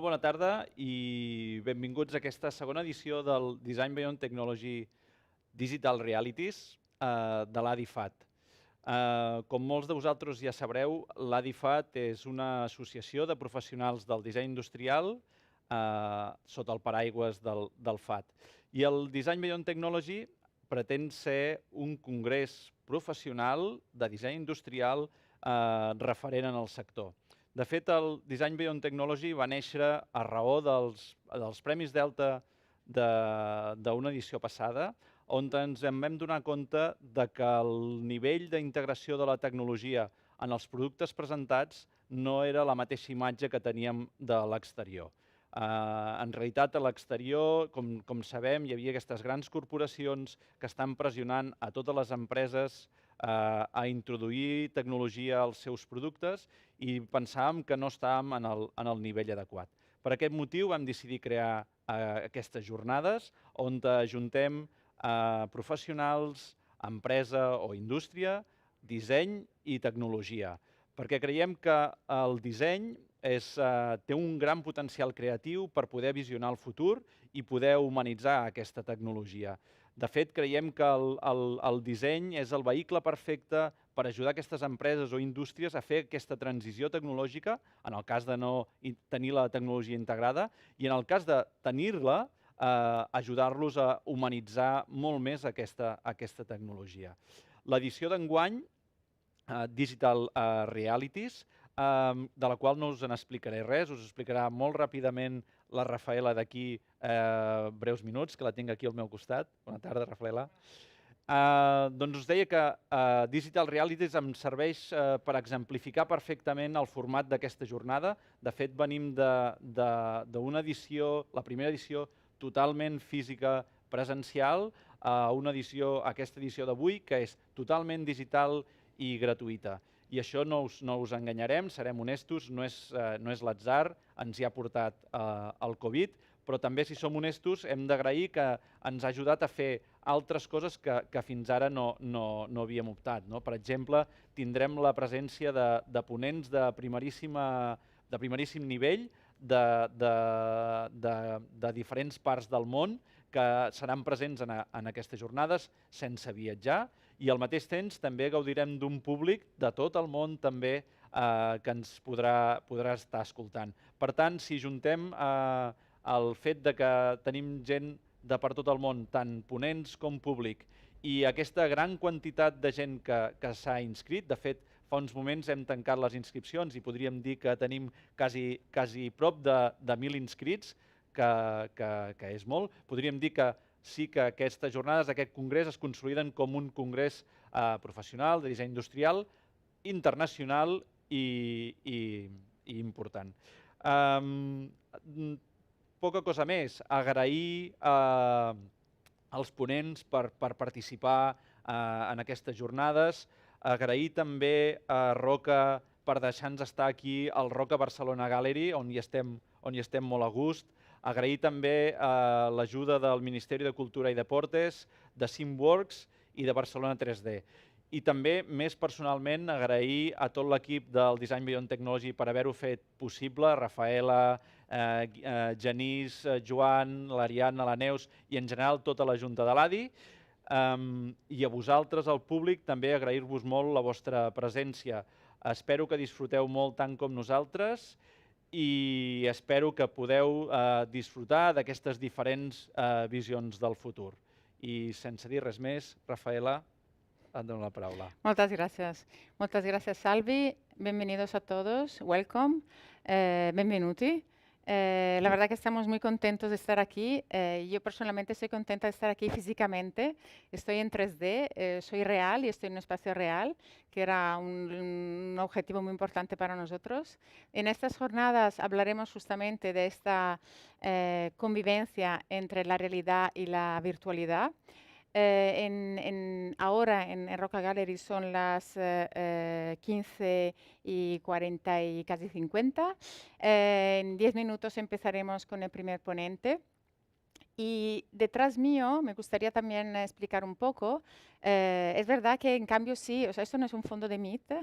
Molt bona tarda i benvinguts a aquesta segona edició del Design Beyond Technology Digital Realities de l'ADI-FAD. Com molts de vosaltres ja sabreu, l'ADI-FAD és una associació de professionals del disseny industrial sota el paraigües del FAD. I el Design Beyond Technology pretén ser un congrés professional de disseny industrial referent en el sector. De fet, el Design Beyond Technology va néixer a raó dels Premis Delta d'una edició passada, on ens en vam donar compte que el nivell d'integració de la tecnologia en els productes presentats no era la mateixa imatge que teníem de l'exterior. En realitat, a l'exterior, com sabem, hi havia aquestes grans corporacions que estan pressionant a totes les empreses a introduir tecnologia als seus productes i pensàvem que no estàvem en el nivell adequat. Per aquest motiu vam decidir crear aquestes jornades on ajuntem professionals, empresa o indústria, disseny i tecnologia, perquè creiem que el disseny té un gran potencial creatiu per poder visionar el futur i poder humanitzar aquesta tecnologia. De fet, creiem que el disseny és el vehicle perfecte per ajudar aquestes empreses o indústries a fer aquesta transició tecnològica, en el cas de no tenir la tecnologia integrada, i en el cas de tenir-la, ajudar-los a humanitzar molt més aquesta tecnologia. L'edició d'enguany, Digital Realities, de la qual no us n'explicaré res, us explicarà molt ràpidament la Rafaela d'aquí breus minuts, que la tinc aquí al meu costat. Bona tarda, Rafaela. Doncs us deia que Digital Realities em serveix per exemplificar perfectament el format d'aquesta jornada. De fet, venim d'una edició, la primera edició totalment física presencial, a aquesta edició d'avui, que és totalment digital i gratuïta. I això no us enganyarem, serem honestos, no és l'atzar, ens hi ha portat el Covid, però també, si som honestos, hem d'agrair que ens ha ajudat a fer altres coses que fins ara no havíem optat. Per exemple, tindrem la presència de ponents de primeríssim nivell de diferents parts del món que seran presents en aquestes jornades sense viatjar, i al mateix temps també gaudirem d'un públic de tot el món també que ens podrà estar escoltant. Per tant, si juntem el fet que tenim gent de per tot el món, tant ponents com públic, i aquesta gran quantitat de gent que s'ha inscrit, de fet, fa uns moments hem tancat les inscripcions i podríem dir que tenim quasi prop de 1.000 inscrits, que és molt. Podríem dir que sí que aquestes jornades, aquest congrés, es consoliden com un congrés professional de disseny industrial, internacional i important. Poca cosa més. Agrair als ponents per participar en aquestes jornades. Agrair també a Roca per deixar-nos estar aquí al Roca Barcelona Gallery, on hi estem molt a gust. Agrair també l'ajuda del Ministeri de Cultura i Deportes, de Simworks i de Barcelona 3D. I també, més personalment, agrair a tot l'equip del Design Beyond Technology per haver-ho fet possible, Rafaela, Genís, Joan, l'Ariadna, la Neus i en general tota la Junta de l'ADI. I a vosaltres, al públic, també agrair-vos molt la vostra presència. Espero que disfruteu molt tant com nosaltres i espero que podeu disfrutar d'aquestes diferents visions del futur. I sense dir res més, Rafaela, et dono la paraula. Muchas gracias. Muchas gracias, Salvi. Bienvenidos a todos. Welcome. Benvenuti. La verdad que estamos muy contentos de estar aquí. Yo personalmente estoy contenta de estar aquí físicamente. Estoy en 3D, soy real y estoy en un espacio real, que era un objetivo muy importante para nosotros. En estas jornadas hablaremos justamente de esta convivencia entre la realidad y la virtualidad. Ahora en Roca Gallery son las 15:40 y casi 50. En 10 minutos empezaremos con el primer ponente Y detrás mío, me gustaría también explicar un poco, es verdad que en cambio sí, o sea, esto no es un fondo de Meet,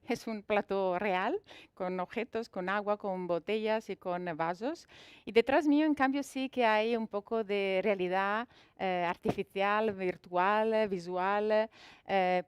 es un plato real, con objetos, con agua, con botellas y con vasos. Y detrás mío, en cambio, sí que hay un poco de realidad artificial, virtual, visual,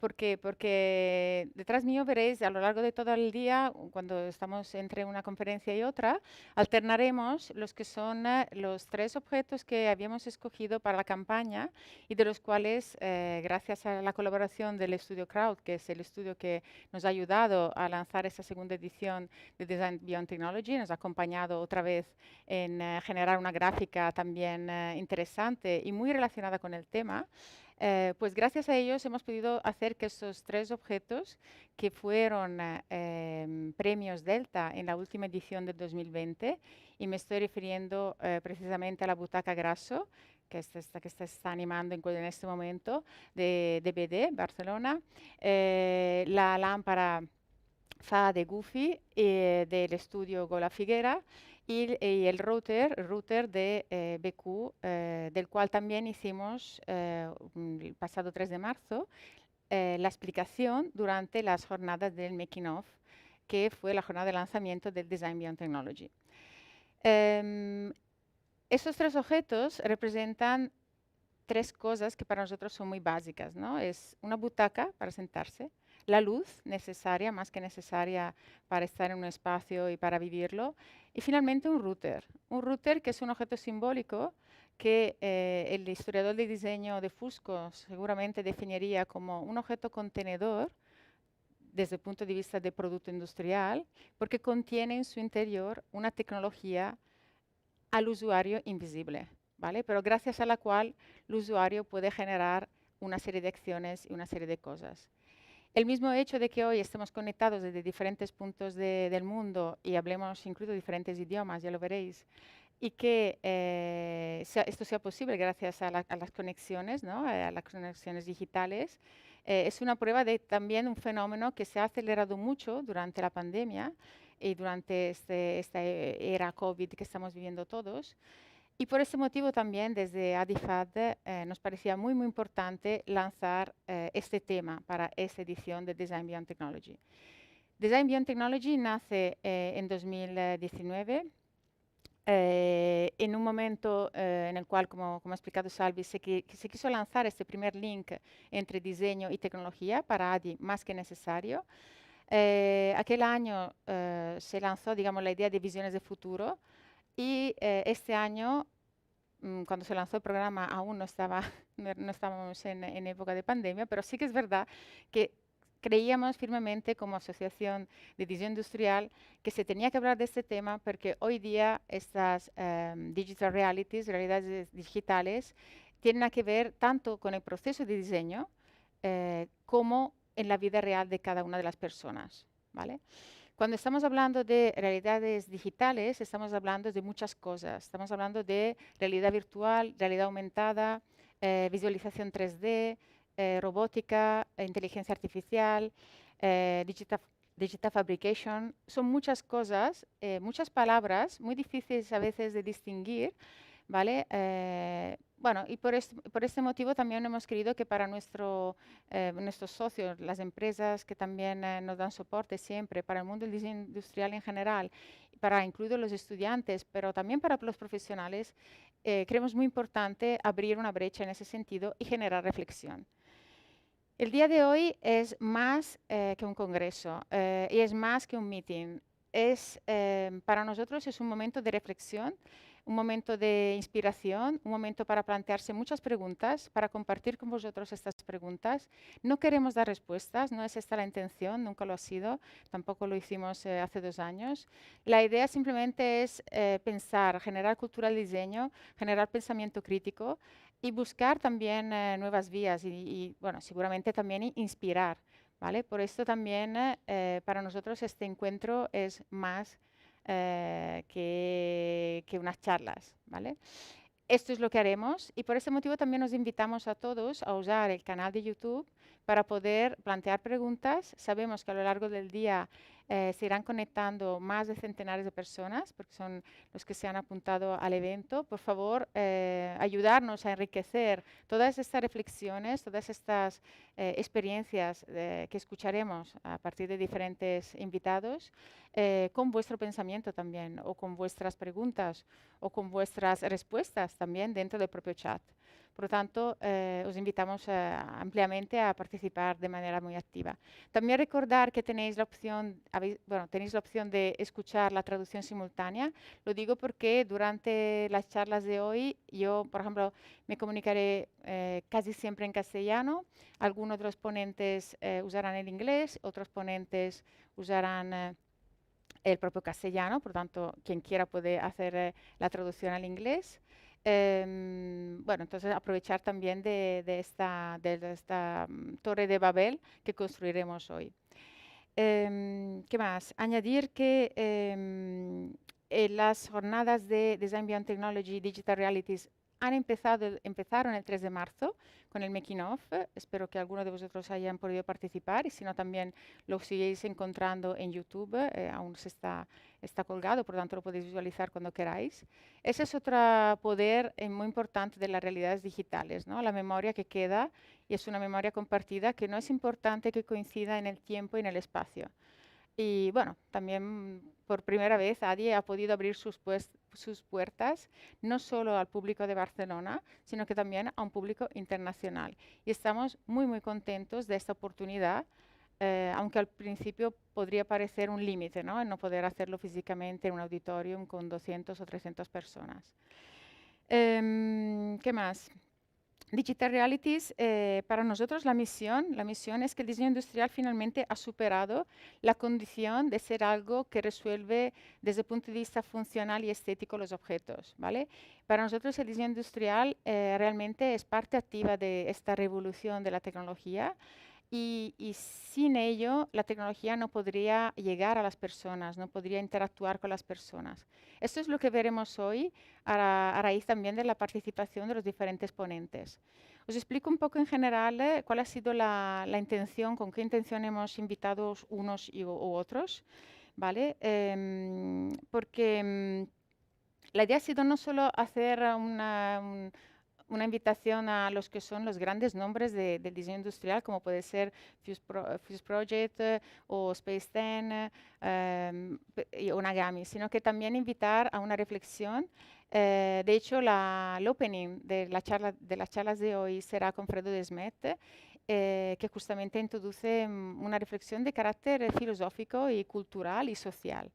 porque detrás mío veréis a lo largo de todo el día, cuando estamos entre una conferencia y otra, alternaremos los que son los 3 objetos que habíamos escogido para la campaña y de los cuales, gracias a la colaboración del estudio Crowd, que es el estudio que nos ha ayudado a lanzar esta segunda edición de Design Beyond Technology, nos ha acompañado otra vez en generar una gráfica también interesante y muy relacionada con el tema. Pues gracias a ellos hemos podido hacer que estos 3 objetos, que fueron premios Delta en la última edición del 2020, y me estoy refiriendo precisamente a la butaca Grasso, que es esta que se está animando en este momento, de BD, Barcelona, la lámpara FA de Goofy del estudio Gola Figuera, y el router de BQ, del cual también hicimos el pasado 3 de marzo la explicación durante las jornadas del Making of, que fue la jornada de lanzamiento del Design Beyond Technology. Estos 3 objetos representan 3 cosas que para nosotros son muy básicas, ¿no? Es una butaca para sentarse, la luz necesaria, más que necesaria para estar en un espacio y para vivirlo, y finalmente un router que es un objeto simbólico que el historiador de diseño de Fusco seguramente definiría como un objeto contenedor desde el punto de vista de producto industrial, porque contiene en su interior una tecnología al usuario invisible, ¿vale? Pero gracias a la cual el usuario puede generar una serie de acciones y una serie de cosas. El mismo hecho de que hoy estemos conectados desde diferentes puntos del mundo y hablemos incluso diferentes idiomas, ya lo veréis, y que esto sea posible gracias a las conexiones, ¿no? A las conexiones digitales, es una prueba de también un fenómeno que se ha acelerado mucho durante la pandemia y durante esta era COVID que estamos viviendo todos. Y por ese motivo también desde ADI-FAD nos parecía muy, muy importante lanzar este tema para esta edición de Design Beyond Technology. Design Beyond Technology nace en 2019, en un momento en el cual, como ha explicado Salvi, se quiso lanzar este primer link entre diseño y tecnología para ADI más que necesario. Aquel año se lanzó, digamos, la idea de visiones de futuro. Y este año, cuando se lanzó el programa, aún no estábamos en época de pandemia, pero sí que es verdad que creíamos firmemente como asociación de diseño industrial que se tenía que hablar de este tema porque hoy día estas digital realities, realidades digitales, tienen que ver tanto con el proceso de diseño como en la vida real de cada una de las personas, ¿vale? Cuando estamos hablando de realidades digitales, estamos hablando de muchas cosas. Estamos hablando de realidad virtual, realidad aumentada, visualización 3D, robótica, inteligencia artificial, digital fabrication. Son muchas cosas, muchas palabras, muy difíciles a veces de distinguir, ¿vale? Bueno, y por este motivo también hemos querido que para nuestros socios, las empresas que también nos dan soporte siempre, para el mundo del diseño industrial en general, para incluir los estudiantes, pero también para los profesionales, creemos muy importante abrir una brecha en ese sentido y generar reflexión. El día de hoy es más que un congreso y es más que un meeting. Para nosotros es un momento de reflexión, un momento de inspiración, un momento para plantearse muchas preguntas, para compartir con vosotros estas preguntas. No queremos dar respuestas, no es esta la intención, nunca lo ha sido, tampoco lo hicimos hace 2 años. La idea simplemente es pensar, generar cultura del diseño, generar pensamiento crítico y buscar también nuevas vías y, bueno, seguramente también inspirar, ¿vale? Por esto también para nosotros este encuentro es más que unas charlas, ¿vale? Esto es lo que haremos y por ese motivo también nos invitamos a todos a usar el canal de YouTube para poder plantear preguntas. Sabemos que a lo largo del día Se irán conectando más de centenares de personas, porque son los que se han apuntado al evento. Por favor, ayudarnos a enriquecer todas estas reflexiones, todas estas experiencias que escucharemos a partir de diferentes invitados, con vuestro pensamiento también, o con vuestras preguntas, o con vuestras respuestas también dentro del propio chat. Por lo tanto, os invitamos ampliamente a participar de manera muy activa. También recordar que tenéis la opción, tenéis la opción de escuchar la traducción simultánea. Lo digo porque durante las charlas de hoy, yo, por ejemplo, me comunicaré casi siempre en castellano. Algunos de los ponentes usarán el inglés, otros ponentes usarán el propio castellano. Por lo tanto, quien quiera puede hacer la traducción al inglés. Entonces aprovechar también de esta torre de Babel que construiremos hoy. ¿Qué más? Añadir que las jornadas de Design Beyond Technology Digital Realities empezaron el 3 de marzo con el making of. Espero que algunos de vosotros hayan podido participar, y si no, también lo sigáis encontrando en YouTube. Aún está colgado, por lo tanto lo podéis visualizar cuando queráis. Ese es otro poder muy importante de las realidades digitales, ¿no? La memoria que queda, y es una memoria compartida que no es importante que coincida en el tiempo y en el espacio. Y bueno, también por primera vez ADI ha podido abrir sus puertas no solo al público de Barcelona, sino que también a un público internacional. Y estamos muy, muy contentos de esta oportunidad, aunque al principio podría parecer un límite, ¿no? El no poder hacerlo físicamente en un auditorium con 200 o 300 personas. ¿Qué más? Digital Realities, para nosotros la misión es que el diseño industrial finalmente ha superado la condición de ser algo que resuelve desde el punto de vista funcional y estético los objetos, ¿vale? Para nosotros el diseño industrial realmente es parte activa de esta revolución de la tecnología. Y sin ello, la tecnología no podría llegar a las personas, no podría interactuar con las personas. Esto es lo que veremos hoy a raíz también de la participación de los diferentes ponentes. Os explico un poco en general cuál ha sido la intención, con qué intención hemos invitado unos u otros, ¿vale? Porque la idea ha sido no solo hacer una invitación a los que son los grandes nombres del diseño industrial, como puede ser Fuseproject o Space 10 o Nagami, sino que también invitar a una reflexión. De hecho, el opening de las charlas de hoy será con Fredo de Smet, que justamente introduce una reflexión de carácter filosófico y cultural y social.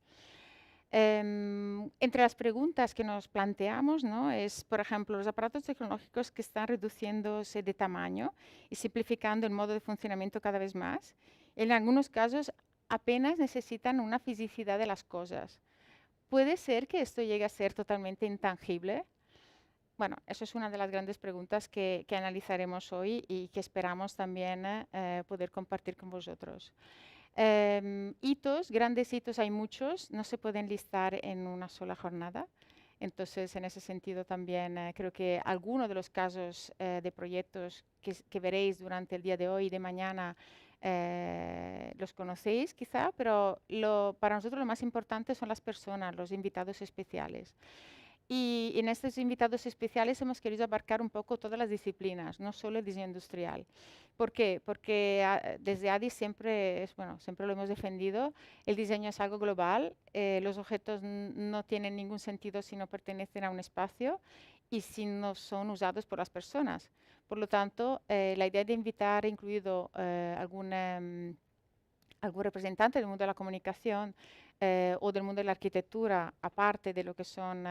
Entre las preguntas que nos planteamos, ¿no?, es, por ejemplo, los aparatos tecnológicos que están reduciéndose de tamaño y simplificando el modo de funcionamiento cada vez más. En algunos casos apenas necesitan una fisicidad de las cosas. ¿Puede ser que esto llegue a ser totalmente intangible? Bueno, eso es una de las grandes preguntas que analizaremos hoy y que esperamos también poder compartir con vosotros. Grandes hitos hay muchos, no se pueden listar en una sola jornada. Entonces, en ese sentido también creo que algunos de los casos de proyectos que veréis durante el día de hoy y de mañana los conocéis quizá, pero para nosotros lo más importante son las personas, los invitados especiales. Y en estos invitados especiales hemos querido abarcar un poco todas las disciplinas, no solo el diseño industrial. ¿Por qué? Porque desde ADI siempre lo hemos defendido, el diseño es algo global, los objetos no tienen ningún sentido si no pertenecen a un espacio y si no son usados por las personas. Por lo tanto, la idea de invitar, incluido algún representante del mundo de la comunicación o del mundo de la arquitectura, aparte de lo que son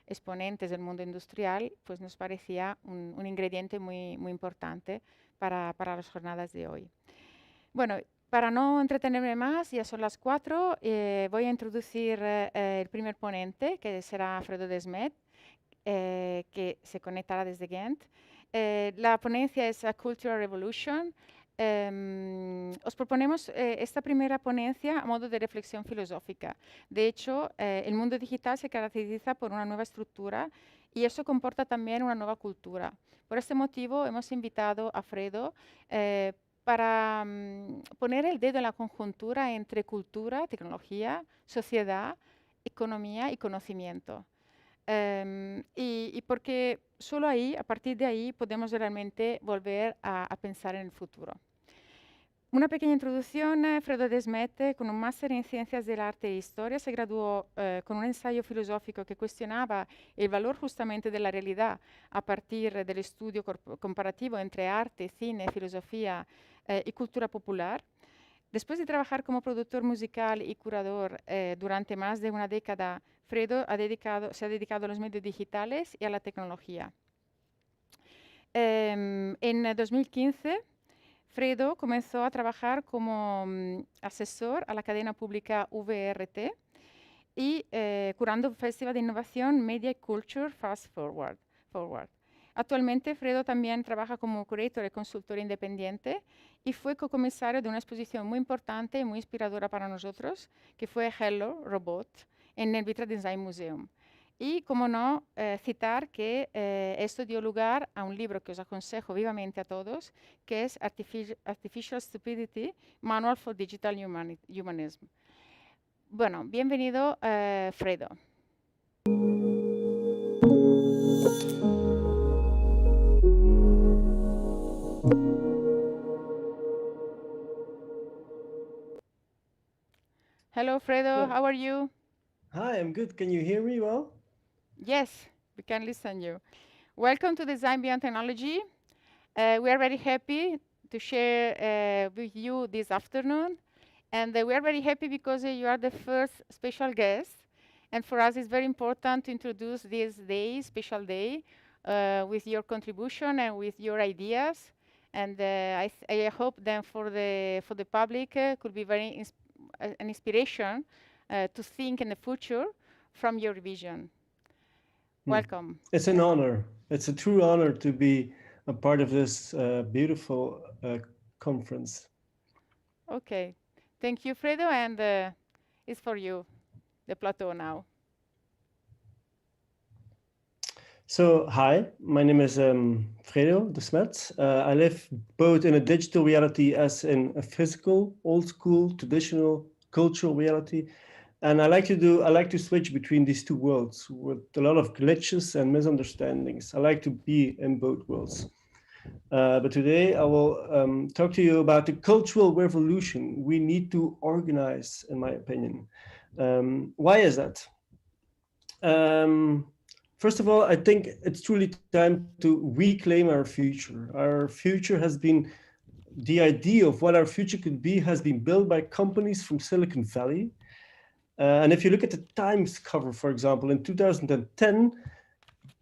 exponentes del mundo industrial, pues nos parecía un ingrediente muy, muy importante para las jornadas de hoy. Bueno, para no entretenerme más, ya son las 4, voy a introducir el primer ponente, que será Fredo de Smet, que se conectará desde Ghent. La ponencia es A Cultural Revolution. Os proponemos esta primera ponencia a modo de reflexión filosófica. De hecho, el mundo digital se caracteriza por una nueva estructura y eso comporta también una nueva cultura. Por este motivo, hemos invitado a Fredo para poner el dedo en la conjuntura entre cultura, tecnología, sociedad, economía y conocimiento. Y porque solo ahí, a partir de ahí, podemos realmente volver a pensar en el futuro. Una pequeña introducción. Fredo de Smet, con un máster en Ciencias del Arte e Historia, se graduó con un ensayo filosófico que cuestionaba el valor justamente de la realidad a partir del estudio comparativo entre arte, cine, filosofía y cultura popular. Después de trabajar como productor musical y curador durante más de una década, Fredo se ha dedicado a los medios digitales y a la tecnología. En 2015, Fredo comenzó a trabajar como asesor a la cadena pública VRT y curando un festival de innovación Media y Culture Fast Forward. Actualmente, Fredo también trabaja como curator y consultor independiente y fue co-comisario de una exposición muy importante y muy inspiradora para nosotros, que fue Hello, Robot, en el Vitra Design Museum. Y, como no, citar que esto dio lugar a un libro que os aconsejo vivamente a todos, que es Artificial Stupidity, Manual for Digital Humanism. Bueno, bienvenido, Fredo. Hello, Fredo. How are you? Hi, I'm good. Can you hear me well? Yes, we can listen to you. Welcome to Design Beyond Technology. We are very happy to share with you this afternoon. And we are very happy because you are the first special guest. And for us, it's very important to introduce this day, special day, with your contribution and with your ideas. And I hope then for the public could be very an inspiration to think in the future from your vision. Welcome. It's an honor. It's a true honor to be a part of this beautiful conference. Okay. Thank you, Fredo, and it's for you, the plateau now. So, hi, my name is Fredo de Smet. I live both in a digital reality as in a physical, old school, traditional, cultural reality. And I like to switch between these two worlds with a lot of glitches and misunderstandings. I like to be in both worlds. But today I will talk to you about the cultural revolution we need to organize, in my opinion. Why is that? First of all, I think it's truly time to reclaim our future. Our future has been, the idea of what our future could be has been built by companies from Silicon Valley. And if you look at the Times cover, for example, in 2010,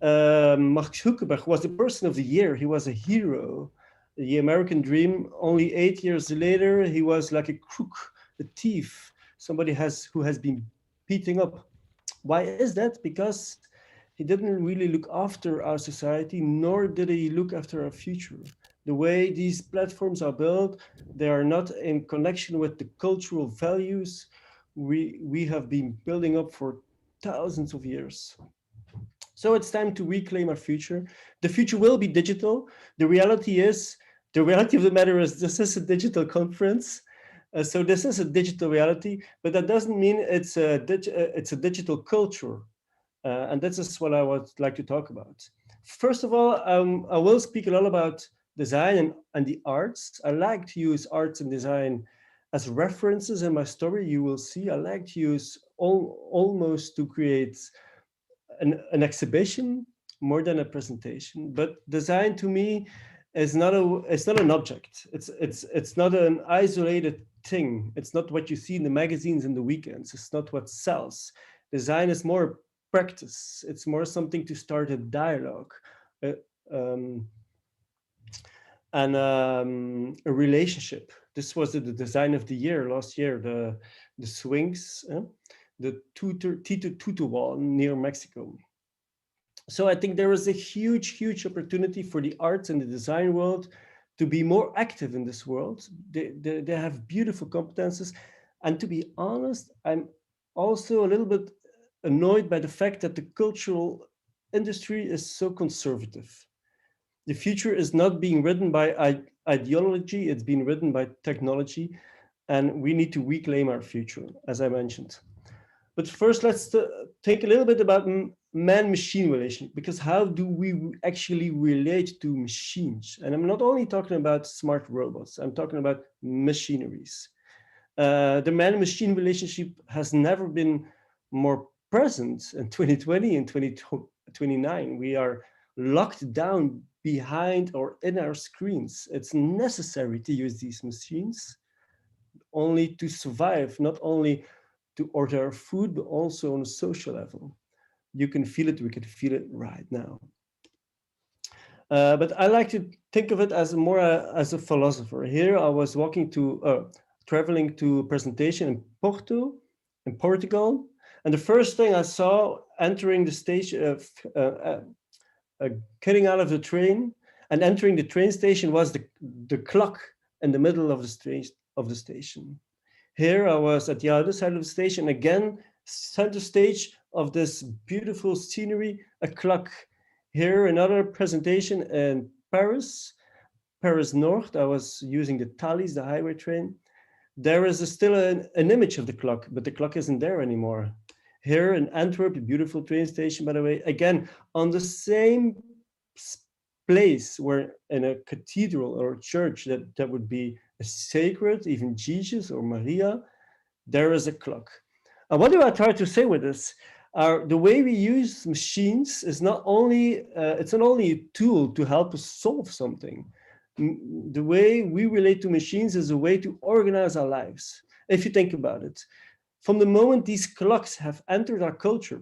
Mark Zuckerberg was the person of the year. He was a hero, the American dream. Only 8 years later, he was like a crook, a thief, somebody who has been beating up. Why is that? Because he didn't really look after our society, nor did he look after our future. The way these platforms are built, they are not in connection with the cultural values we have been building up for thousands of years. So it's time to reclaim our future. The future will be digital. The reality of the matter is this is a digital conference. So this is a digital reality, but that doesn't mean it's a digital culture. And this is what I would like to talk about. First of all, I will speak a lot about design and the arts. I like to use arts and design as references in my story. You will see I like to use almost to create an exhibition more than a presentation. But design to me is not an object. It's not an isolated thing. It's not what you see in the magazines in the weekends. It's not what sells. Design is more practice. It's more something to start a dialogue. And a relationship. This was the design of the year last year, the swings, the Tito wall near Mexico. So I think there is a huge opportunity for the arts and the design world to be more active in this world. They have beautiful competences. And to be honest, I'm also a little bit annoyed by the fact that the cultural industry is so conservative. The future is not being written by ideology. It's been written by technology, and we need to reclaim our future, as I mentioned. But first, let's think a little bit about man-machine relationship, because how do we actually relate to machines? And I'm not only talking about smart robots, I'm talking about machineries. The man-machine relationship has never been more present in 2020 and 2029. We are locked down behind or in our screens. It's necessary to use these machines only to survive, not only to order food, but also on a social level. You can feel it, we can feel it right now. But I like to think of it as more as a philosopher. Here I was traveling to a presentation in Porto, in Portugal. And the first thing I saw entering the station, getting out of the train and entering the train station was the clock in the middle of the station. Here I was at the other side of the station, again, center stage of this beautiful scenery, a clock. Here another presentation in Paris North. I was using the Thalys, the highway train. There is still an image of the clock, but the clock isn't there anymore. Here in Antwerp, a beautiful train station, by the way, again, on the same place where in a cathedral or a church that would be sacred, even Jesus or Maria, there is a clock. And what do I try to say with this? The way we use machines is not only, it's not only a tool to help us solve something. The way we relate to machines is a way to organize our lives. If you think about it, from the moment these clocks have entered our culture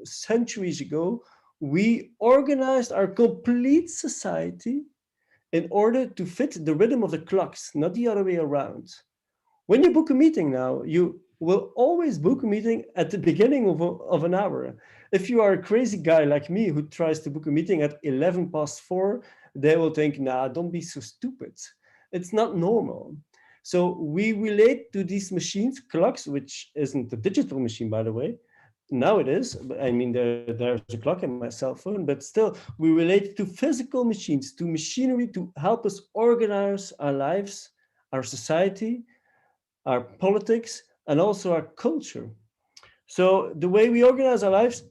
centuries ago, we organized our complete society in order to fit the rhythm of the clocks, not the other way around. When you book a meeting now, you will always book a meeting at the beginning of an hour. If you are a crazy guy like me who tries to book a meeting at 4:11, they will think, nah, don't be so stupid. It's not normal. So we relate to these machines, clocks, which isn't a digital machine, by the way. Now it is. I mean, there's a clock in my cell phone, but still, we relate to physical machines, to machinery to help us organize our lives, our society, our politics, and also our culture. So the way we organize our lives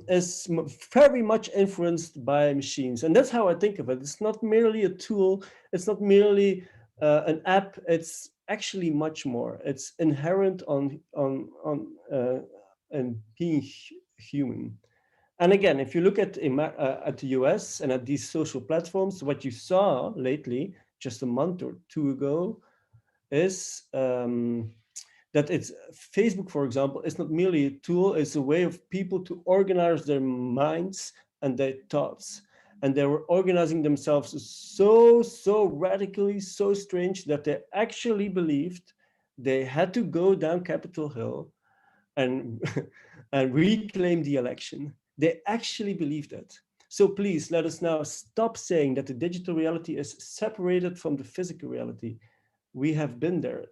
is very much influenced by machines. And that's how I think of it. It's not merely a tool. It's not merely an app. It's actually much more. It's inherent on being human. And again, if you look at the US and at these social platforms, what you saw lately, just a month or two ago, is that it's Facebook, for example, is not merely a tool, it's a way of people to organize their minds and their thoughts. And they were organizing themselves so radically, so strange that they actually believed they had to go down Capitol Hill and, and reclaim the election. They actually believed that. So please let us now stop saying that the digital reality is separated from the physical reality. We have been there.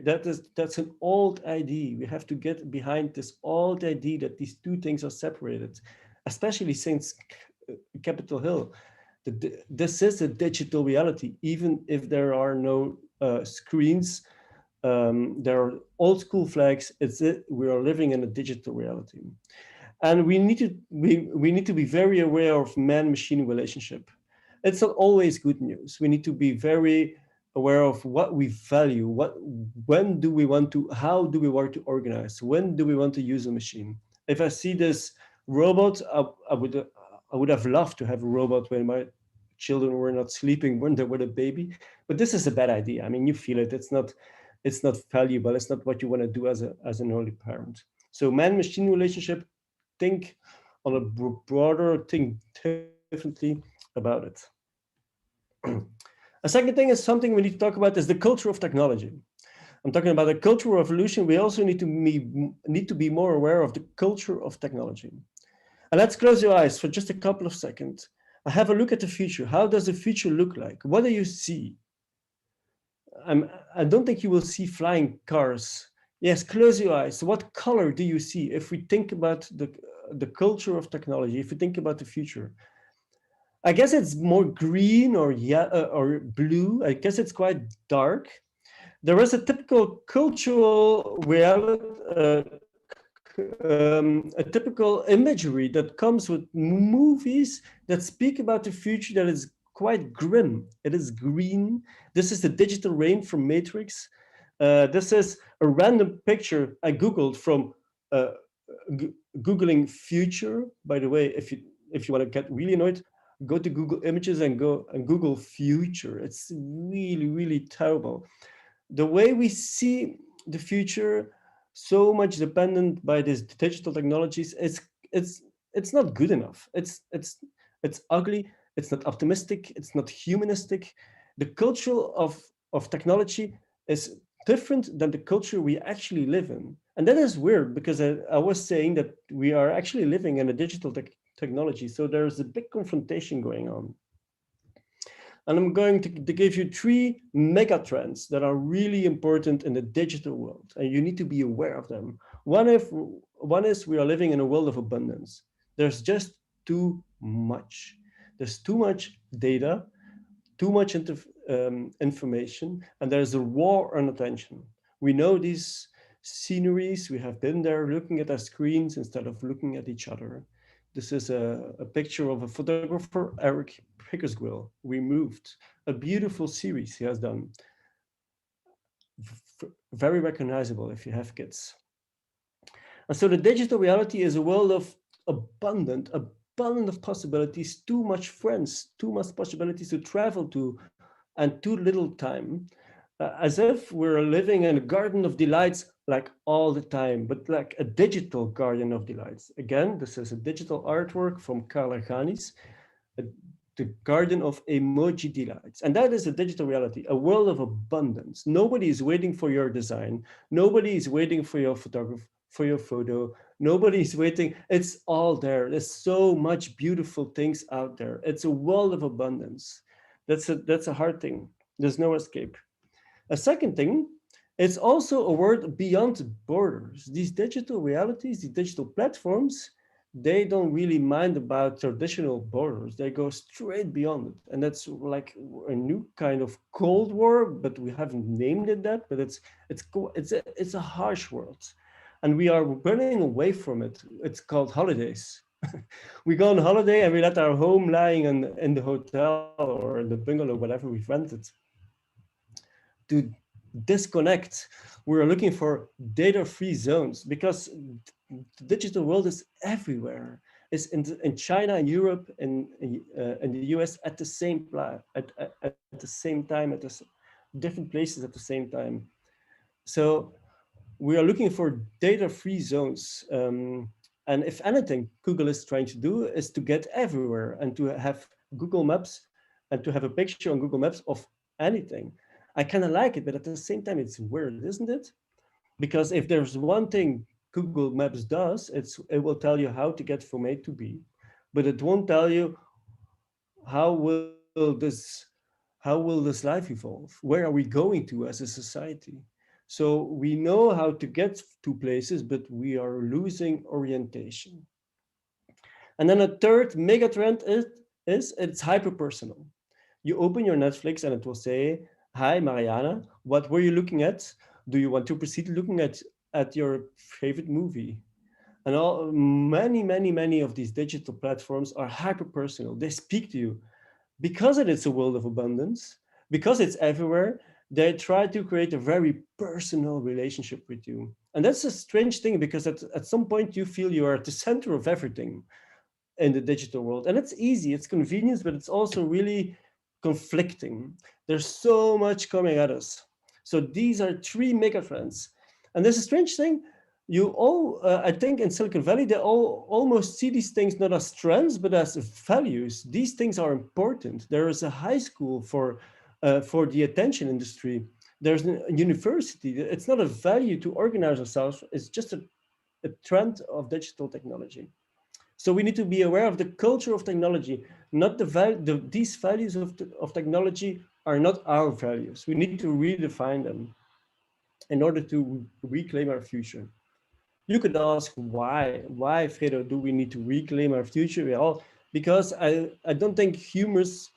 That's an old idea. We have to get behind this old idea that these two things are separated, especially since Capitol Hill. This is a digital reality, even if there are no screens. There are old school flags. We are living in a digital reality, and we need to be very aware of man-machine relationship. It's not always good news. We need to be very aware of what we value, when do we want to, how do we want to organize, when do we want to use a machine. If I see this robot, I would have loved to have a robot when my children were not sleeping when they were a baby, but this is a bad idea. I mean, you feel it, it's not valuable, it's not what you want to do as an early parent. So man-machine relationship, think on a broader, think differently about it. A second thing is something we need to talk about is the culture of technology. I'm talking about a cultural revolution. We also need to be more aware of the culture of technology. And let's close your eyes for just a couple of seconds. I have a look at the future. How does the future look like? What do you see? I don't think you will see flying cars. Yes, close your eyes. What color do you see? If we think about the culture of technology, if we think about the future, I guess it's more green or or blue. I guess it's quite dark. There is a typical cultural reality, a typical imagery that comes with movies that speak about the future that is quite grim. It is green. This is the digital rain from Matrix. This is a random picture I Googled from Googling future. By the way, if you want to get really annoyed, go to Google Images and go and Google future. It's really, really terrible. The way we see the future, so much dependent by these digital technologies, it's not good enough. It's ugly. It's not optimistic. It's not humanistic. The culture of technology is different than the culture we actually live in. And that is weird because I was saying that we are actually living in a digital technology. So there's a big confrontation going on. And I'm going to give you 3 mega trends that are really important in the digital world. And you need to be aware of them. One is we are living in a world of abundance. There's just too much. There's too much data, too much information, and there's a war on attention. We know these sceneries, we have been there looking at our screens instead of looking at each other. This is a picture of a photographer, Eric Pickersgill, Removed, a beautiful series he has done. Very recognizable if you have kids. And so the digital reality is a world of abundant of possibilities, too much friends, too much possibilities to travel to, and too little time. As if we're living in a garden of delights like all the time, but like a digital garden of delights. Again, this is a digital artwork from Carla Ganis, the garden of emoji delights. And that is a digital reality, a world of abundance. Nobody is waiting for your design. Nobody is waiting for your photography, for your photo. Nobody is waiting. It's all there. There's so much beautiful things out there. It's a world of abundance. That's a hard thing. There's no escape. A second thing, it's also a world beyond borders. These digital realities, these digital platforms, they don't really mind about traditional borders. They go straight beyond it. And that's like a new kind of Cold War, but we haven't named it that, but it's a harsh world. And we are running away from it. It's called holidays. We go on holiday and we let our home lying in the hotel or in the bungalow, whatever we've rented. To disconnect, we're looking for data-free zones because the digital world is everywhere. It's in China and Europe and in the US at the same time, at different places at the same time. So we are looking for data-free zones. And if anything, Google is trying to do is to get everywhere and to have Google Maps and to have a picture on Google Maps of anything. I kind of like it, but at the same time, it's weird, isn't it? Because if there's one thing Google Maps does, it will tell you how to get from A to B, but it won't tell you how will this life evolve? Where are we going to as a society? So we know how to get to places, but we are losing orientation. And then a third mega trend is it's hyper-personal. You open your Netflix and it will say, "Hi, Mariana, what were you looking at? Do you want to proceed looking at your favorite movie?" And many of these digital platforms are hyper-personal. They speak to you. Because it is a world of abundance, because it's everywhere, they try to create a very personal relationship with you. And that's a strange thing because at some point you feel you are at the center of everything in the digital world. And it's easy, it's convenient, but it's also really conflicting. There's so much coming at us. So these are 3 mega trends. And there's a strange thing. You all, I think in Silicon Valley, they all almost see these things not as trends, but as values. These things are important. There is a high school for the attention industry. There's a university. It's not a value to organize ourselves. It's just a trend of digital technology. So we need to be aware of the culture of technology, not these values of technology are not our values. We need to redefine them in order to reclaim our future. You could ask why, Fredo, do we need to reclaim our future? Well, because I don't think humans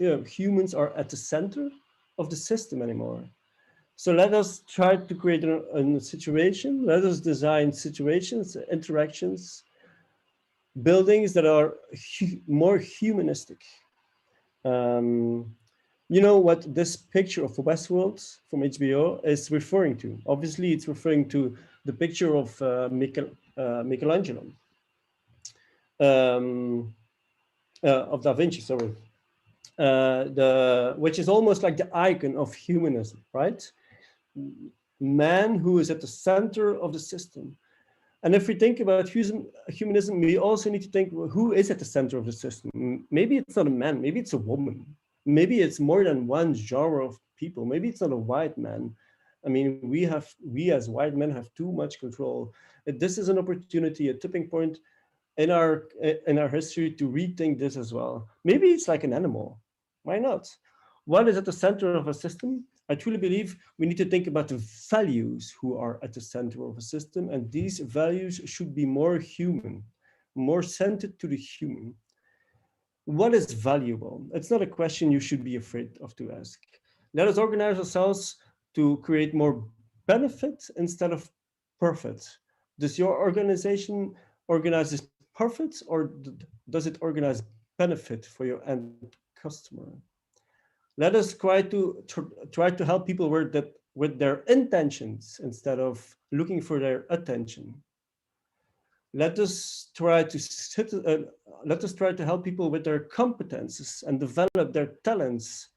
are at the center of the system anymore. So let us try to create a situation, let us design situations, interactions, buildings that are more humanistic. You know what this picture of Westworld from HBO is referring to? Obviously, it's referring to the picture of Michelangelo, of Da Vinci, sorry, which is almost like the icon of humanism, right? Man who is at the center of the system. And if we think about humanism, we also need to think, well, who is at the center of the system? Maybe it's not a man, maybe it's a woman. Maybe it's more than one genre of people. Maybe it's not a white man. I mean, we as white men have too much control. This is an opportunity, a tipping point in our history to rethink this as well. Maybe it's like an animal. Why not? What is at the center of a system? I truly believe we need to think about the values who are at the center of a system, and these values should be more human, more centered to the human. What is valuable? It's not a question you should be afraid of to ask. Let us organize ourselves to create more benefit instead of profit. Does your organization organize profits, or does it organize benefit for your end customer? Let us try to help people with their intentions instead of looking for their attention. Let us try to help people with their competences and develop their talents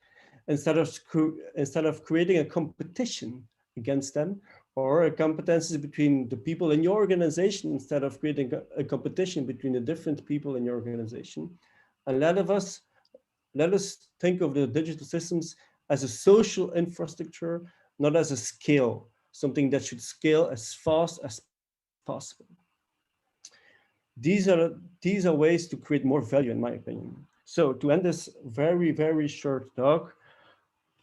instead of creating a competition against them, or a competences between the people in your organization instead of creating a competition between the different people in your organization. And let us think of the digital systems as a social infrastructure, not as a scale, something that should scale as fast as possible. These are ways to create more value, in my opinion. So to end this very, very short talk,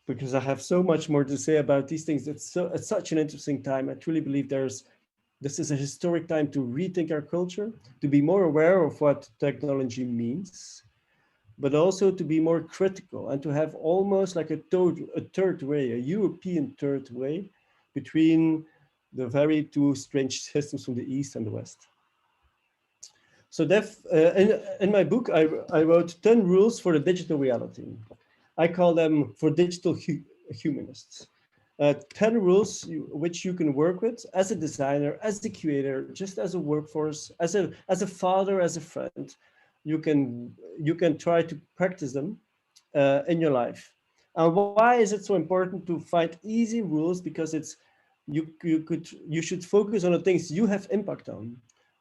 because I have so much more to say about these things, it's such an interesting time. I truly believe this is a historic time to rethink our culture, to be more aware of what technology means, but also to be more critical and to have almost like a third way, a European third way between the very two strange systems from the East and the West. So in my book, I wrote 10 rules for the digital reality. I call them for digital humanists. 10 rules which you can work with as a designer, as a creator, just as a workforce, as a father, as a friend. You can try to practice them in your life. And why is it so important to find easy rules? Because you should focus on the things you have impact on.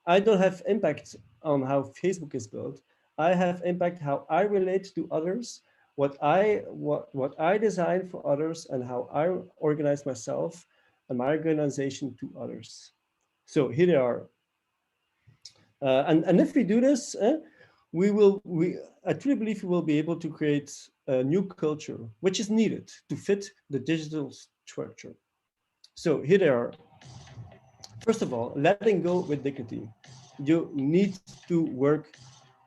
I don't have impact on how Facebook is built. I have impact how I relate to others, what I design for others, and how I organize myself and my organization to others. So here they are. And if we do this, I truly believe we will be able to create a new culture, which is needed to fit the digital structure. So here they are. First of all, letting go with dignity. You need to work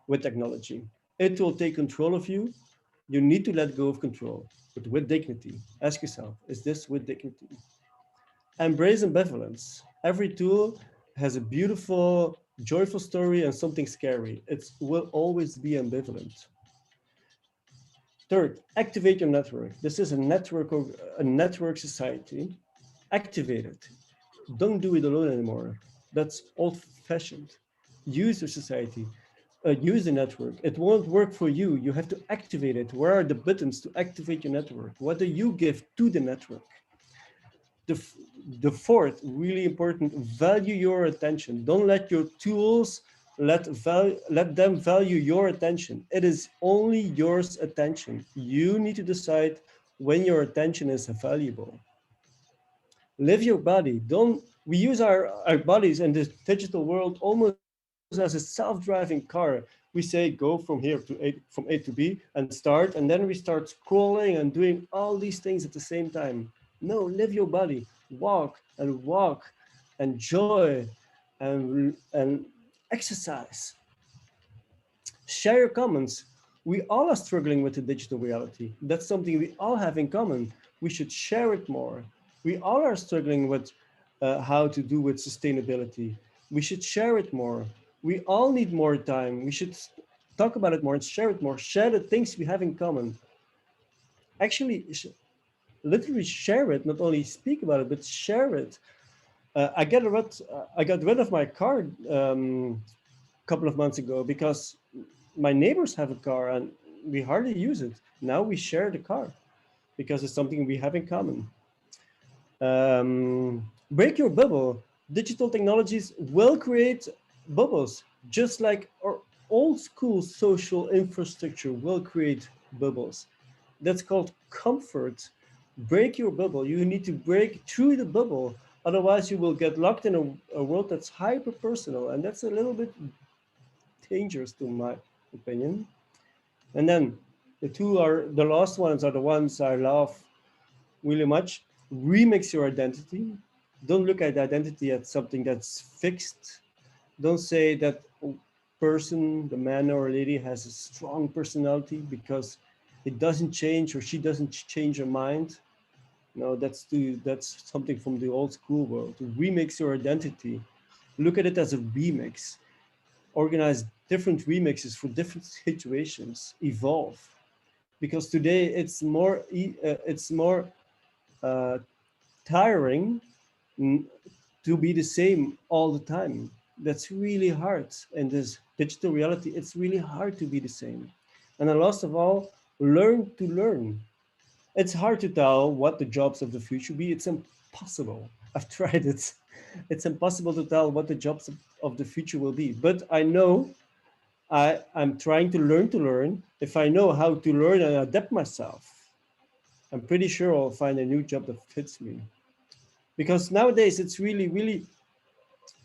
with technology. It will take control of you. You need to let go of control, but with dignity. Ask yourself, is this with dignity? Embrace ambivalence. Every tool has a beautiful, joyful story and something scary. It will always be ambivalent. Third, activate your network. This is a network society. Activate it. Don't do it alone anymore. That's old-fashioned. Use your society. Use the network. It won't work for you. You have to activate it. Where are the buttons to activate your network? What do you give to the network? The fourth, really important, value your attention. Don't let your tools let them value your attention. It is only yours attention. You need to decide when your attention is valuable. Live your body. We use our bodies in this digital world almost as a self-driving car. We say go from A to B and start, and then we start scrolling and doing all these things at the same time. No, live your body. Walk, enjoy, and exercise. Share your comments. We all are struggling with the digital reality. That's something we all have in common. We should share it more. We all are struggling with how to do with sustainability. We should share it more. We all need more time. We should talk about it more and share it more. Share the things we have in common. Actually, literally share it, not only speak about it, but share it. I got rid of my car a couple of months ago because my neighbors have a car and we hardly use it. Now we share the car because it's something we have in common. Break your bubble. Digital technologies will create bubbles, just like our old school social infrastructure will create bubbles. That's called comfort. Break your bubble. You need to break through the bubble. Otherwise, you will get locked in a world that's hyper personal. And that's a little bit dangerous, to my opinion. And then the last ones are the ones I love really much. Remix your identity. Don't look at identity as something that's fixed. Don't say that person, the man or lady, has a strong personality because it doesn't change or she doesn't change her mind. No, that's something from the old school world. To remix your identity. Look at it as a remix. Organize different remixes for different situations. Evolve, because today it's more tiring to be the same all the time. That's really hard. In this digital reality, it's really hard to be the same. And then last of all, learn to learn. It's hard to tell what the jobs of the future be. It's impossible. I've tried it. It's impossible to tell what the jobs of the future will be. But I know I'm trying to learn. If I know how to learn and adapt myself, I'm pretty sure I'll find a new job that fits me. Because nowadays it's really, really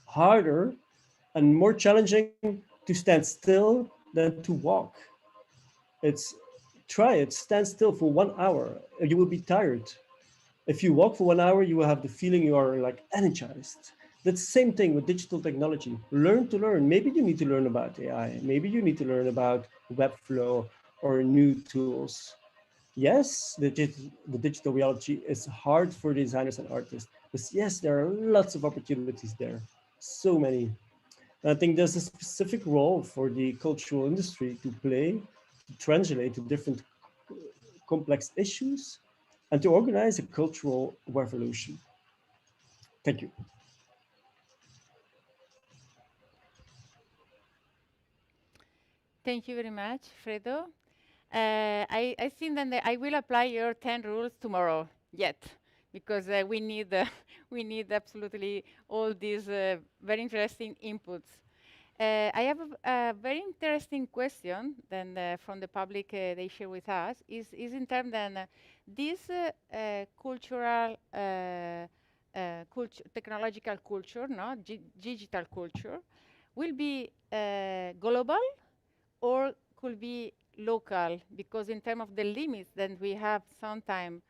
harder and more challenging to stand still than to walk. Try it, stand still for 1 hour. You will be tired. If you walk for 1 hour, you will have the feeling you are like energized. That's the same thing with digital technology. Learn to learn. Maybe you need to learn about AI. Maybe you need to learn about Webflow or new tools. Yes, the digital reality is hard for designers and artists, but yes, there are lots of opportunities there. So many. And I think there's a specific role for the cultural industry to play, to translate to different complex issues, and to organize a cultural revolution. Thank you. Thank you very much, Fredo. I think that I will apply your 10 rules tomorrow yet, because we need absolutely all these very interesting inputs. I have a very interesting question then from the public they share with us is in terms that this cultural technological culture, no, digital culture, will be global or could be local, because in terms of the limits that we have sometimes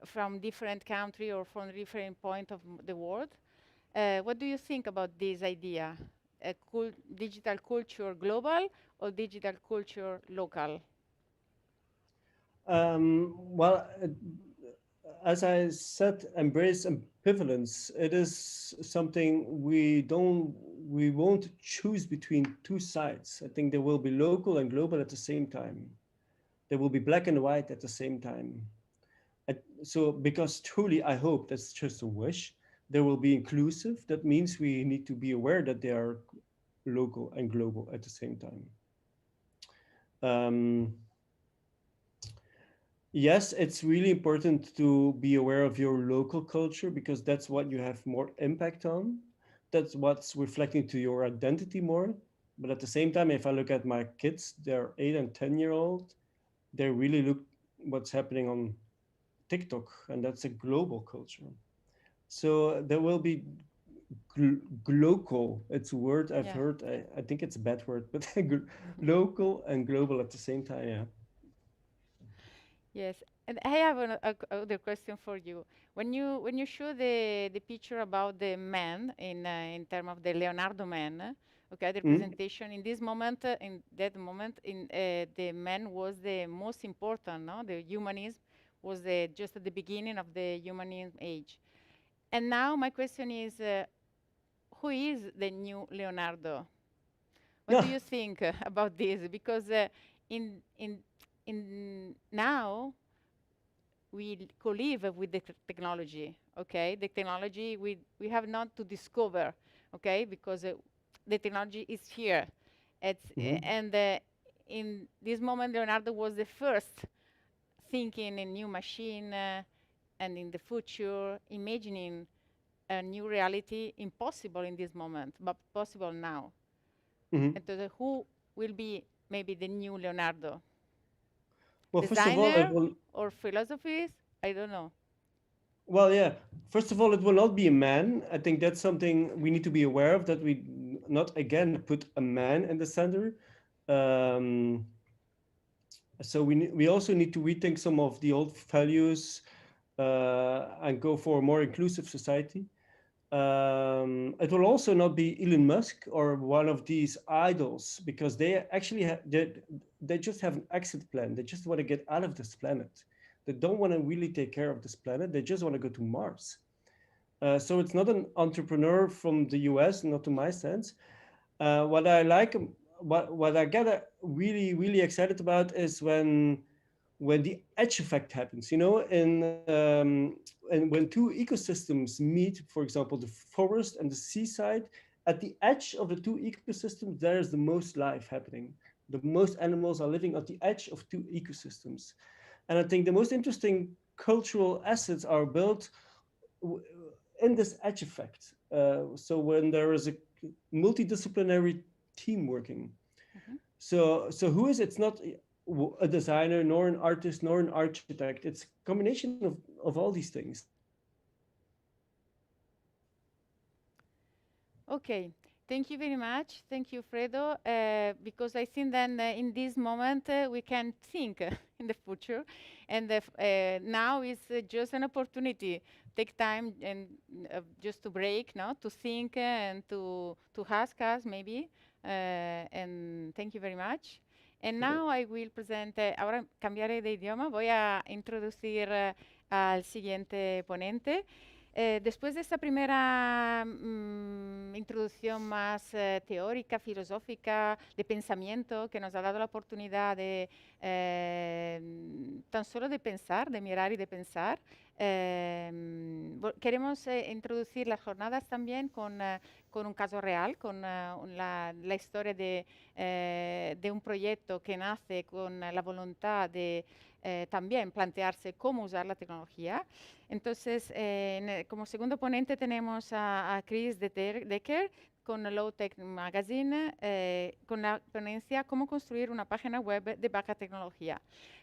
from different country or from different point of the world. What do you think about this idea? Digital culture global or digital culture local? Well, as I said, embrace ambivalence. It is something we won't choose between two sides. I think there will be local and global at the same time. There will be black and white at the same time. So, because truly, I hope, that's just a wish, there will be inclusive. That means we need to be aware that they are local and global at the same time. Yes, it's really important to be aware of your local culture because that's what you have more impact on. That's what's reflecting to your identity more. But at the same time, if I look at my kids, they're 8 and 10-year-old, they really look what's happening on TikTok, and that's a global culture. So there will be glocal. It's a word I've heard. I think it's a bad word, but local and global at the same time. Yeah. Yes, and I have another question for you. When you show the picture about the man in terms of the Leonardo man, Okay, the representation in this moment, in that moment, the man was the most important. No, the humanism was just at the beginning of the humanism age. And now my question is, who is the new Leonardo? What do you think about this? Because in now we co-live with the technology. Okay, the technology we have not to discover. Okay, because the technology is here. It's and in this moment, Leonardo was the first thinking a new machine and in the future, imagining a new reality impossible in this moment, but possible now. And so who will be maybe the new Leonardo? Well, Designer or philosophist? I don't know. Well, yeah. First of all, it will not be a man. I think that's something we need to be aware of, that we not again put a man in the center. So we also need to rethink some of the old values and go for a more inclusive society. It will also not be Elon Musk or one of these idols, because they actually they just have an exit plan. They just want to get out of this planet. They don't want to really take care of this planet. They just want to go to Mars. So it's not an entrepreneur from the US, not to my sense. What I like, what I get really excited about is when the edge effect happens, you know, and when two ecosystems meet, for example, the forest and the seaside, at the edge of the two ecosystems, there's the most life happening. The most animals are living at the edge of two ecosystems. And I think the most interesting cultural assets are built in this edge effect. So when there is a multidisciplinary team working. So who is it? It's not a designer, nor an artist, nor an architect. It's a combination of all these things. Okay, thank you very much. Thank you, Fredo, because I think then in this moment we can think in the future, and now is just an opportunity. Take time and just to break, no, to think and to ask us maybe. And thank you very much. And now I will present, ahora cambiaré de idioma, voy a introducir al siguiente ponente. Después de esta primera introducción más teórica, filosófica, de pensamiento, que nos ha dado la oportunidad de tan solo de pensar, de mirar y de pensar, queremos introducir las jornadas también con un caso real, con la historia de un proyecto que nace con la voluntad de también plantearse cómo usar la tecnología. Entonces, como segundo ponente tenemos a Kris Dekker con Low Tech Magazine, con la ponencia Cómo construir una página web de baja tecnología.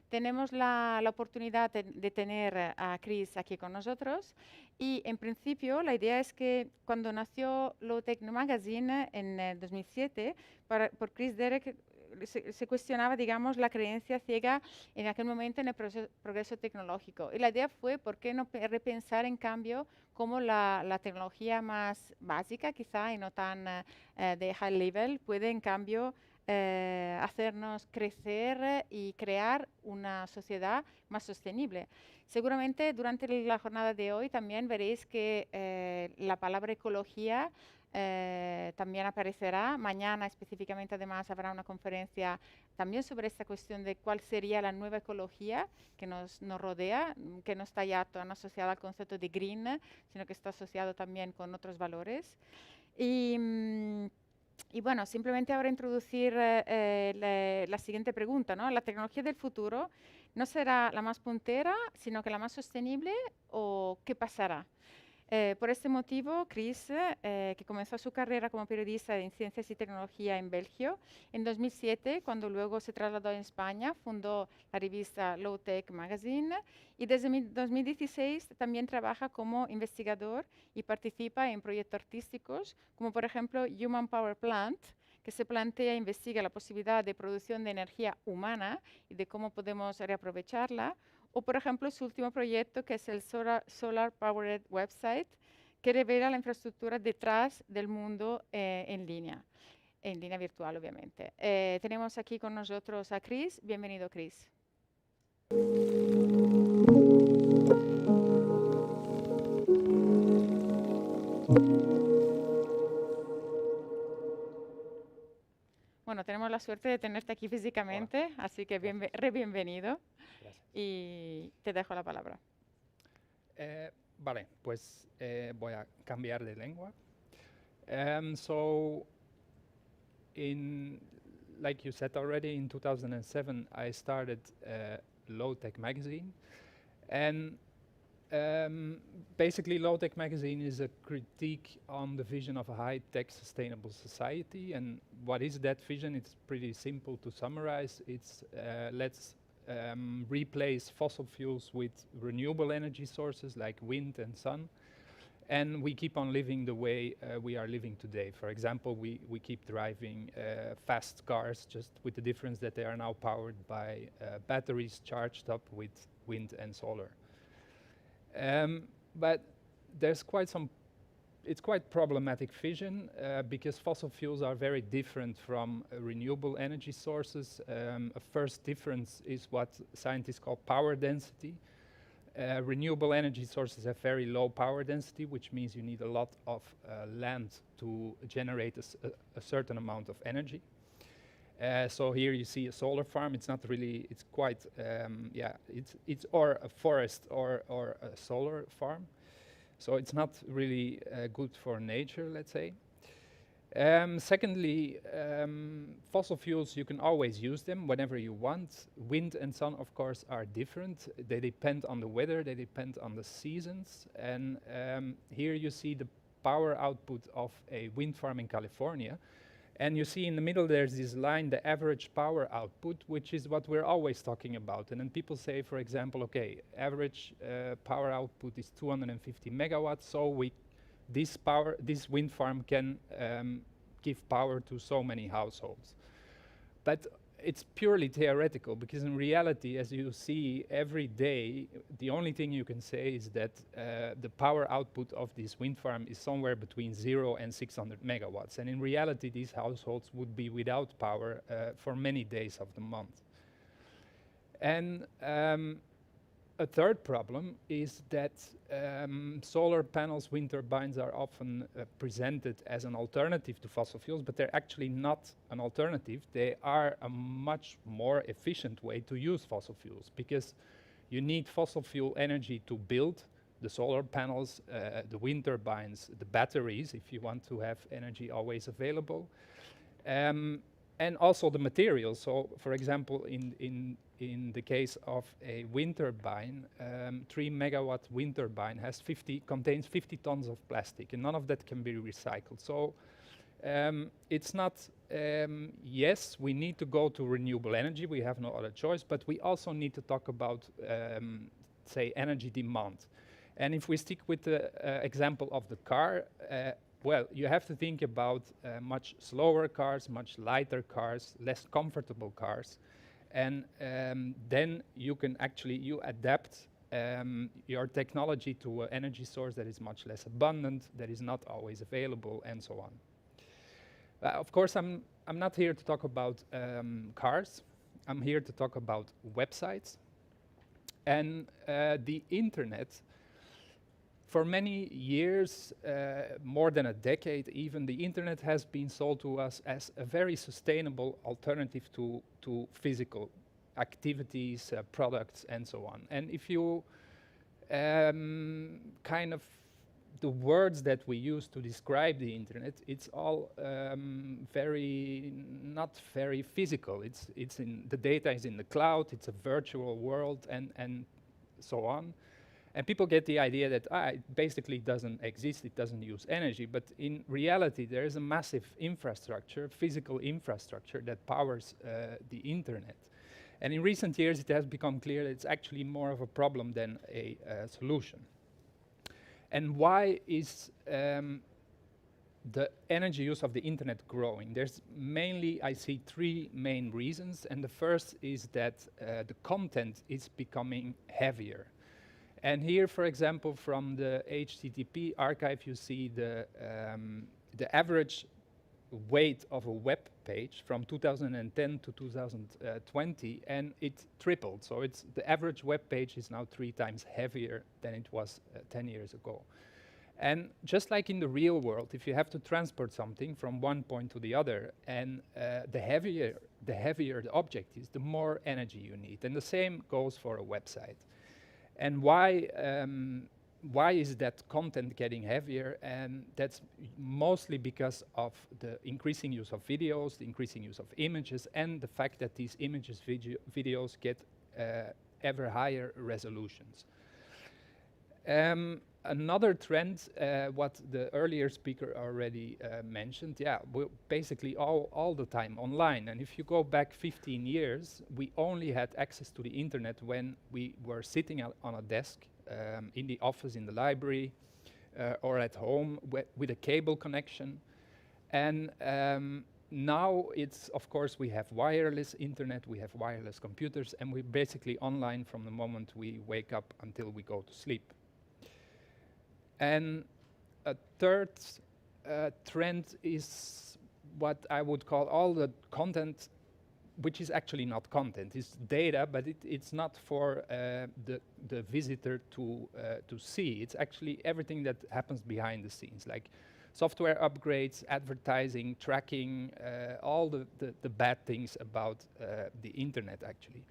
Tenemos la oportunidad de tener a Kris aquí con nosotros y en principio la idea es que cuando nació Low Tech Magazine en 2007, por Kris Dekker se cuestionaba, digamos, la creencia ciega en aquel momento en el progreso tecnológico. Y la idea fue, ¿por qué no repensar, en cambio, cómo la tecnología más básica, quizá, y no tan de high level, puede, en cambio, hacernos crecer y crear una sociedad más sostenible? Seguramente, durante la jornada de hoy, también veréis que la palabra ecología también aparecerá. Mañana específicamente además habrá una conferencia también sobre esta cuestión de cuál sería la nueva ecología que nos rodea, que no está ya tan asociada al concepto de green, sino que está asociado también con otros valores. Y bueno, simplemente ahora introducir la siguiente pregunta, ¿no? ¿La tecnología del futuro no será la más puntera, sino que la más sostenible, o qué pasará? Por este motivo, Kris, que comenzó su carrera como periodista en ciencias y tecnología en Belgio, en 2007, cuando luego se trasladó a España, fundó la revista Low Tech Magazine y desde 2016 también trabaja como investigador y participa en proyectos artísticos, como por ejemplo Human Power Plant, que se plantea e investiga la posibilidad de producción de energía humana y de cómo podemos reaprovecharla. O, por ejemplo, su último proyecto, que es el Solar Powered Website, que revela la infraestructura detrás del mundo en línea. en línea virtual, obviamente. Tenemos aquí con nosotros a Kris. Bienvenido, Kris. Bueno, tenemos la suerte de tenerte aquí físicamente, así que bienvenido. Gracias. Y te dejo la palabra. Vale, pues voy a cambiar de lengua. So, like you said already, in 2007 I started Low Tech magazine, and basically Low Tech magazine is a critique on the vision of a high-tech sustainable society. And what is that vision? It's pretty simple to summarize. It's let's replace fossil fuels with renewable energy sources like wind and sun, and we keep on living the way we are living today. For example, we keep driving fast cars, just with the difference that they are now powered by batteries charged up with wind and solar. But there's it's quite problematic vision because fossil fuels are very different from renewable energy sources. A first difference is what scientists call power density. Renewable energy sources have very low power density, which means you need a lot of land to generate a certain amount of energy. So here you see a solar farm. It's not really, it's quite, it's or a forest or a solar farm. So it's not really good for nature, let's say. Secondly, fossil fuels, you can always use them whenever you want. Wind and sun, of course, are different. They depend on the weather, they depend on the seasons. And here you see the power output of a wind farm in California. And you see in the middle there's this line, the average power output, which is what we're always talking about. And then people say, for example, okay, average power output is 250 megawatts, so this wind farm can give power to so many households. But it's purely theoretical, because in reality, as you see every day, the only thing you can say is that the power output of this wind farm is somewhere between 0 and 600 megawatts. And in reality, these households would be without power for many days of the month. And a third problem is that solar panels, wind turbines are often presented as an alternative to fossil fuels, but they're actually not an alternative. They are a much more efficient way to use fossil fuels, because you need fossil fuel energy to build the solar panels, the wind turbines, the batteries, if you want to have energy always available, and also the materials. So, for example, in the case of a wind turbine, 3 megawatt wind turbine contains 50 tons of plastic, and none of that can be recycled. So it's not, yes, we need to go to renewable energy, we have no other choice, but we also need to talk about, say, energy demand. And if we stick with the example of the car, well, you have to think about much slower cars, much lighter cars, less comfortable cars. And then you can actually, adapt your technology to an energy source that is much less abundant, that is not always available, and so on. Of course, I'm not here to talk about cars. I'm here to talk about websites. And the internet, for many years, more than a decade even, the internet has been sold to us as a very sustainable alternative to physical activities, products, and so on. And if you kind of, the words that we use to describe the internet, it's all not very physical. The data is in the cloud, it's a virtual world, and so on. And people get the idea that it basically doesn't exist, it doesn't use energy. But in reality, there is a massive infrastructure, physical infrastructure, that powers the internet. And in recent years, it has become clear that it's actually more of a problem than a solution. And why is the energy use of the internet growing? There's mainly, I see, 3 main reasons. And the first is that the content is becoming heavier. And here, for example, from the HTTP archive, you see the average weight of a web page from 2010 to 2020, and it tripled. So the average web page is now 3 times heavier than it was 10 years ago. And just like in the real world, if you have to transport something from one point to the other, and the heavier the object is, the more energy you need. And the same goes for a website. And why is that content getting heavier? And that's mostly because of the increasing use of videos, the increasing use of images, and the fact that these images, videos get ever higher resolutions. Another trend, what the earlier speaker already mentioned, we're basically all the time online. And if you go back 15 years, we only had access to the internet when we were sitting on a desk in the office, in the library, or at home with a cable connection. And now it's, of course, we have wireless internet, we have wireless computers, and we're basically online from the moment we wake up until we go to sleep. And a third trend is what I would call all the content, which is actually not content. It's data, but it's not for the visitor to see. It's actually everything that happens behind the scenes, like software upgrades, advertising, tracking, all the bad things about the internet, actually.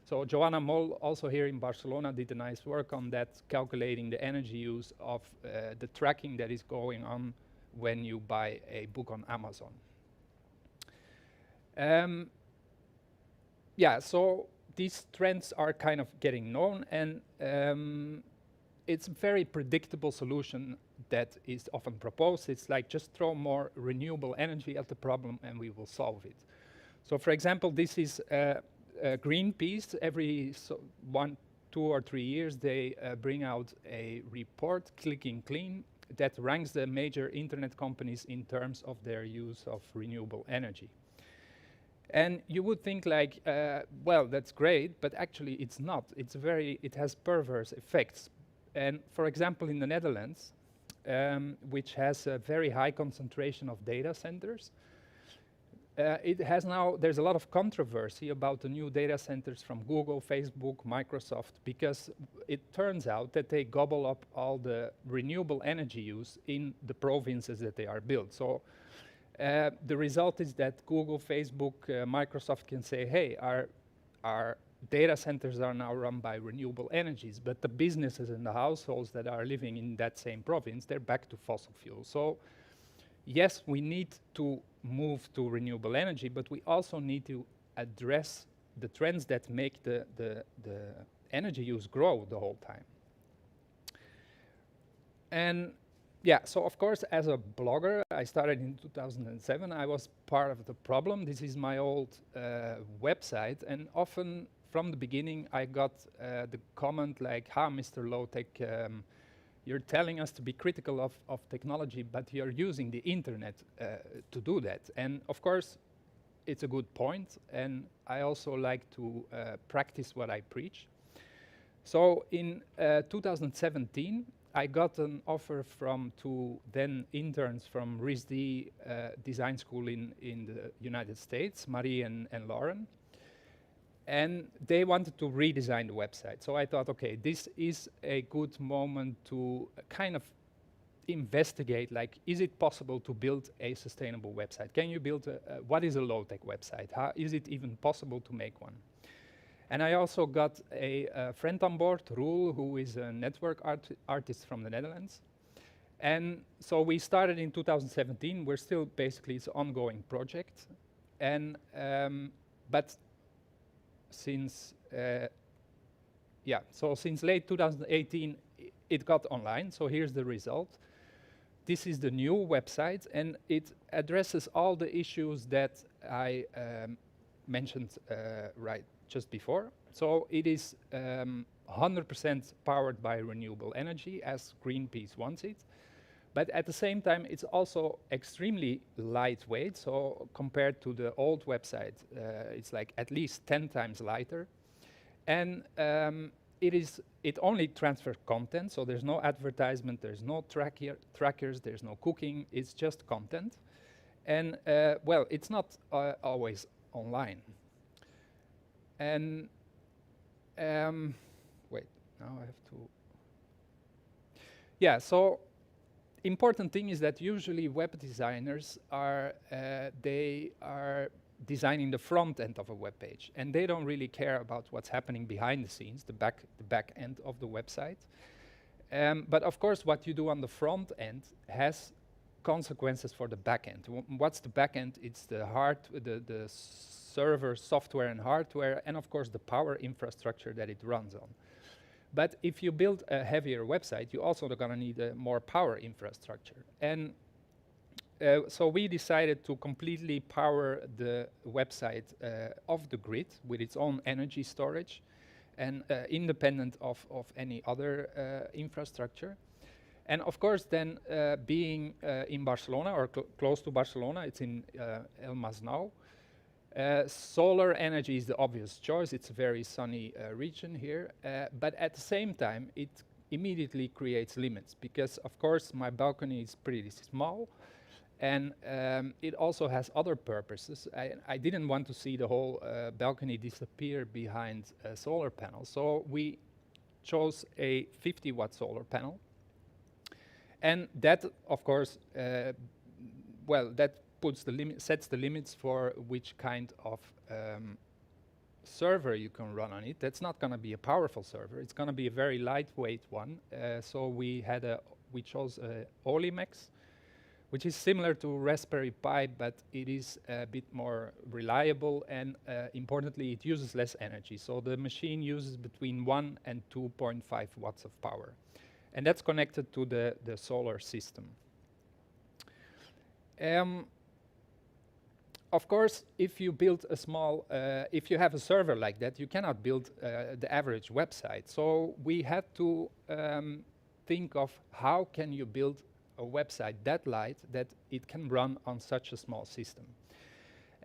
So Joanna Moll, also here in Barcelona, did a nice work on that, calculating the energy use of the tracking that is going on when you buy a book on Amazon. So these trends are kind of getting known, and it's a very predictable solution that is often proposed. It's like, just throw more renewable energy at the problem and we will solve it. So for example, this is Greenpeace. Every 1, 2, or 3 years, they bring out a report, Clicking Clean, that ranks the major internet companies in terms of their use of renewable energy. And you would think like, well, that's great, but actually it's not. It has perverse effects. And for example, in the Netherlands, which has a very high concentration of data centers, there's a lot of controversy about the new data centers from Google, Facebook, Microsoft, because it turns out that they gobble up all the renewable energy use in the provinces that they are built. So the result is that Google, Facebook, Microsoft can say, hey, our data centers are now run by renewable energies, but the businesses and the households that are living in that same province, they're back to fossil fuels. So yes, we need to move to renewable energy, but we also need to address the trends that make the energy use grow the whole time. And so of course, as a blogger, I started in 2007. I was part of the problem. This is my old website, and often from the beginning, I got the comment like, Mr. Low-Tech, you're telling us to be critical of technology, but you're using the internet to do that. And of course, it's a good point, and I also like to practice what I preach. So in 2017, I got an offer from 2 then interns from RISD design school in the United States, Marie and Lauren. And they wanted to redesign the website. So I thought, okay, this is a good moment to kind of investigate, like, is it possible to build a sustainable website? Can you build what is a low-tech website? How is it even possible to make one? And I also got a friend on board, Roel, who is a network artist from the Netherlands. And so we started in 2017. We're still basically, it's an ongoing project. And, but since, so since late 2018, it got online. So here's the result. This is the new website, and it addresses all the issues that I mentioned right just before. So it is 100% powered by renewable energy, as Greenpeace wants it. But at the same time, it's also extremely lightweight. So compared to the old website, it's like at least 10 times lighter. And it only transfers content. So there's no advertisement, there's no trackers, there's no cooking. It's just content. And well, it's not always online. And wait, now I have to. Yeah, so important thing is that usually web designers are they are designing the front end of a web page, and they don't really care about what's happening behind the scenes, the back end of the website. But of course, what you do on the front end has consequences for the back end. What's the back end? It's the the server software and hardware, and of course the power infrastructure that it runs on. But if you build a heavier website, you also are going to need a more power infrastructure. And so we decided to completely power the website off the grid with its own energy storage and independent of any other infrastructure. And of course, then being in Barcelona or close to Barcelona, it's in El Masnou. Solar energy is the obvious choice. It's a very sunny region here. But at the same time, it immediately creates limits because, of course, my balcony is pretty small. And it also has other purposes. I didn't want to see the whole balcony disappear behind a solar panel. So we chose a 50-watt solar panel. And that, of course, well, that puts the sets the limits for which kind of server you can run on it. That's not going to be a powerful server. It's going to be a very lightweight one. So we chose a Olimex, which is similar to Raspberry Pi, but it is a bit more reliable, and importantly, it uses less energy. So the machine uses between 1 and 2.5 watts of power. And that's connected to the solar system. Of course, if you build a small, if you have a server like that, you cannot build the average website. So we had to think of how can you build a website that light that it can run on such a small system.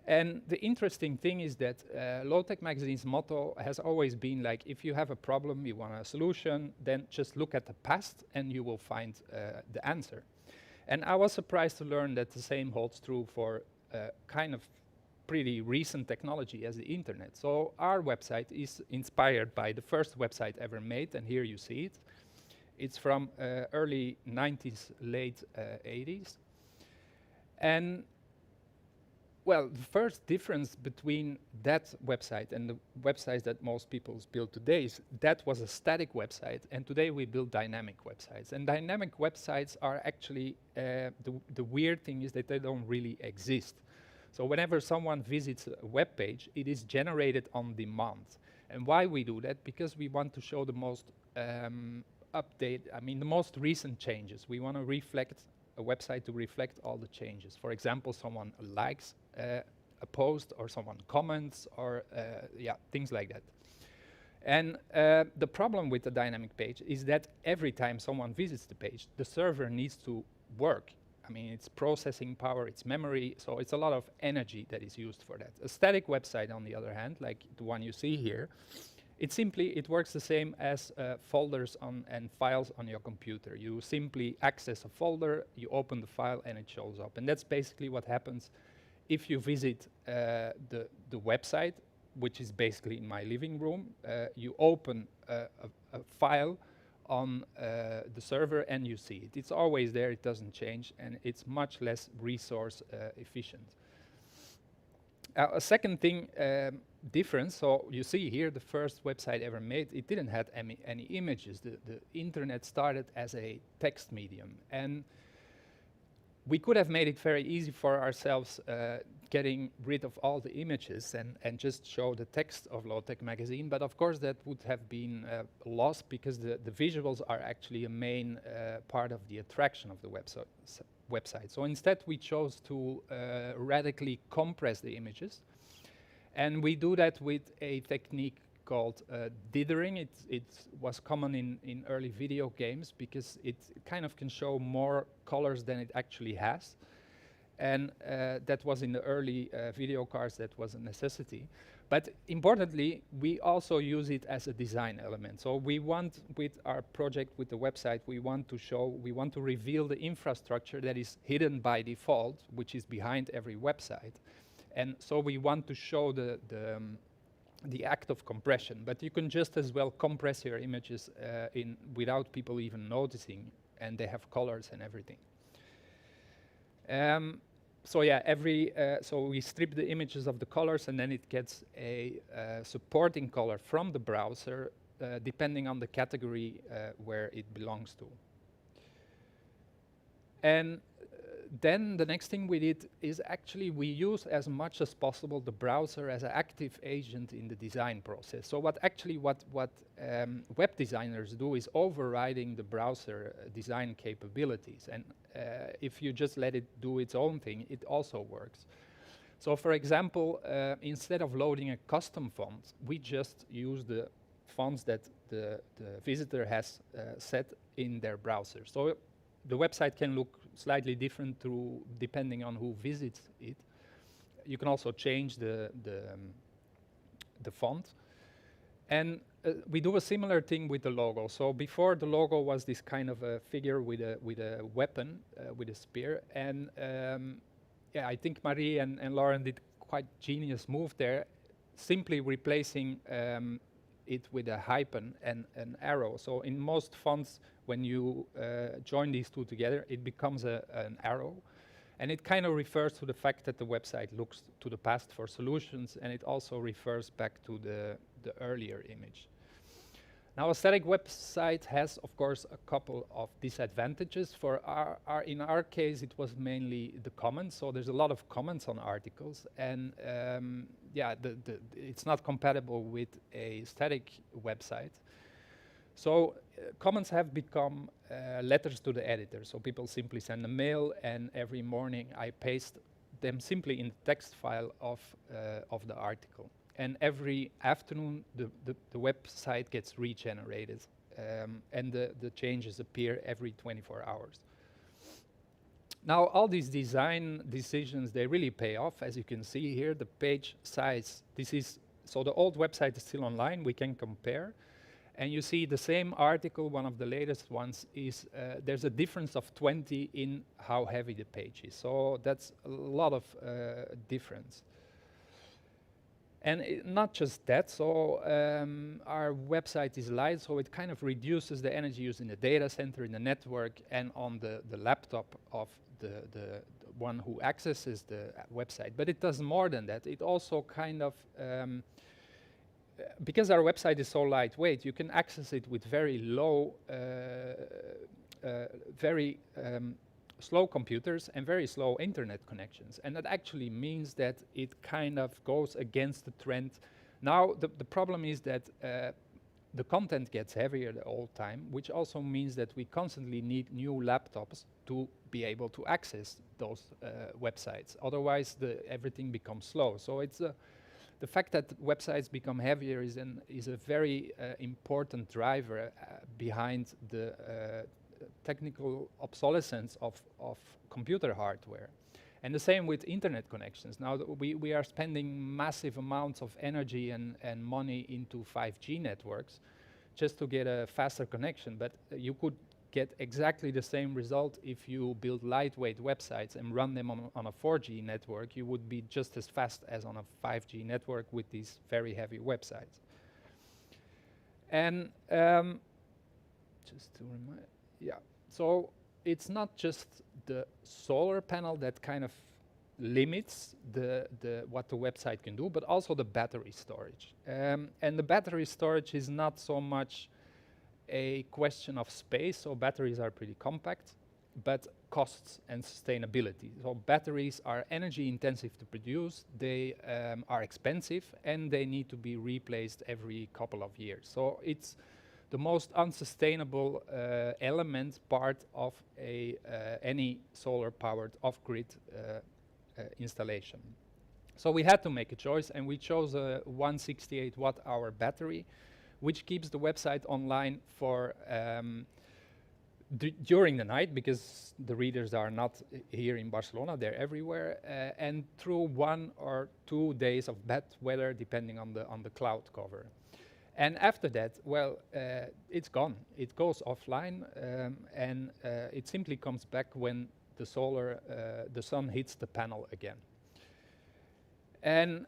And the interesting thing is that Low-Tech Magazine's motto has always been like, if you have a problem, you want a solution, then just look at the past and you will find the answer. And I was surprised to learn that the same holds true for kind of pretty recent technology as the internet. So our website is inspired by the first website ever made, and here you see it. It's from early 90s, late 80s. And well, the first difference between that website and the websites that most people build today is that was a static website, and today we build dynamic websites. And dynamic websites are actually, the weird thing is that they don't really exist. So whenever someone visits a web page, it is generated on demand. And why we do that? Because we want to show the most the most recent changes. We want to reflect a website to reflect all the changes. For example, someone likes a post, or someone comments, or things like that. And the problem with the dynamic page is that every time someone visits the page, the server needs to work. I mean, it's processing power, it's memory, so it's a lot of energy that is used for that. A static website, on the other hand, like the one you see here, it works the same as folders and files on your computer. You simply access a folder, you open the file, and it shows up. And that's basically what happens if you visit the website, which is basically in my living room. You open a file on the server and you see it. It's always there, it doesn't change, and it's much less resource efficient. A second thing, difference, so you see here the first website ever made, it didn't have any images. The internet started as a text medium, and we could have made it very easy for ourselves, getting rid of all the images and just show the text of Low-Tech Magazine, but of course that would have been lost because the visuals are actually a main part of the attraction of the website. So instead we chose to radically compress the images, and we do that with a technique called dithering. It was common in early video games because it kind of can show more colors than it actually has. And that was in the early video cards, that was a necessity. But importantly, we also use it as a design element. So we want, with our project, with the website, we want to reveal the infrastructure that is hidden by default, which is behind every website. And so we want to show the act of compression, but you can just as well compress your images without people even noticing, and they have colors and everything. So yeah, so we strip the images of the colors, and then it gets a supporting color from the browser, depending on the category where it belongs to. And then the next thing we did is actually we use as much as possible the browser as an active agent in the design process. So what web designers do is overriding the browser design capabilities. And if you just let it do its own thing, it also works. So for example, instead of loading a custom font, we just use the fonts that the visitor has set in their browser. So the website can look slightly different depending on who visits it. You can also change the font. And we do a similar thing with the logo. So before, the logo was this kind of a figure with a weapon, with a spear. And yeah, I think Marie and Lauren did quite genius move there, simply replacing it with a hyphen and an arrow. So in most fonts, when you join these two together, it becomes an arrow. And it kind of refers to the fact that the website looks to the past for solutions, and it also refers back to the earlier image. Now, a static website has, of course, a couple of disadvantages. In our case, it was mainly the comments. So there's a lot of comments on articles, and yeah, it's not compatible with a static website. So comments have become letters to the editor. So people simply send a mail, and every morning I paste them simply in the text file of the article. And every afternoon, the website gets regenerated, and the changes appear every 24 hours. Now, all these design decisions, they really pay off. As you can see here, the page size, so the old website is still online, we can compare. And you see the same article, one of the latest ones, is there's a difference of 20 in how heavy the page is. So that's a lot of difference. And not just that, so our website is light, so it kind of reduces the energy used in the data center, in the network, and on the laptop of the one who accesses the website. But it does more than that. It also kind of, because our website is so lightweight, you can access it with very low, slow computers and very slow internet connections. And that actually means that it kind of goes against the trend. Now, the problem is that the content gets heavier all the time, which also means that we constantly need new laptops to be able to access those websites. Otherwise, everything becomes slow. So it's the fact that websites become heavier is a very important driver behind the technical obsolescence of computer hardware. And the same with internet connections. Now we are spending massive amounts of energy and money into 5G networks just to get a faster connection, but you could get exactly the same result if you build lightweight websites and run them on a 4G network. You would be just as fast as on a 5G network with these very heavy websites. And just to remind, yeah, so it's not just the solar panel that kind of limits what the website can do, but also the battery storage. And the battery storage is not so much a question of space, so batteries are pretty compact, but costs and sustainability. So batteries are energy intensive to produce, they are expensive, and they need to be replaced every couple of years. So it's the most unsustainable part of any solar-powered off-grid installation. So we had to make a choice, and we chose a 168 watt-hour battery, which keeps the website online for during the night, because the readers are not here in Barcelona, they're everywhere, and through 1 or 2 days of bad weather, depending on the cloud cover. And after that, well, it's gone. It goes offline, and it simply comes back when the sun hits the panel again. And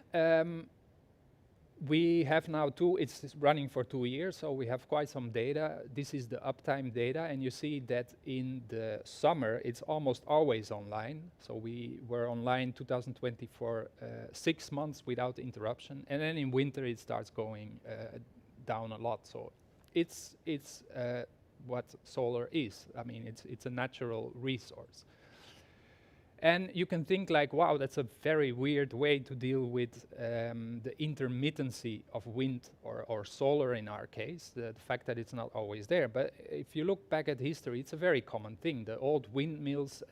we have now it's running for 2 years, so we have quite some data. This is the uptime data, and you see that in the summer, it's almost always online. So we were online 2020 for 6 months without interruption, and then in winter, it starts going down a lot. So it's what solar is. I mean, it's a natural resource. And you can think like, wow, that's a very weird way to deal with the intermittency of wind or solar in our case, the fact that it's not always there. But if you look back at history, it's a very common thing. The old windmills,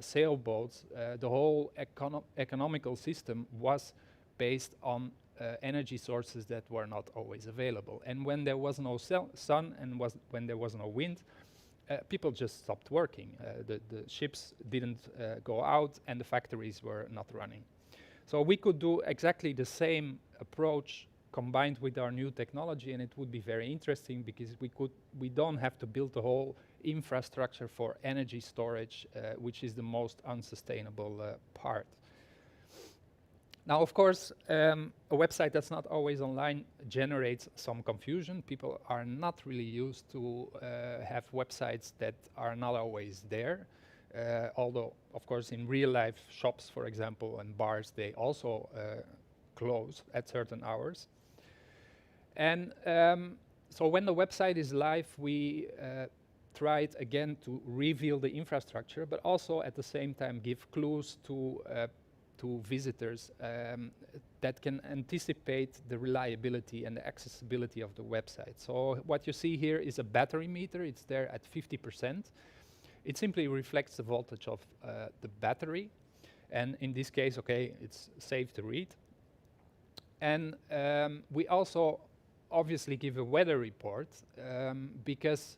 sailboats, the whole economical system was based on energy sources that were not always available. And when there was no sun and when there was no wind, people just stopped working. The ships didn't go out and the factories were not running. So we could do exactly the same approach combined with our new technology, and it would be very interesting because we don't have to build the whole infrastructure for energy storage, which is the most unsustainable part. Now, of course, a website that's not always online generates some confusion. People are not really used to have websites that are not always there. Although, of course, in real life, shops, for example, and bars, they also close at certain hours. And so when the website is live, we tried again to reveal the infrastructure, but also at the same time give clues to visitors that can anticipate the reliability and the accessibility of the website. So what you see here is a battery meter. It's there at 50%. It simply reflects the voltage of the battery. And in this case, okay, it's safe to read. And we also obviously give a weather report because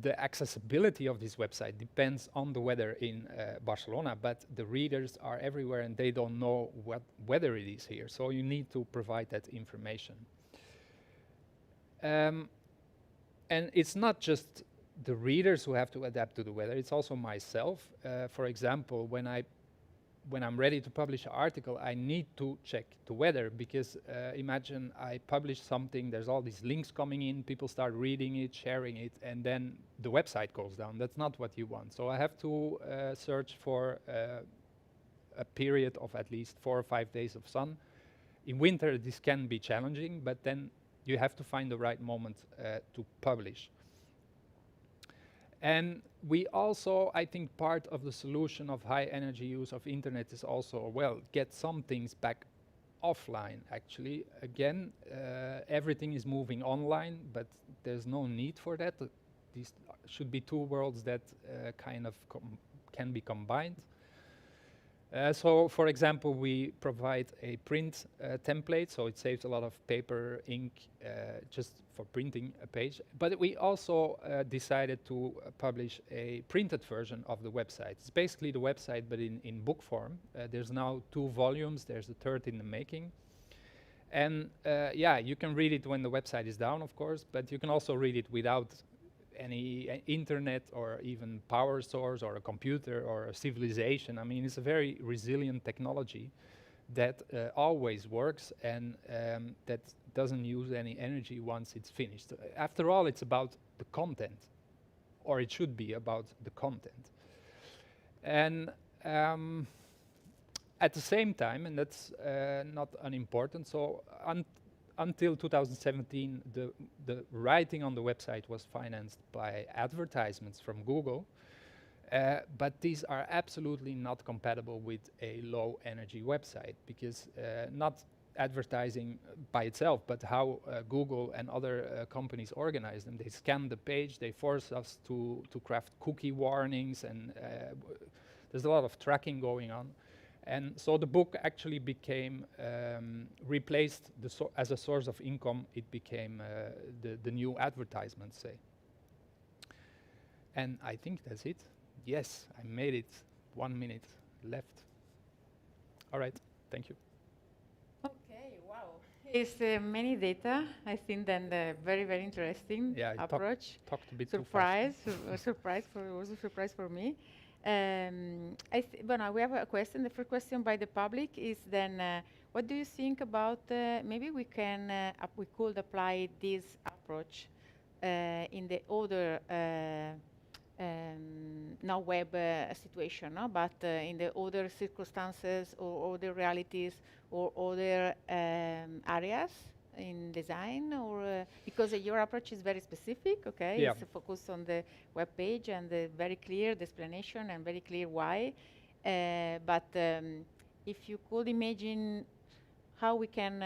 the accessibility of this website depends on the weather in Barcelona, but the readers are everywhere and they don't know what weather it is here. So you need to provide that information. And it's not just the readers who have to adapt to the weather, it's also myself. For example, when I'm ready to publish an article, I need to check the weather because imagine I publish something, there's all these links coming in, people start reading it, sharing it, and then the website goes down. That's not what you want. So I have to search for a period of at least 4 or 5 days of sun. In winter, this can be challenging, but then you have to find the right moment to publish. And we also, I think part of the solution of high energy use of internet is also, well, get some things back offline, actually. Again, everything is moving online, but there's no need for that. These should be two worlds that kind of can be combined. So, for example, we provide a print template, so it saves a lot of paper, ink, just for printing a page. But we also decided to publish a printed version of the website. It's basically the website, but in book form. There's now 2 volumes. There's a third in the making. And yeah, you can read it when the website is down, of course, but you can also read it without any internet or even power source or a computer or a civilization. I mean, it's a very resilient technology that always works and that doesn't use any energy once it's finished. After all, it's about the content, or it should be about the content. And at the same time, and that's not unimportant, so until 2017, the writing on the website was financed by advertisements from Google, but these are absolutely not compatible with a low energy website because not advertising by itself, but how Google and other companies organize them. They scan the page, they force us to craft cookie warnings, and there's a lot of tracking going on. And so the book actually became, replaced as a source of income, it became the new advertisements, say. And I think that's it. Yes, I made it. 1 minute left. All right, thank you. Okay, wow. It's many data. I think then the very, very interesting Yeah, I approach. talked a bit too fast. Was a surprise for me. Well, now we have a question. The first question by the public is then, what do you think about, maybe we can, we could apply this approach in the other, not web situation, no? But in the other circumstances or other realities or other areas in design, or because your approach is very specific, okay? Yeah. It's focused on the web page and the very clear the explanation and very clear why. But if you could imagine how we can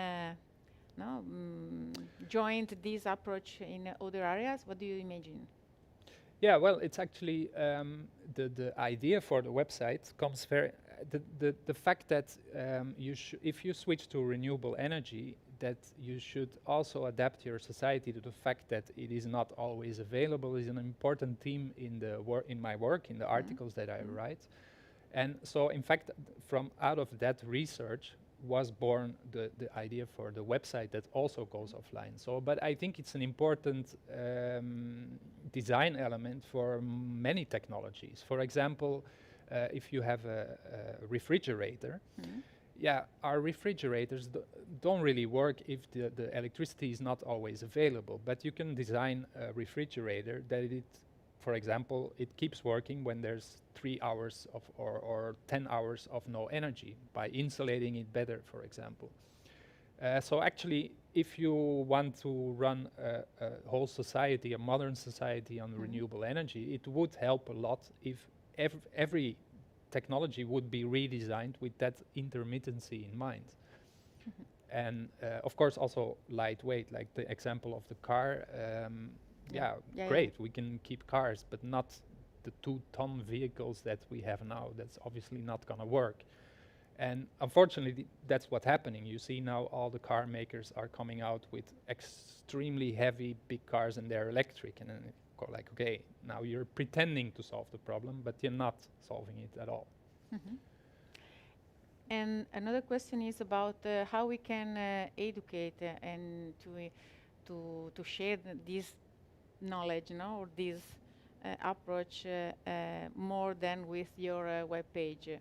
join this approach in other areas, what do you imagine? Yeah, well, it's actually the idea for the website comes very the fact that if you switch to renewable energy, that you should also adapt your society to the fact that it is not always available is an important theme in my work, in the articles that I write. And so, in fact, from out of that research was born the idea for the website that also goes offline. So, but I think it's an important design element for many technologies. For example, if you have a refrigerator, yeah, our refrigerators don't really work if the electricity is not always available. But you can design a refrigerator that for example, it keeps working when there's 3 hours of or 10 hours of no energy by insulating it better, for example. So actually, if you want to run a whole society, a modern society on renewable energy, it would help a lot if every technology would be redesigned with that intermittency in mind. And of course also lightweight, like the example of the car. Great, we can keep cars, but not the 2-ton vehicles that we have now. That's obviously not going to work. And unfortunately, that's what's happening. You see now all the car makers are coming out with extremely heavy big cars, and they're electric. And then like, okay, now you're pretending to solve the problem, but you're not solving it at all. And another question is about how we can educate and to share this knowledge, or this approach more than with your web page.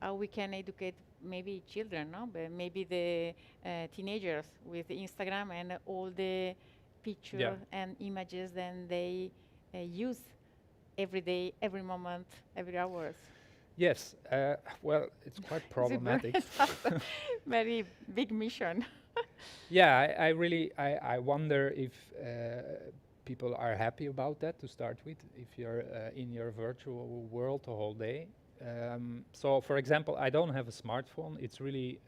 How we can educate maybe children, but maybe the teenagers with Instagram and all the pictures and images that they use every day, every moment, every hours. Yes, well, it's quite problematic. It's a very big mission. Yeah, I wonder if people are happy about that to start with, if you're in your virtual world the whole day. So, for example, I don't have a smartphone. It's really,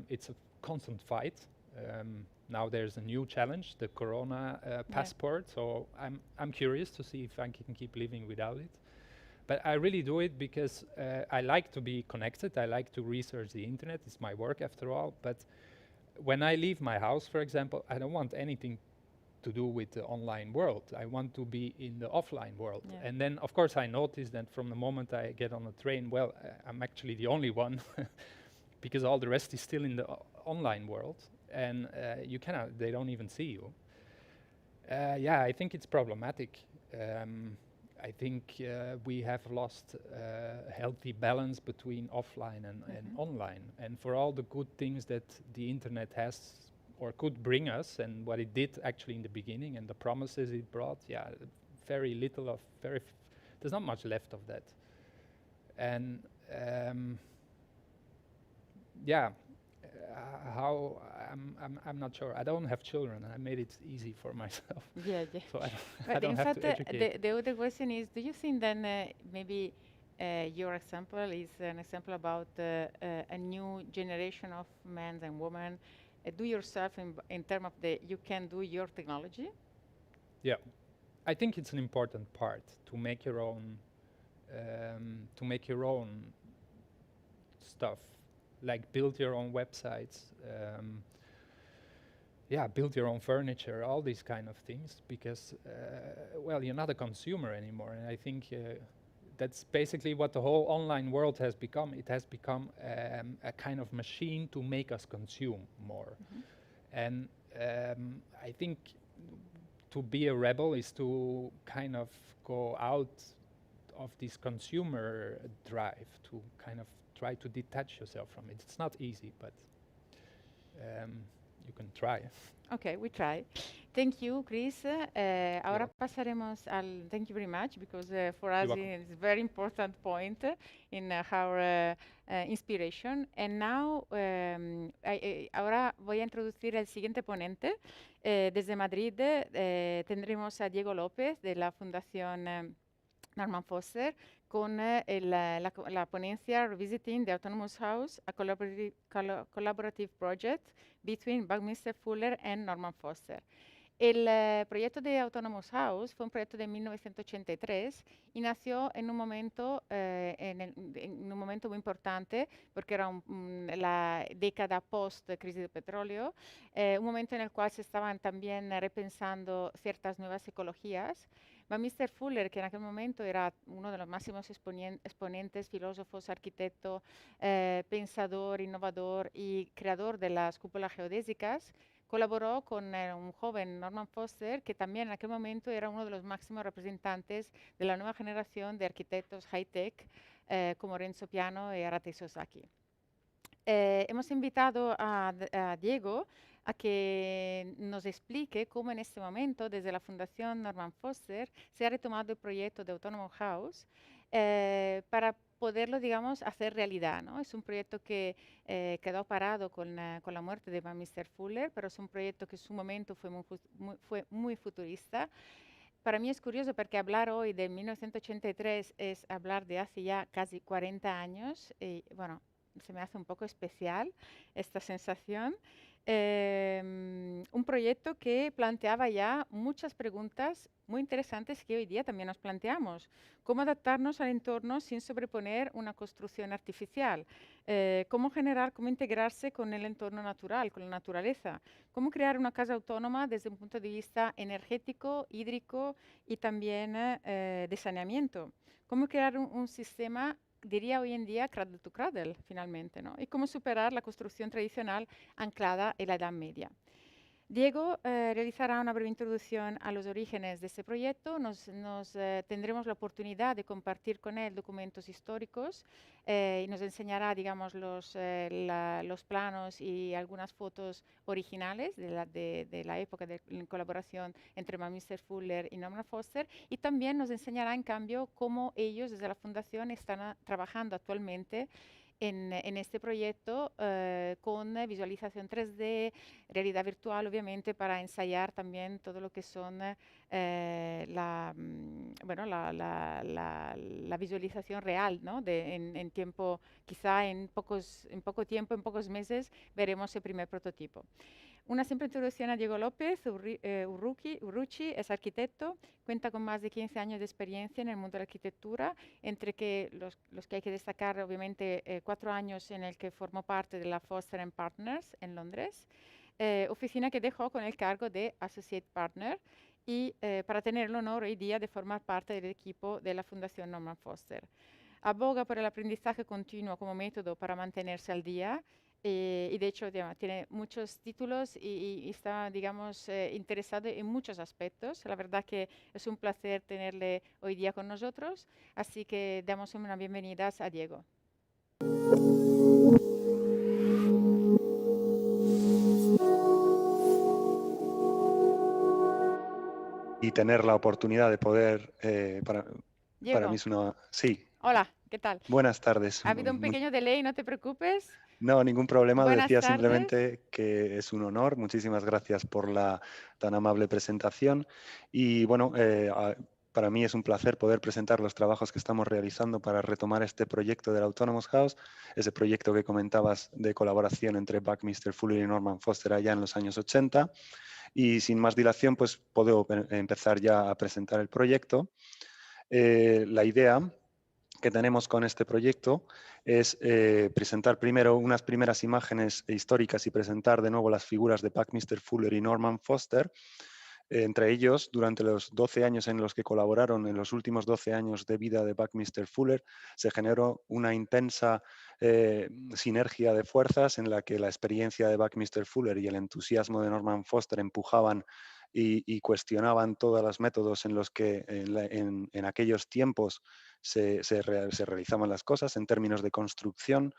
it's a constant fight. Now there's a new challenge, the Corona passport. So I'm curious to see if I can keep living without it. But I really do it because I like to be connected. I like to research the internet. It's my work after all. But when I leave my house, for example, I don't want anything to do with the online world. I want to be in the offline world. Yeah. And then, of course, I notice that from the moment I get on a train, well, I'm actually the only one because all the rest is still in the online world. And you cannot, they don't even see you. Yeah, I think it's problematic. I think we have lost a healthy balance between offline and online. And for all the good things that the internet has or could bring us, and what it did actually in the beginning, and the promises it brought, yeah, very little of, there's not much left of that. And how, I'm not sure. I don't have children. I made it easy for myself. Yeah. So But I don't in have fact, to educate. the other question is, do you think then maybe your example is an example about a new generation of men and women do yourself in terms of you can do your technology? Yeah, I think it's an important part to make your own stuff, like build your own websites. build your own furniture, all these kind of things, because, well, you're not a consumer anymore. And I think that's basically what the whole online world has become. It has become a kind of machine to make us consume more. And I think to be a rebel is to kind of go out of this consumer drive, to kind of try to detach yourself from it. It's not easy, but you can try. Okay, we try. Thank you, Kris. Ahora pasaremos al. Thank you very much, because for us it's a very important point in our inspiration. And now, ahora voy a introducir el siguiente ponente. Desde Madrid tendremos a Diego López de la Fundación Norman Foster con la ponencia Revisiting the Autonomous House, a collaborative project between Buckminster Fuller and Norman Foster. El proyecto de Autonomous House fue un proyecto de 1983 y nació en un momento, en un momento muy importante, porque era la década post-crisis de petróleo, un momento en el cual se estaban también repensando ciertas nuevas ecologías. Buckminster Fuller, que en aquel momento era uno de los máximos exponentes, filósofos, arquitecto, pensador, innovador y creador de las cúpulas geodésicas, colaboró con un joven Norman Foster, que también en aquel momento era uno de los máximos representantes de la nueva generación de arquitectos high-tech, como Renzo Piano y Arata Isozaki. Hemos invitado a Diego a que nos explique cómo en este momento, desde la Fundación Norman Foster, se ha retomado el proyecto de Autonomous House para poderlo, digamos, hacer realidad, ¿no? Es un proyecto que quedó parado con la muerte de Buckminster Fuller, pero es un proyecto que en su momento fue muy futurista. Para mí es curioso porque hablar hoy de 1983 es hablar de hace ya casi 40 años. Y, bueno, se me hace un poco especial esta sensación. Un proyecto que planteaba ya muchas preguntas muy interesantes que hoy día también nos planteamos. ¿Cómo adaptarnos al entorno sin sobreponer una construcción artificial? ¿Cómo integrarse con el entorno natural, con la naturaleza? ¿Cómo crear una casa autónoma desde un punto de vista energético, hídrico y también de saneamiento? ¿Cómo crear un sistema, diría hoy en día, cradle to cradle, finalmente, ¿no? Y cómo superar la construcción tradicional anclada en la Edad Media. Diego realizará una breve introducción a los orígenes de este proyecto. Tendremos la oportunidad de compartir con él documentos históricos y nos enseñará, digamos, los planos y algunas fotos originales de la época de colaboración entre Buckminster Fuller y Norman Foster, y también nos enseñará, en cambio, cómo ellos desde la Fundación están trabajando actualmente en este proyecto con visualización 3D, realidad virtual, obviamente, para ensayar también todo lo que son la visualización real, ¿no? En tiempo, quizá en poco tiempo, en pocos meses, veremos el primer prototipo. Una simple introducción a Diego López Urruchi, es arquitecto, cuenta con más de 15 años de experiencia en el mundo de la arquitectura, entre que los que hay que destacar, obviamente, 4 años en el que formó parte de la Foster & Partners en Londres, oficina que dejó con el cargo de Associate Partner y para tener el honor hoy día de formar parte del equipo de la Fundación Norman Foster. Aboga por el aprendizaje continuo como método para mantenerse al día. Y de hecho, digamos, tiene muchos títulos y está, digamos, interesado en muchos aspectos. La verdad que es un placer tenerle hoy día con nosotros, así que damos una bienvenida a Diego. Y tener la oportunidad de poder, para mí es una... Sí. Hola, ¿qué tal? Buenas tardes. Ha habido un pequeño delay, no te preocupes. No, ningún problema. Buenas Decía tardes. simplemente que es un honor. Muchísimas gracias por la tan amable presentación. Y bueno, para mí es un placer poder presentar los trabajos que estamos realizando para retomar este proyecto del Autonomous House, ese proyecto que comentabas de colaboración entre Buckminster Fuller y Norman Foster allá en los años 80. Y sin más dilación, pues puedo empezar ya a presentar el proyecto. La idea, que tenemos con este proyecto es presentar primero unas primeras imágenes históricas y presentar de nuevo las figuras de Buckminster Fuller y Norman Foster. Entre ellos, durante los 12 años en los que colaboraron, en los últimos 12 años de vida de Buckminster Fuller, se generó una intensa sinergia de fuerzas en la que la experiencia de Buckminster Fuller y el entusiasmo de Norman Foster empujaban y cuestionaban todos los métodos en los que en aquellos tiempos se realizaban las cosas en términos de construcción.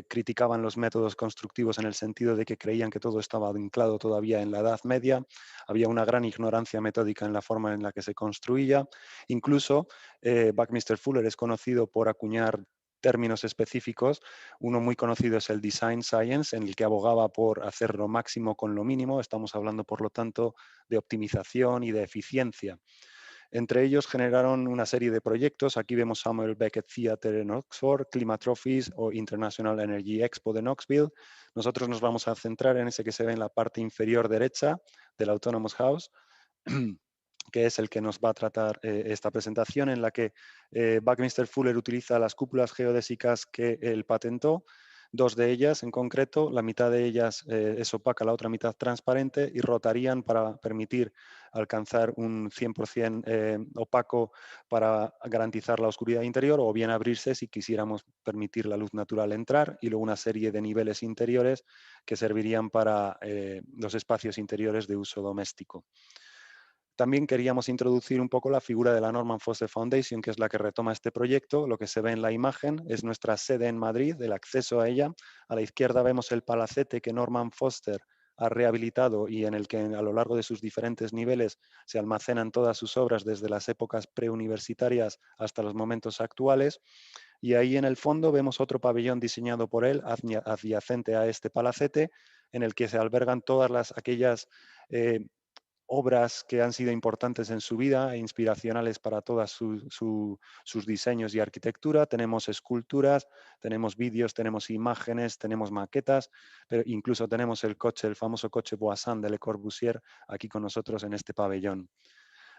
Criticaban los métodos constructivos en el sentido de que creían que todo estaba anclado todavía en la Edad Media. Había una gran ignorancia metódica en la forma en la que se construía. Incluso Buckminster Fuller es conocido por acuñar términos específicos. Uno muy conocido es el Design Science, en el que abogaba por hacer lo máximo con lo mínimo. Estamos hablando, por lo tanto, de optimización y de eficiencia. Entre ellos generaron una serie de proyectos. Aquí vemos Samuel Beckett Theatre en Oxford, Climatrophies o International Energy Expo de Knoxville. Nosotros nos vamos a centrar en ese que se ve en la parte inferior derecha del Autonomous House, que es el que nos va a tratar esta presentación, en la que Buckminster Fuller utiliza las cúpulas geodésicas que él patentó. Dos de ellas en concreto, la mitad de ellas es opaca, la otra mitad transparente, y rotarían para permitir alcanzar un 100% opaco para garantizar la oscuridad interior, o bien abrirse si quisiéramos permitir la luz natural entrar, y luego una serie de niveles interiores que servirían para los espacios interiores de uso doméstico. También queríamos introducir un poco la figura de la Norman Foster Foundation, que es la que retoma este proyecto. Lo que se ve en la imagen es nuestra sede en Madrid, el acceso a ella. A la izquierda vemos el palacete que Norman Foster ha rehabilitado y en el que a lo largo de sus diferentes niveles se almacenan todas sus obras desde las épocas preuniversitarias hasta los momentos actuales. Y ahí en el fondo vemos otro pabellón diseñado por él, adyacente a este palacete, en el que se albergan todas aquellas obras que han sido importantes en su vida e inspiracionales para todos sus diseños y arquitectura. Tenemos esculturas, tenemos vídeos, tenemos imágenes, tenemos maquetas, pero incluso tenemos el coche, el famoso coche Voisin de Le Corbusier, aquí con nosotros en este pabellón.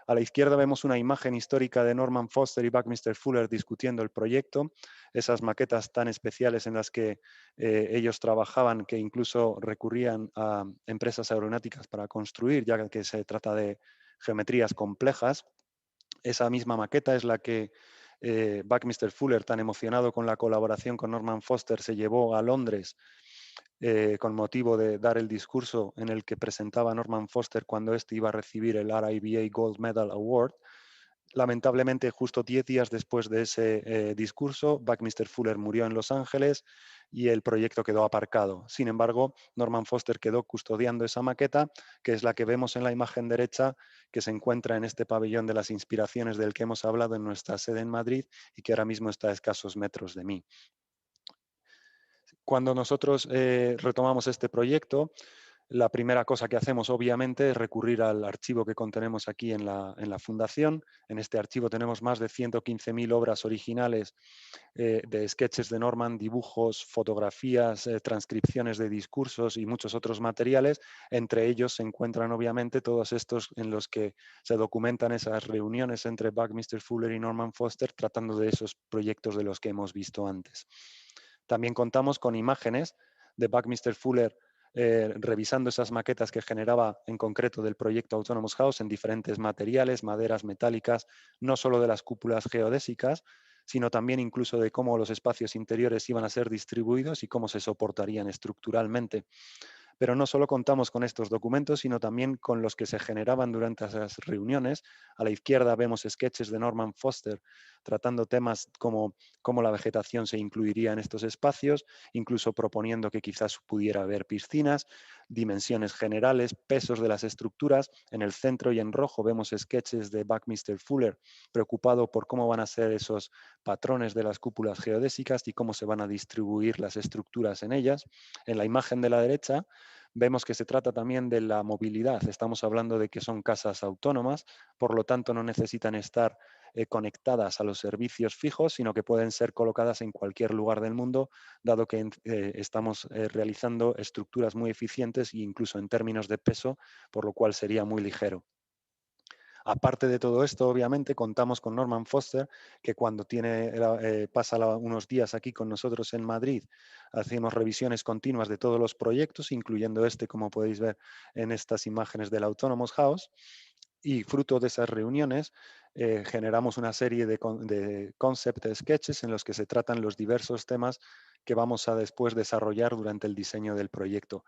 A la izquierda vemos una imagen histórica de Norman Foster y Buckminster Fuller discutiendo el proyecto, esas maquetas tan especiales en las que ellos trabajaban, que incluso recurrían a empresas aeronáuticas para construir, ya que se trata de geometrías complejas. Esa misma maqueta es la que Buckminster Fuller, tan emocionado con la colaboración con Norman Foster, se llevó a Londres con motivo de dar el discurso en el que presentaba a Norman Foster cuando éste iba a recibir el RIBA Gold Medal Award. Lamentablemente, justo 10 días después de ese discurso, Buckminster Fuller murió en Los Ángeles y el proyecto quedó aparcado. Sin embargo, Norman Foster quedó custodiando esa maqueta, que es la que vemos en la imagen derecha, que se encuentra en este pabellón de las inspiraciones del que hemos hablado en nuestra sede en Madrid y que ahora mismo está a escasos metros de mí. Cuando nosotros retomamos este proyecto, la primera cosa que hacemos, obviamente, es recurrir al archivo que contenemos aquí en la fundación. En este archivo tenemos más de 115.000 obras originales de sketches de Norman, dibujos, fotografías, transcripciones de discursos y muchos otros materiales. Entre ellos se encuentran, obviamente, todos estos en los que se documentan esas reuniones entre Buckminster Fuller y Norman Foster tratando de esos proyectos de los que hemos visto antes. También contamos con imágenes de Buckminster Fuller revisando esas maquetas que generaba en concreto del proyecto Autonomous House en diferentes materiales, maderas metálicas, no solo de las cúpulas geodésicas, sino también incluso de cómo los espacios interiores iban a ser distribuidos y cómo se soportarían estructuralmente. Pero no solo contamos con estos documentos, sino también con los que se generaban durante esas reuniones. A la izquierda vemos sketches de Norman Foster tratando temas como cómo la vegetación se incluiría en estos espacios, incluso proponiendo que quizás pudiera haber piscinas, dimensiones generales, pesos de las estructuras. En el centro y en rojo vemos sketches de Buckminster Fuller preocupado por cómo van a ser esos patrones de las cúpulas geodésicas y cómo se van a distribuir las estructuras en ellas. En la imagen de la derecha vemos que se trata también de la movilidad. Estamos hablando de que son casas autónomas, por lo tanto no necesitan estar conectadas a los servicios fijos, sino que pueden ser colocadas en cualquier lugar del mundo, dado que estamos realizando estructuras muy eficientes e incluso en términos de peso, por lo cual sería muy ligero. Aparte de todo esto, obviamente, contamos con Norman Foster, que cuando pasa unos días aquí con nosotros en Madrid, hacemos revisiones continuas de todos los proyectos, incluyendo este, como podéis ver en estas imágenes del Autonomous House. Y fruto de esas reuniones generamos una serie de concept sketches en los que se tratan los diversos temas que vamos a después desarrollar durante el diseño del proyecto.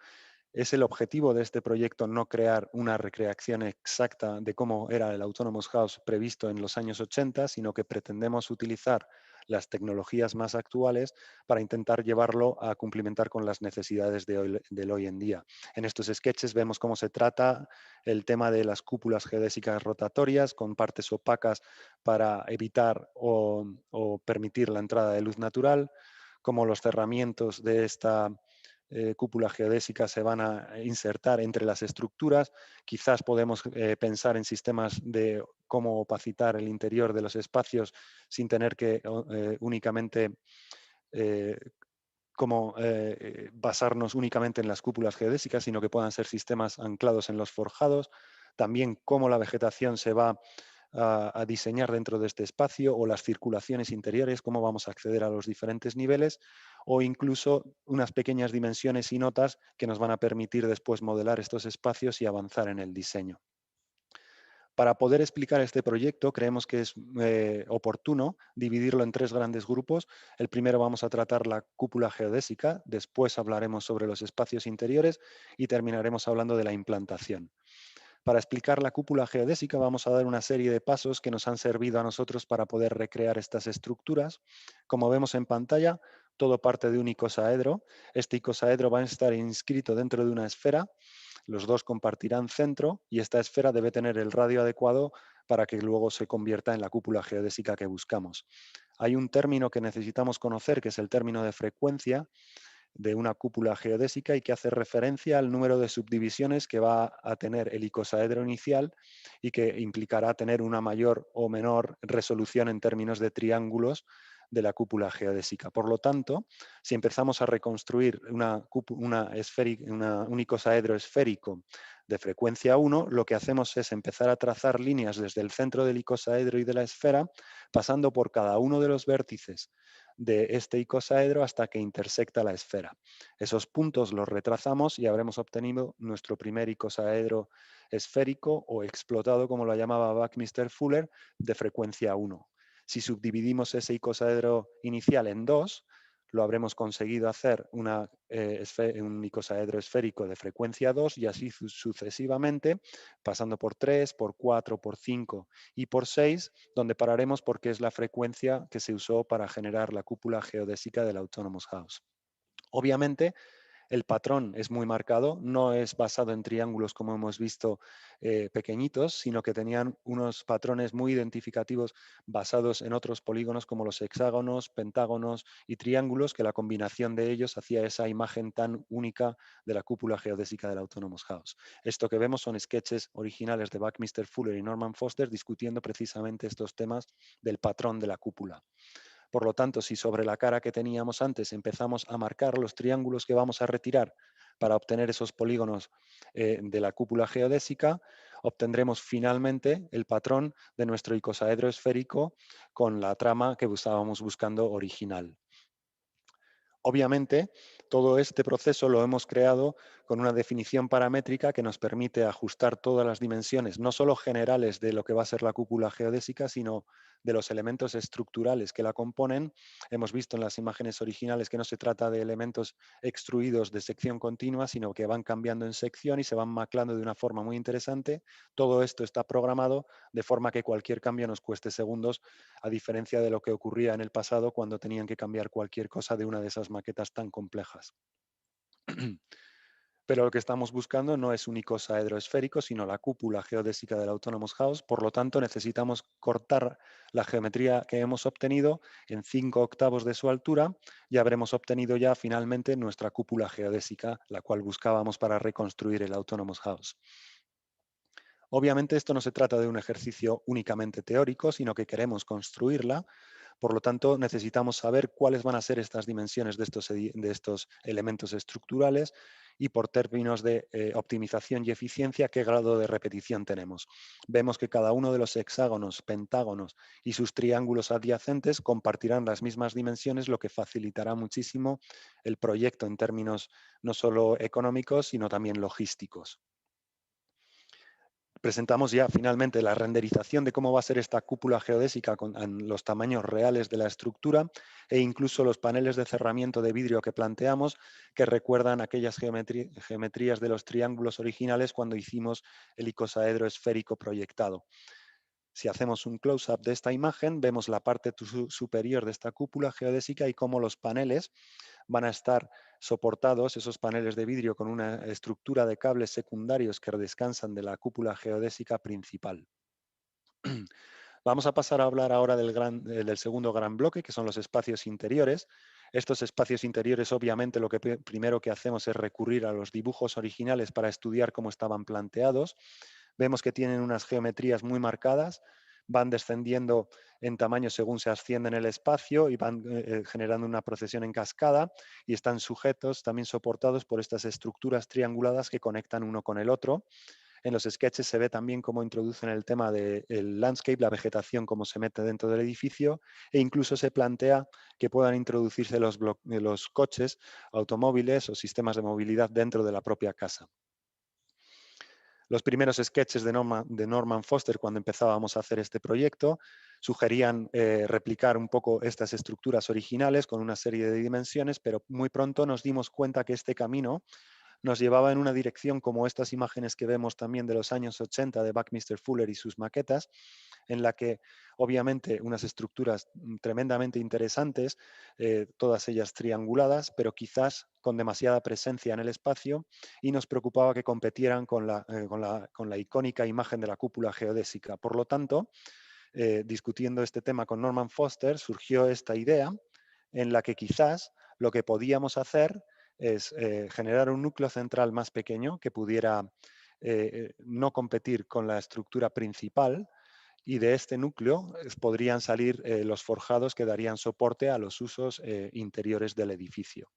Es el objetivo de este proyecto no crear una recreación exacta de cómo era el Autonomous House previsto en los años 80, sino que pretendemos utilizar las tecnologías más actuales para intentar llevarlo a cumplimentar con las necesidades del hoy en día. En estos sketches vemos cómo se trata el tema de las cúpulas geodésicas rotatorias con partes opacas para evitar o permitir la entrada de luz natural, cómo los cerramientos de esta cúpula geodésica se van a insertar entre las estructuras. Quizás podemos pensar en sistemas de cómo opacitar el interior de los espacios sin tener que únicamente basarnos únicamente en las cúpulas geodésicas, sino que puedan ser sistemas anclados en los forjados. También cómo la vegetación se va a diseñar dentro de este espacio, o las circulaciones interiores, cómo vamos a acceder a los diferentes niveles, o incluso unas pequeñas dimensiones y notas que nos van a permitir después modelar estos espacios y avanzar en el diseño. Para poder explicar este proyecto, creemos que es oportuno dividirlo en 3 grandes grupos. El primero vamos a tratar la cúpula geodésica, después hablaremos sobre los espacios interiores y terminaremos hablando de la implantación. Para explicar la cúpula geodésica vamos a dar una serie de pasos que nos han servido a nosotros para poder recrear estas estructuras. Como vemos en pantalla, todo parte de un icosaedro. Este icosaedro va a estar inscrito dentro de una esfera. Los dos compartirán centro y esta esfera debe tener el radio adecuado para que luego se convierta en la cúpula geodésica que buscamos. Hay un término que necesitamos conocer, que es el término de frecuencia de una cúpula geodésica, y que hace referencia al número de subdivisiones que va a tener el icosaedro inicial y que implicará tener una mayor o menor resolución en términos de triángulos de la cúpula geodésica. Por lo tanto, si empezamos a reconstruir un icosaedro esférico de frecuencia 1, lo que hacemos es empezar a trazar líneas desde el centro del icosaedro y de la esfera, pasando por cada uno de los vértices de este icosaedro hasta que intersecta la esfera. Esos puntos los retrazamos y habremos obtenido nuestro primer icosaedro esférico, o explotado, como lo llamaba Buckminster Fuller, de frecuencia 1. Si subdividimos ese icosaedro inicial en 2, lo habremos conseguido hacer un icosaedro esférico de frecuencia 2, y así sucesivamente, pasando por 3, por 4, por 5 y por 6, donde pararemos porque es la frecuencia que se usó para generar la cúpula geodésica del Autonomous House. Obviamente, el patrón es muy marcado, no es basado en triángulos como hemos visto pequeñitos, sino que tenían unos patrones muy identificativos basados en otros polígonos como los hexágonos, pentágonos y triángulos, que la combinación de ellos hacía esa imagen tan única de la cúpula geodésica del Autonomous House. Esto que vemos son sketches originales de Buckminster Fuller y Norman Foster discutiendo precisamente estos temas del patrón de la cúpula. Por lo tanto, si sobre la cara que teníamos antes empezamos a marcar los triángulos que vamos a retirar para obtener esos polígonos de la cúpula geodésica, obtendremos finalmente el patrón de nuestro icosaedro esférico con la trama que estábamos buscando original. Obviamente, todo este proceso lo hemos creado con una definición paramétrica que nos permite ajustar todas las dimensiones, no solo generales de lo que va a ser la cúpula geodésica, sino de los elementos estructurales que la componen. Hemos visto en las imágenes originales que no se trata de elementos extruidos de sección continua, sino que van cambiando en sección y se van maclando de una forma muy interesante. Todo esto está programado de forma que cualquier cambio nos cueste segundos, a diferencia de lo que ocurría en el pasado cuando tenían que cambiar cualquier cosa de una de esas maquetas tan complejas. Pero lo que estamos buscando no es un icosaedro esférico, sino la cúpula geodésica del Autonomous House. Por lo tanto, necesitamos cortar la geometría que hemos obtenido en 5/8 de su altura, y habremos obtenido ya finalmente nuestra cúpula geodésica, la cual buscábamos para reconstruir el Autonomous House. Obviamente esto no se trata de un ejercicio únicamente teórico, sino que queremos construirla Por lo tanto, necesitamos saber cuáles van a ser estas dimensiones de estos elementos estructurales y por términos de optimización y eficiencia, qué grado de repetición tenemos. Vemos que cada uno de los hexágonos, pentágonos y sus triángulos adyacentes compartirán las mismas dimensiones, lo que facilitará muchísimo el proyecto en términos no solo económicos, sino también logísticos. Presentamos ya finalmente la renderización de cómo va a ser esta cúpula geodésica con los tamaños reales de la estructura e incluso los paneles de cerramiento de vidrio que planteamos, que recuerdan aquellas geometrías de los triángulos originales cuando hicimos el icosaedro esférico proyectado. Si hacemos un close-up de esta imagen, vemos la parte superior de esta cúpula geodésica y cómo los paneles van a estar soportados, esos paneles de vidrio, con una estructura de cables secundarios que descansan de la cúpula geodésica principal. Vamos a pasar a hablar ahora del segundo gran bloque, que son los espacios interiores. Estos espacios interiores, obviamente, lo que primero que hacemos es recurrir a los dibujos originales para estudiar cómo estaban planteados. Vemos que tienen unas geometrías muy marcadas, van descendiendo en tamaño según se asciende en el espacio y van generando una procesión en cascada y están sujetos, también soportados por estas estructuras trianguladas que conectan uno con el otro. En los sketches se ve también cómo introducen el tema del landscape, la vegetación, cómo se mete dentro del edificio, e incluso se plantea que puedan introducirse los coches, automóviles o sistemas de movilidad dentro de la propia casa. Los primeros sketches de Norman Foster, cuando empezábamos a hacer este proyecto, sugerían replicar un poco estas estructuras originales con una serie de dimensiones, pero muy pronto nos dimos cuenta que este camino nos llevaba en una dirección como estas imágenes que vemos también de los años 80 de Buckminster Fuller y sus maquetas, en la que obviamente unas estructuras tremendamente interesantes, todas ellas trianguladas, pero quizás con demasiada presencia en el espacio, y nos preocupaba que competieran con la icónica imagen de la cúpula geodésica. Por lo tanto, discutiendo este tema con Norman Foster, surgió esta idea en la que quizás lo que podíamos hacer es generar un núcleo central más pequeño que pudiera no competir con la estructura principal, y de este núcleo podrían salir los forjados que darían soporte a los usos interiores del edificio.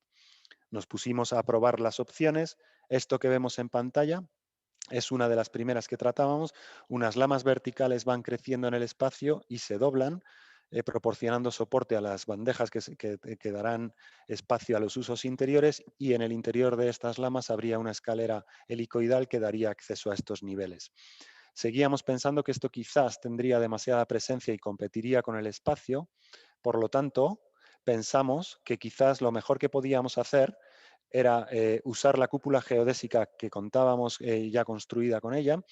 Nos pusimos a probar las opciones. Esto que vemos en pantalla es una de las primeras que tratábamos. Unas lamas verticales van creciendo en el espacio y se doblan, proporcionando soporte a las bandejas que darán espacio a los usos interiores, y en el interior de estas lamas habría una escalera helicoidal que daría acceso a estos niveles. Seguíamos pensando que esto quizás tendría demasiada presencia y competiría con el espacio. Por lo tanto, pensamos que quizás lo mejor que podíamos hacer era usar la cúpula geodésica que contábamos ya construida con ella,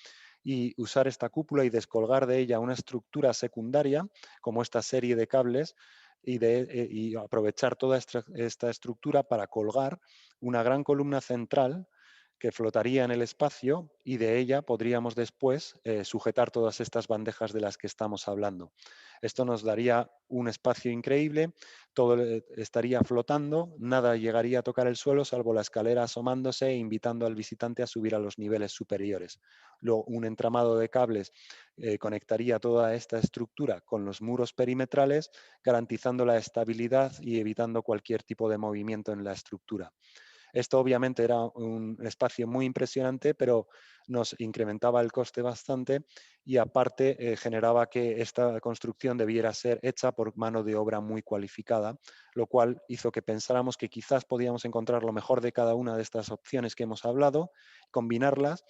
y usar esta cúpula y descolgar de ella una estructura secundaria como esta serie de cables, y aprovechar toda esta estructura para colgar una gran columna central que flotaría en el espacio, y de ella podríamos después sujetar todas estas bandejas de las que estamos hablando. Esto nos daría un espacio increíble, todo estaría flotando, nada llegaría a tocar el suelo salvo la escalera asomándose e invitando al visitante a subir a los niveles superiores. Luego, un entramado de cables conectaría toda esta estructura con los muros perimetrales, garantizando la estabilidad y evitando cualquier tipo de movimiento en la estructura. Esto obviamente era un espacio muy impresionante, pero nos incrementaba el coste bastante, y aparte generaba que esta construcción debiera ser hecha por mano de obra muy cualificada, lo cual hizo que pensáramos que quizás podíamos encontrar lo mejor de cada una de estas opciones que hemos hablado, combinarlas,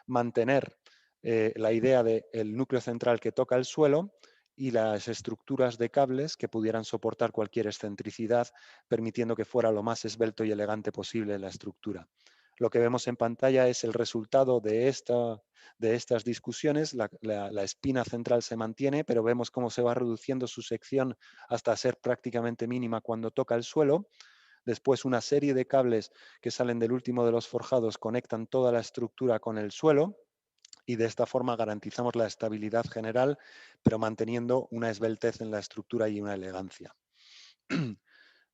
mantener la idea del núcleo central que toca el suelo y las estructuras de cables que pudieran soportar cualquier excentricidad, permitiendo que fuera lo más esbelto y elegante posible la estructura. Lo que vemos en pantalla es el resultado de estas discusiones. La espina central se mantiene, pero vemos cómo se va reduciendo su sección hasta ser prácticamente mínima cuando toca el suelo. Después, una serie de cables que salen del último de los forjados conectan toda la estructura con el suelo, y de esta forma garantizamos la estabilidad general, pero manteniendo una esbeltez en la estructura y una elegancia.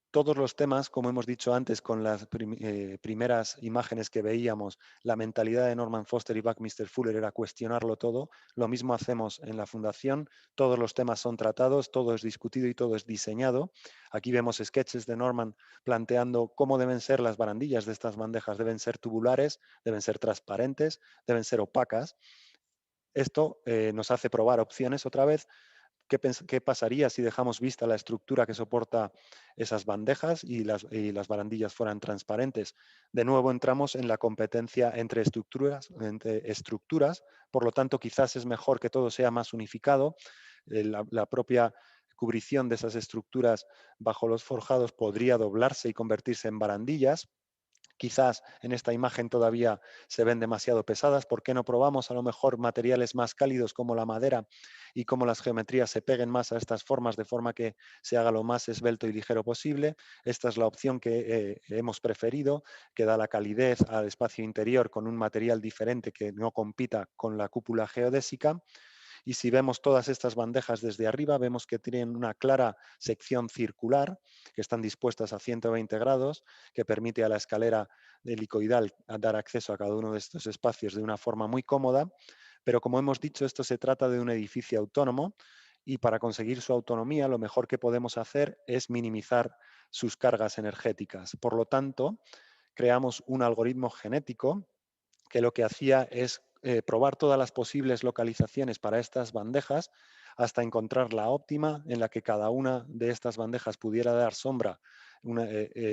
todos los temas, como hemos dicho antes con las primeras imágenes que veíamos, la mentalidad de Norman Foster y Buckminster Fuller era cuestionarlo todo. Lo mismo hacemos en la fundación. Todos los temas son tratados, todo es discutido y todo es diseñado. Aquí vemos sketches de Norman planteando cómo deben ser las barandillas de estas bandejas. Deben ser tubulares, deben ser transparentes, deben ser opacas. Esto nos hace probar opciones otra vez. ¿Qué pasaría si dejamos vista la estructura que soporta esas bandejas y las barandillas fueran transparentes? De nuevo entramos en la competencia entre estructuras, por lo tanto quizás es mejor que todo sea más unificado. La propia cubrición de esas estructuras bajo los forjados podría doblarse y convertirse en barandillas. Quizás en esta imagen todavía se ven demasiado pesadas. ¿Por qué no probamos a lo mejor materiales más cálidos como la madera y cómo las geometrías se peguen más a estas formas de forma que se haga lo más esbelto y ligero posible? Esta es la opción que hemos preferido, que da la calidez al espacio interior con un material diferente que no compita con la cúpula geodésica. Y si vemos todas estas bandejas desde arriba, vemos que tienen una clara sección circular, que están dispuestas a 120 grados, que permite a la escalera helicoidal dar acceso a cada uno de estos espacios de una forma muy cómoda. Pero como hemos dicho, esto se trata de un edificio autónomo y para conseguir su autonomía lo mejor que podemos hacer es minimizar sus cargas energéticas. Por lo tanto, creamos un algoritmo genético que lo que hacía es probar todas las posibles localizaciones para estas bandejas hasta encontrar la óptima en la que cada una de estas bandejas pudiera dar sombra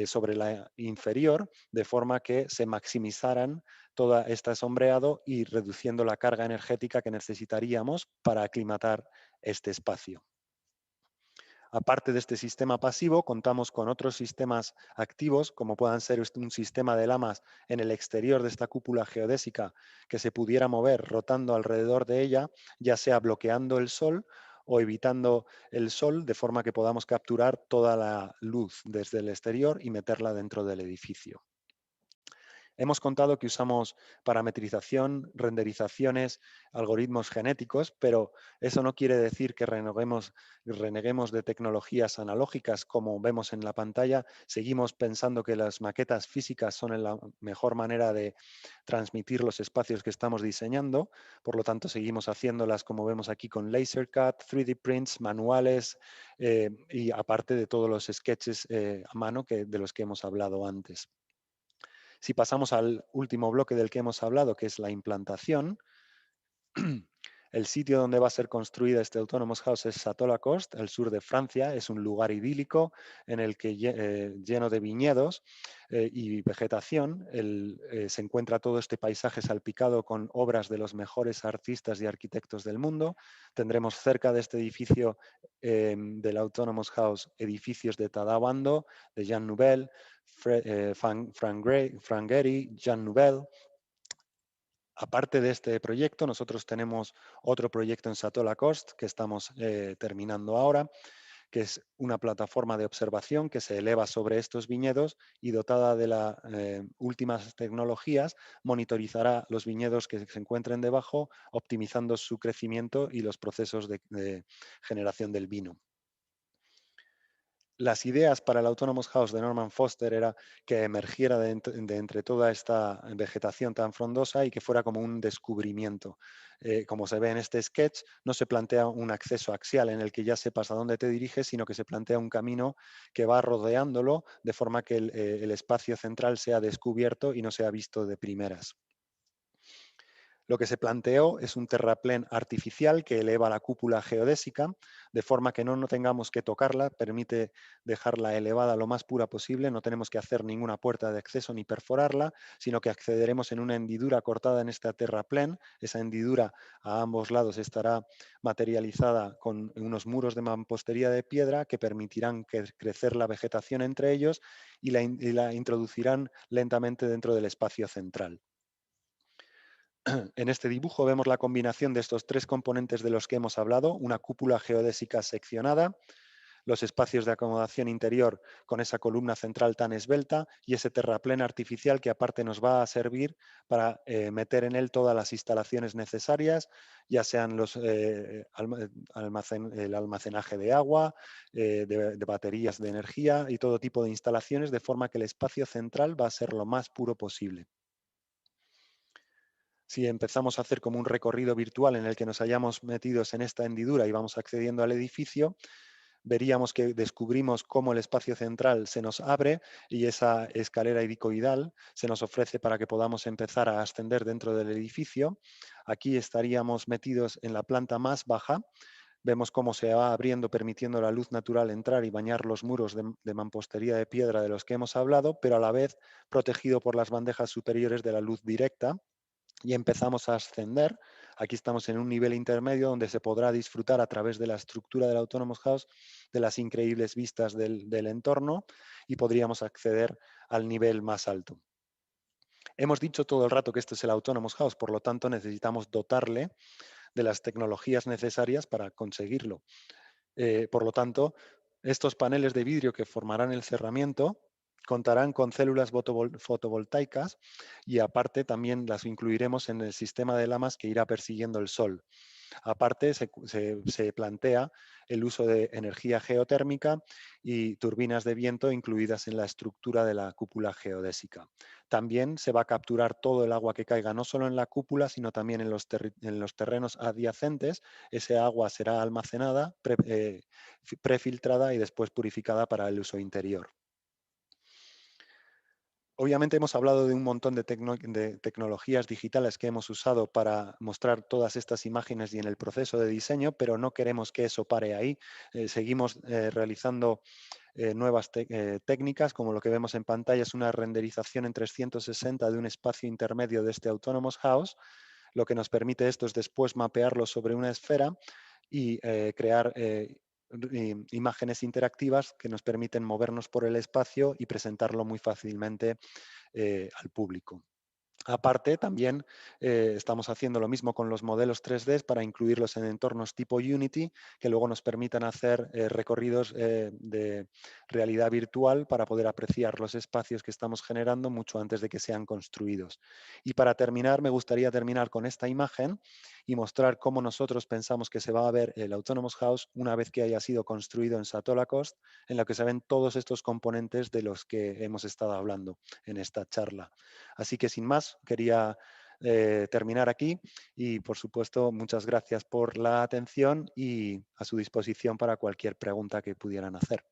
sobre la inferior, de forma que se maximizaran todo este sombreado y reduciendo la carga energética que necesitaríamos para aclimatar este espacio. Aparte de este sistema pasivo, contamos con otros sistemas activos, como puedan ser un sistema de lamas en el exterior de esta cúpula geodésica que se pudiera mover rotando alrededor de ella, ya sea bloqueando el sol o evitando el sol, de forma que podamos capturar toda la luz desde el exterior y meterla dentro del edificio. Hemos contado que usamos parametrización, renderizaciones, algoritmos genéticos, pero eso no quiere decir que reneguemos de tecnologías analógicas como vemos en la pantalla. Seguimos pensando que las maquetas físicas son la mejor manera de transmitir los espacios que estamos diseñando. Por lo tanto, seguimos haciéndolas como vemos aquí con LaserCut, 3D prints, manuales y aparte de todos los sketches a mano de los que hemos hablado antes. Si pasamos al último bloque del que hemos hablado, que es la implantación, el sitio donde va a ser construida este Autonomous House es Château-Lacoste, al sur de Francia. Es un lugar idílico en el que lleno de viñedos y vegetación. Se encuentra todo este paisaje salpicado con obras de los mejores artistas y arquitectos del mundo. Tendremos cerca de este edificio del Autonomous House edificios de Tadawando, de Jean Nouvel, Frank Gehry, Jean Nouvel. Aparte de este proyecto, nosotros tenemos otro proyecto en Château-Lacoste que estamos terminando ahora, que es una plataforma de observación que se eleva sobre estos viñedos y dotada de las últimas tecnologías, monitorizará los viñedos que se encuentren debajo, optimizando su crecimiento y los procesos de generación del vino. Las ideas para el Autonomous House de Norman Foster era que emergiera de entre toda esta vegetación tan frondosa y que fuera como un descubrimiento. Como se ve en este sketch, no se plantea un acceso axial en el que ya sepas a dónde te diriges, sino que se plantea un camino que va rodeándolo de forma que el espacio central sea descubierto y no sea visto de primeras. Lo que se planteó es un terraplén artificial que eleva la cúpula geodésica, de forma que no tengamos que tocarla, permite dejarla elevada lo más pura posible, no tenemos que hacer ninguna puerta de acceso ni perforarla, sino que accederemos en una hendidura cortada en este terraplén. Esa hendidura a ambos lados estará materializada con unos muros de mampostería de piedra que permitirán crecer la vegetación entre ellos y la introducirán lentamente dentro del espacio central. En este dibujo vemos la combinación de estos tres componentes de los que hemos hablado, una cúpula geodésica seccionada, los espacios de acomodación interior con esa columna central tan esbelta y ese terraplén artificial que aparte nos va a servir para meter en él todas las instalaciones necesarias, ya sean el almacenaje de agua, de baterías de energía y todo tipo de instalaciones, de forma que el espacio central va a ser lo más puro posible. Si empezamos a hacer como un recorrido virtual en el que nos hayamos metidos en esta hendidura y vamos accediendo al edificio, veríamos que descubrimos cómo el espacio central se nos abre y esa escalera helicoidal se nos ofrece para que podamos empezar a ascender dentro del edificio. Aquí estaríamos metidos en la planta más baja. Vemos cómo se va abriendo, permitiendo la luz natural entrar y bañar los muros de mampostería de piedra de los que hemos hablado, pero a la vez protegido por las bandejas superiores de la luz directa. Y empezamos a ascender. Aquí estamos en un nivel intermedio donde se podrá disfrutar a través de la estructura del Autonomous House de las increíbles vistas del entorno y podríamos acceder al nivel más alto. Hemos dicho todo el rato que esto es el Autonomous House, por lo tanto necesitamos dotarle de las tecnologías necesarias para conseguirlo. Por lo tanto, estos paneles de vidrio que formarán el cerramiento contarán con células fotovoltaicas y aparte también las incluiremos en el sistema de lamas que irá persiguiendo el sol. Aparte, se plantea el uso de energía geotérmica y turbinas de viento incluidas en la estructura de la cúpula geodésica. También se va a capturar todo el agua que caiga, no solo en la cúpula, sino también en los terrenos adyacentes. Ese agua será almacenada, prefiltrada y después purificada para el uso interior. Obviamente hemos hablado de un montón de tecnologías digitales que hemos usado para mostrar todas estas imágenes y en el proceso de diseño, pero no queremos que eso pare ahí. Seguimos realizando nuevas técnicas, como lo que vemos en pantalla es una renderización en 360 de un espacio intermedio de este Autonomous House. Lo que nos permite esto es después mapearlo sobre una esfera y crear imágenes interactivas que nos permiten movernos por el espacio y presentarlo muy fácilmente al público. Aparte, también estamos haciendo lo mismo con los modelos 3D para incluirlos en entornos tipo Unity, que luego nos permitan hacer recorridos de realidad virtual para poder apreciar los espacios que estamos generando mucho antes de que sean construidos. Y para terminar, me gustaría terminar con esta imagen y mostrar cómo nosotros pensamos que se va a ver el Autonomous House una vez que haya sido construido en Satola Coast, en la que se ven todos estos componentes de los que hemos estado hablando en esta charla. Así que sin más, quería terminar aquí y, por supuesto, muchas gracias por la atención y a su disposición para cualquier pregunta que pudieran hacer.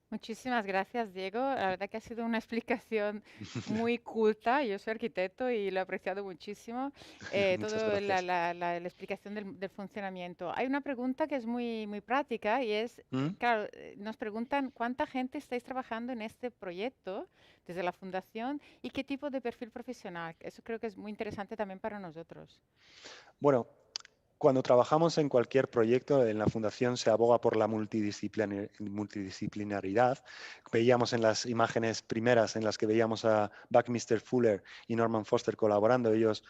Muchísimas gracias, Diego. La verdad que ha sido una explicación muy culta. Yo soy arquitecto y lo he apreciado muchísimo. Muchas Toda gracias. la explicación del funcionamiento. Hay una pregunta que es muy práctica y es, claro, nos preguntan cuánta gente estáis trabajando en este proyecto desde la fundación y qué tipo de perfil profesional. Eso creo que es muy interesante también para nosotros. Bueno, cuando trabajamos en cualquier proyecto, en la Fundación se aboga por la multidisciplinaridad. Veíamos en las imágenes primeras en las que veíamos a Buckminster Fuller y Norman Foster colaborando. Ellos,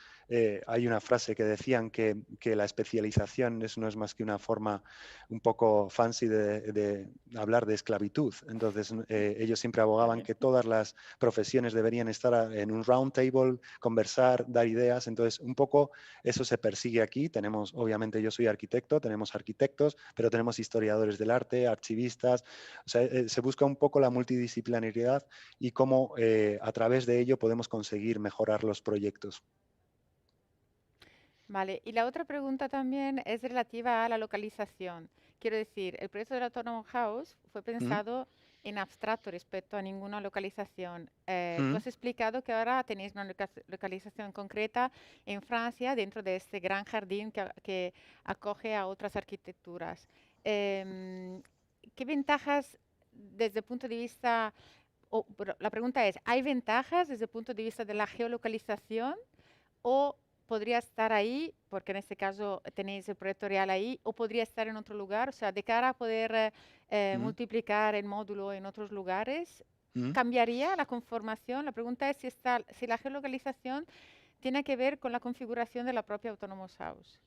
hay una frase que decían que la especialización no es más que una forma un poco fancy de hablar de esclavitud. Entonces, ellos siempre abogaban que todas las profesiones deberían estar en un round table, conversar, dar ideas. Entonces, un poco eso se persigue aquí. Tenemos, obviamente yo soy arquitecto, tenemos arquitectos, pero tenemos historiadores del arte, archivistas. O sea, se busca un poco la multidisciplinaridad y cómo a través de ello podemos conseguir mejorar los proyectos. Vale, y la otra pregunta también es relativa a la localización. Quiero decir, el proyecto del Autonomous House fue pensado en abstracto respecto a ninguna localización. Tú has explicado que ahora tenéis una localización concreta en Francia dentro de este gran jardín que acoge a otras arquitecturas. ¿Qué ventajas desde el punto de vista, la pregunta es, ¿hay ventajas desde el punto de vista de la geolocalización o podría estar ahí, porque en este caso tenéis el proyecto real ahí, o podría estar en otro lugar? O sea, de cara a poder multiplicar el módulo en otros lugares, ¿cambiaría la conformación? La pregunta es si la geolocalización tiene que ver con la configuración de la propia Autonomous House.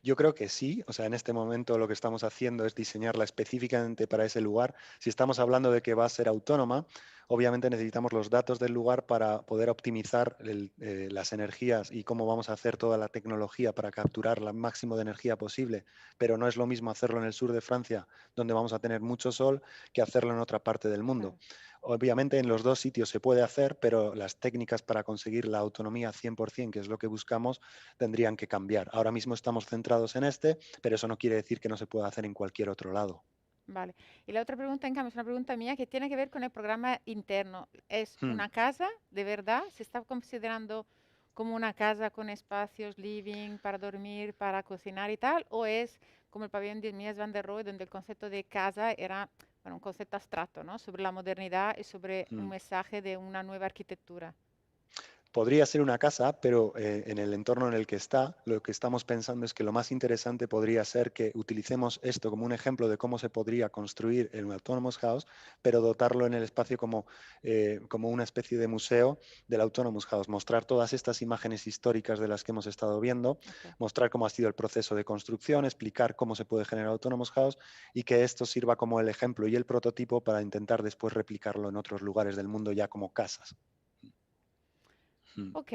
Yo creo que sí, o sea, en este momento lo que estamos haciendo es diseñarla específicamente para ese lugar. Si estamos hablando de que va a ser autónoma, obviamente necesitamos los datos del lugar para poder optimizar las energías y cómo vamos a hacer toda la tecnología para capturar el máximo de energía posible, pero no es lo mismo hacerlo en el sur de Francia, donde vamos a tener mucho sol, que hacerlo en otra parte del mundo. Claro. Obviamente en los dos sitios se puede hacer, pero las técnicas para conseguir la autonomía 100%, que es lo que buscamos, tendrían que cambiar. Ahora mismo estamos centrados en este, pero eso no quiere decir que no se pueda hacer en cualquier otro lado. Vale. Y la otra pregunta, en cambio, es una pregunta mía que tiene que ver con el programa interno. ¿Es una casa de verdad? ¿Se está considerando como una casa con espacios living para dormir, para cocinar y tal? ¿O es como el pabellón de Mies van der Rohe, donde el concepto de casa era, bueno, un concepto abstracto, ¿no? Sobre la modernidad y sobre un mensaje de una nueva arquitectura? Podría ser una casa, pero en el entorno en el que está, lo que estamos pensando es que lo más interesante podría ser que utilicemos esto como un ejemplo de cómo se podría construir en un Autonomous House, pero dotarlo en el espacio como una especie de museo del Autonomous House, mostrar todas estas imágenes históricas de las que hemos estado viendo, Okay. mostrar cómo ha sido el proceso de construcción, explicar cómo se puede generar Autonomous House y que esto sirva como el ejemplo y el prototipo para intentar después replicarlo en otros lugares del mundo ya como casas. Ok,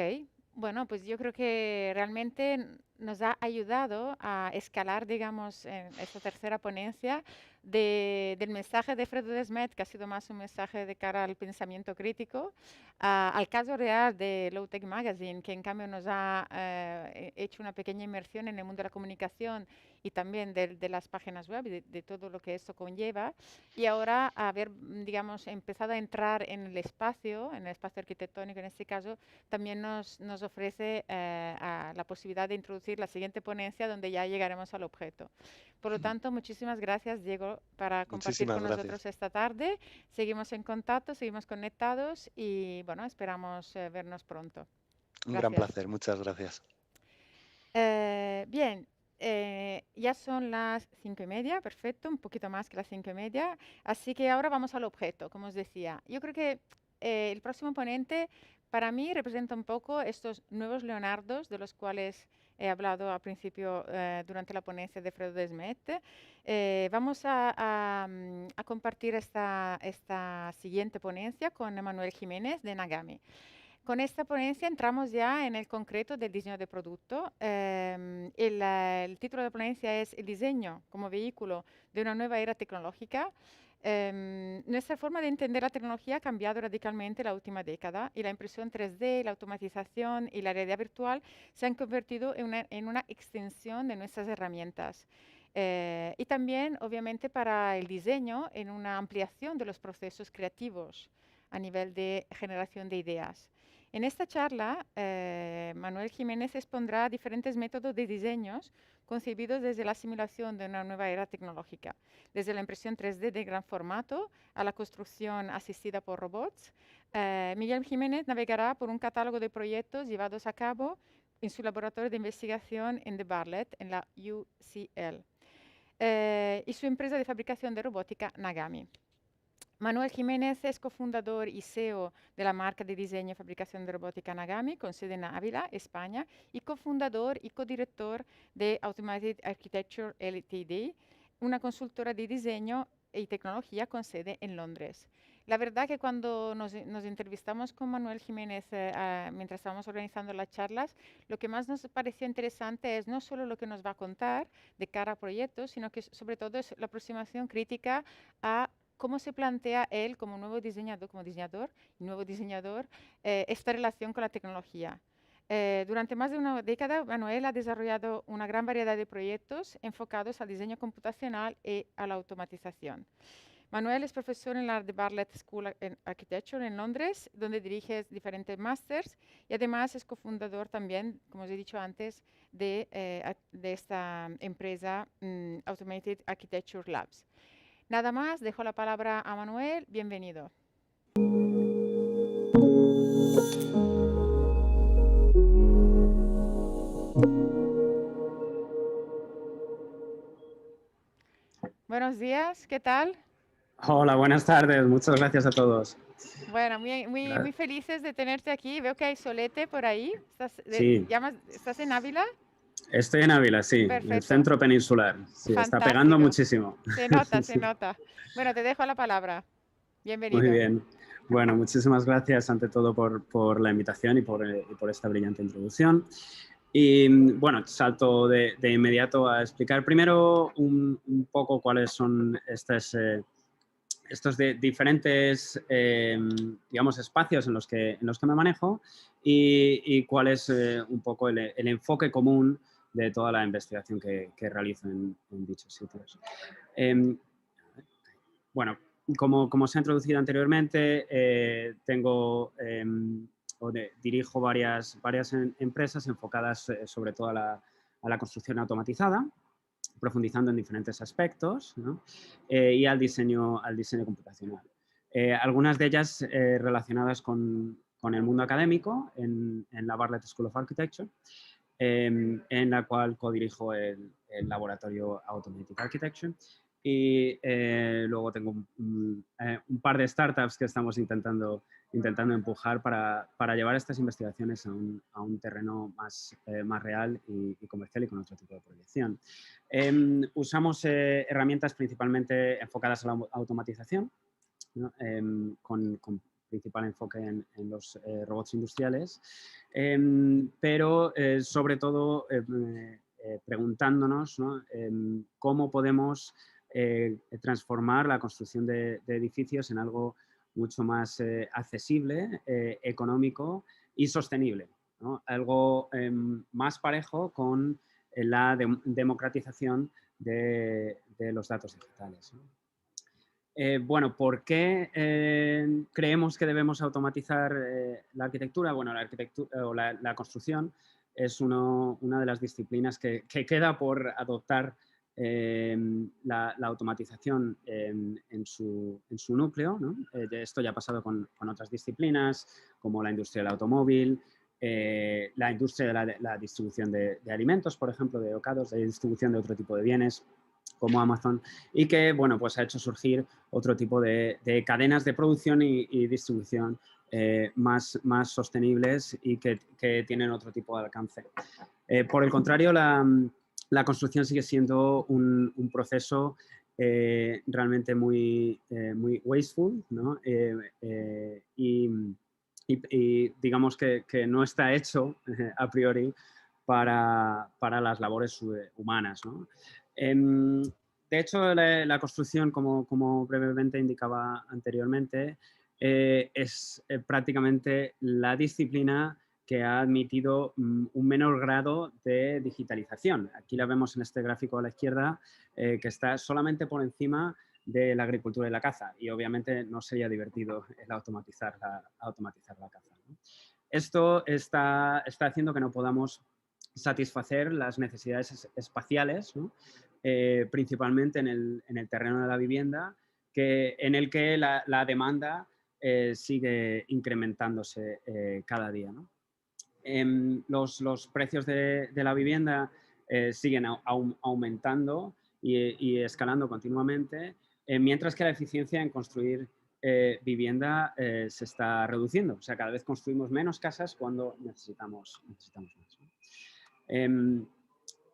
bueno, pues yo creo que realmente nos ha ayudado a escalar, digamos, en esta tercera ponencia del mensaje de Fredo de Smet, que ha sido más un mensaje de cara al pensamiento crítico, al caso real de Low Tech Magazine, que en cambio nos ha hecho una pequeña inmersión en el mundo de la comunicación y también de las páginas web y de todo lo que esto conlleva. Y ahora haber, digamos, empezado a entrar en el espacio arquitectónico en este caso, también nos ofrece la posibilidad de introducir la siguiente ponencia donde ya llegaremos al objeto. Por lo tanto, muchísimas gracias, Diego, para compartir con nosotros esta tarde. Seguimos en contacto, seguimos conectados y, bueno, esperamos vernos pronto. Un gran placer, muchas gracias. Bien, ya son las 5:30, perfecto, un poquito más que las 5:30. Así que ahora vamos al objeto, como os decía. Yo creo que el próximo ponente para mí representa un poco estos nuevos Leonardos de los cuales he hablado al principio durante la ponencia de Fredo de Smet. Vamos a compartir esta siguiente ponencia con Manuel Jimenez de Nagami. Con esta ponencia entramos ya en el concreto del diseño de producto. El título de la ponencia es El diseño como vehículo de una nueva era tecnológica. Nuestra forma de entender la tecnología ha cambiado radicalmente la última década y la impresión 3D, la automatización y la realidad virtual se han convertido en una extensión de nuestras herramientas. Y también, obviamente, para el diseño, en una ampliación de los procesos creativos a nivel de generación de ideas. En esta charla, Manuel Jimenez expondrá diferentes métodos de diseños concebidos desde la simulación de una nueva era tecnológica, desde la impresión 3D de gran formato a la construcción asistida por robots. Miguel Jimenez navegará por un catálogo de proyectos llevados a cabo en su laboratorio de investigación en The Bartlett, en la UCL, y su empresa de fabricación de robótica Nagami. Manuel Jimenez es cofundador y CEO de la marca de diseño y fabricación de robótica Nagami, con sede en Ávila, España, y cofundador y codirector de Automated Architecture Ltd., una consultora de diseño y tecnología con sede en Londres. La verdad que cuando nos entrevistamos con Manuel Jimenez mientras estábamos organizando las charlas, lo que más nos pareció interesante es no solo lo que nos va a contar de cara a proyectos, sino que sobre todo es la aproximación crítica a cómo se plantea él como nuevo diseñador, esta relación con la tecnología. Durante más de una década, Manuel ha desarrollado una gran variedad de proyectos enfocados al diseño computacional y a la automatización. Manuel es profesor en la The Bartlett School of Architecture en Londres, donde dirige diferentes másters y además es cofundador también, como os he dicho antes, de esta empresa Automated Architecture Labs. Nada más, dejo la palabra a Manuel. Bienvenido. Buenos días, ¿qué tal? Hola, buenas tardes. Muchas gracias a todos. Bueno, muy felices de tenerte aquí. Veo que hay solete por ahí. Sí. ¿Estás en Ávila? Estoy en Ávila, sí, en el Perfecto. centro peninsular. Sí, está Fantástico. pegando muchísimo. Se nota, se Sí. nota. Bueno, te dejo la palabra. Bienvenido. Muy bien. Bueno, muchísimas gracias ante todo por la invitación y por esta brillante introducción. Y bueno, salto de inmediato a explicar primero un poco cuáles son estos diferentes, digamos, espacios en los que me manejo y cuál es un poco el enfoque común de toda la investigación que realizo en dichos sitios. Bueno, como se ha introducido anteriormente, dirijo varias empresas enfocadas sobre todo a la construcción automatizada, profundizando en diferentes aspectos, ¿no? Y al diseño computacional. Algunas de ellas relacionadas con el mundo académico en la Bartlett School of Architecture, en la cual codirijo el laboratorio Automated Architecture. Y luego tengo un par de startups que estamos intentando empujar para llevar estas investigaciones a un terreno más real y comercial y con otro tipo de proyección. Usamos herramientas principalmente enfocadas a la automatización, ¿no? Con principal enfoque en los robots industriales, pero sobre todo preguntándonos, ¿no? Cómo podemos transformar la construcción de edificios en algo mucho más accesible, económico y sostenible, ¿no? Algo más parejo con la democratización de los datos digitales, ¿no? Bueno, ¿por qué creemos que debemos automatizar la arquitectura? Bueno, la arquitectura o la construcción es una de las disciplinas que queda por adoptar la automatización en su núcleo, ¿no? Esto ya ha pasado con otras disciplinas, como la industria del automóvil, la industria de la distribución de alimentos, por ejemplo, de bocados, de distribución de otro tipo de bienes, como Amazon, y que, bueno, pues ha hecho surgir otro tipo de cadenas de producción y distribución más sostenibles y que tienen otro tipo de alcance. Por el contrario, la construcción sigue siendo un proceso realmente muy wasteful, ¿no? Y digamos que no está hecho a priori para las labores humanas, ¿no? De hecho, la construcción, como brevemente indicaba anteriormente, es prácticamente la disciplina que ha admitido un menor grado de digitalización. Aquí la vemos en este gráfico a la izquierda, que está solamente por encima de la agricultura y la caza. Y obviamente no sería divertido el automatizar la caza, ¿no? Esto está haciendo que no podamos satisfacer las necesidades espaciales, ¿no? Principalmente en el terreno de la vivienda, en el que la demanda sigue incrementándose cada día, ¿no? Los precios de la vivienda siguen aumentando y escalando continuamente, mientras que la eficiencia en construir vivienda se está reduciendo. O sea, cada vez construimos menos casas cuando necesitamos más, ¿no?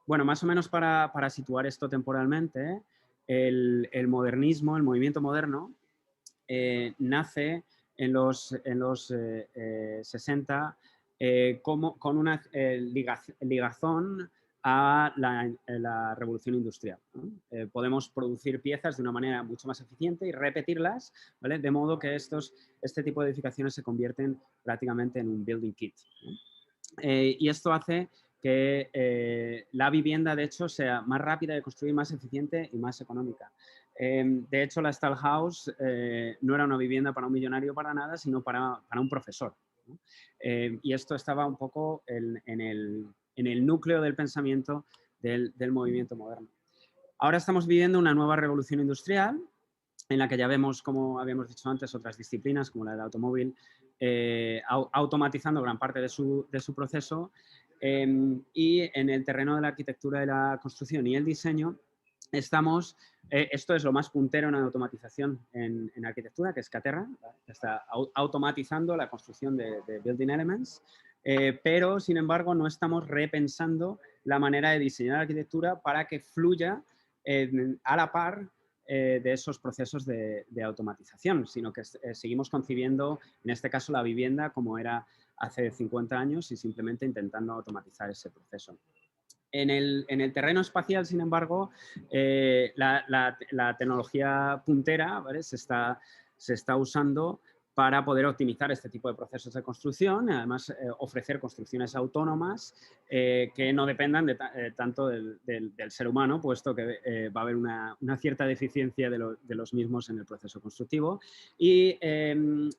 Bueno, más o menos para situar esto temporalmente, el modernismo, el movimiento moderno, nace en los 60 con una ligazón a la revolución industrial, ¿no? Podemos producir piezas de una manera mucho más eficiente y repetirlas, ¿vale? De modo que este tipo de edificaciones se convierten prácticamente en un building kit, ¿no? Y esto hace que la vivienda, de hecho, sea más rápida de construir, más eficiente y más económica. De hecho, la Stallhouse no era una vivienda para un millonario para nada, sino para un profesor, ¿no? Y esto estaba un poco en el núcleo del pensamiento del movimiento moderno. Ahora estamos viviendo una nueva revolución industrial en la que ya vemos, como habíamos dicho antes, otras disciplinas como la del automóvil, automatizando gran parte de su proceso, y en el terreno de la arquitectura, de la construcción y el diseño esto es lo más puntero en automatización en arquitectura, que es Caterra, que está automatizando la construcción de building elements pero sin embargo no estamos repensando la manera de diseñar la arquitectura para que fluya a la par de esos procesos de automatización, sino que seguimos concibiendo, en este caso, la vivienda como era hace 50 años y simplemente intentando automatizar ese proceso. En el terreno espacial, sin embargo, la tecnología puntera, ¿vale? se está usando para poder optimizar este tipo de procesos de construcción y además ofrecer construcciones autónomas que no dependan tanto del ser humano, puesto que va a haber una cierta deficiencia de los mismos en el proceso constructivo. Y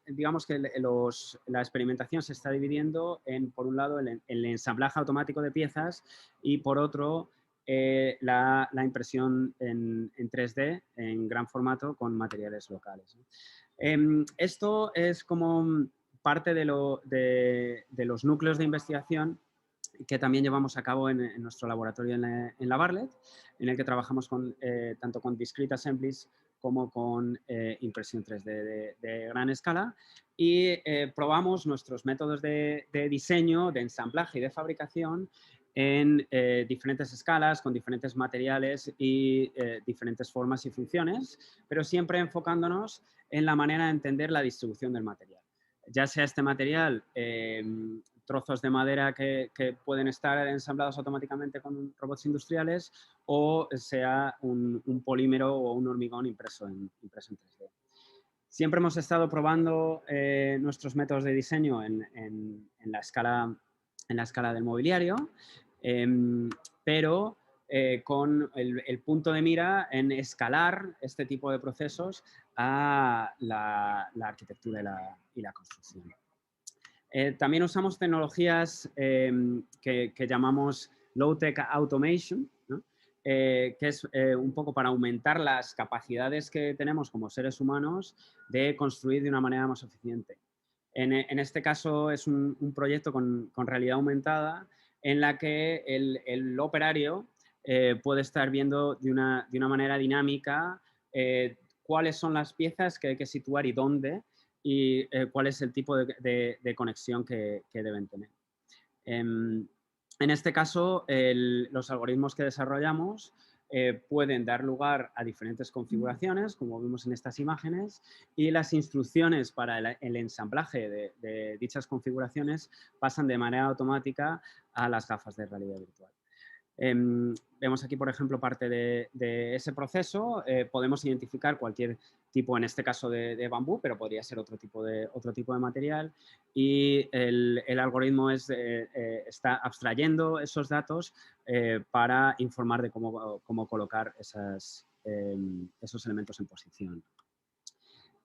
digamos que la experimentación se está dividiendo en, por un lado, el ensamblaje automático de piezas y, por otro, la impresión en 3D en gran formato con materiales locales. Esto es como parte de los núcleos de investigación que también llevamos a cabo en nuestro laboratorio en la Bartlett, en el que trabajamos tanto con discrete assemblies como con impresión 3D de gran escala y probamos nuestros métodos de diseño, de ensamblaje y de fabricación en diferentes escalas, con diferentes materiales y diferentes formas y funciones, pero siempre enfocándonos en la manera de entender la distribución del material. Ya sea este material, trozos de madera que pueden estar ensamblados automáticamente con robots industriales o sea un polímero o un hormigón impreso en 3D. Siempre hemos estado probando nuestros métodos de diseño en la escala del mobiliario, pero con el punto de mira en escalar este tipo de procesos a la arquitectura y la construcción. También usamos tecnologías que llamamos low-tech automation, ¿no? Que es un poco para aumentar las capacidades que tenemos como seres humanos de construir de una manera más eficiente. En este caso es un proyecto con realidad aumentada en la que el operario puede estar viendo de una manera dinámica cuáles son las piezas que hay que situar y dónde, y cuál es el tipo de conexión que deben tener. En este caso, los algoritmos que desarrollamos pueden dar lugar a diferentes configuraciones, como vemos en estas imágenes, y las instrucciones para el ensamblaje de dichas configuraciones pasan de manera automática a las gafas de realidad virtual. Vemos aquí, por ejemplo, parte de ese proceso. Podemos identificar cualquier tipo, en este caso de bambú, pero podría ser otro tipo de material. Y el algoritmo está abstrayendo esos datos para informar de cómo colocar esos elementos en posición.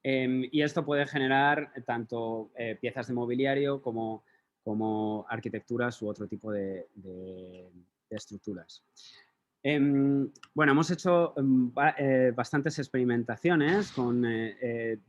Y esto puede generar tanto piezas de mobiliario como arquitecturas u otro tipo de estructuras. Bueno, hemos hecho bastantes experimentaciones con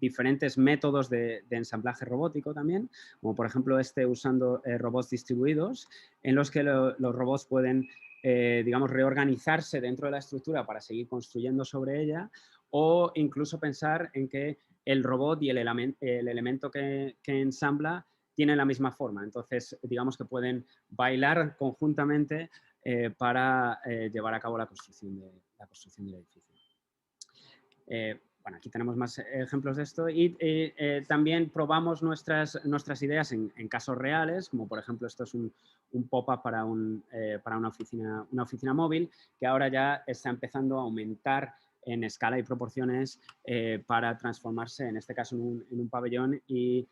diferentes métodos de ensamblaje robótico también, como por ejemplo usando robots distribuidos, en los que los robots pueden, digamos, reorganizarse dentro de la estructura para seguir construyendo sobre ella, o incluso pensar en que el robot y el elemento que ensambla tienen la misma forma. Entonces, digamos que pueden bailar conjuntamente para llevar a cabo la construcción del edificio. Bueno, aquí tenemos más ejemplos de esto y también probamos nuestras ideas en casos reales, como por ejemplo esto es un pop-up para una oficina móvil, que ahora ya está empezando a aumentar en escala y proporciones para transformarse, en este caso, en un pabellón y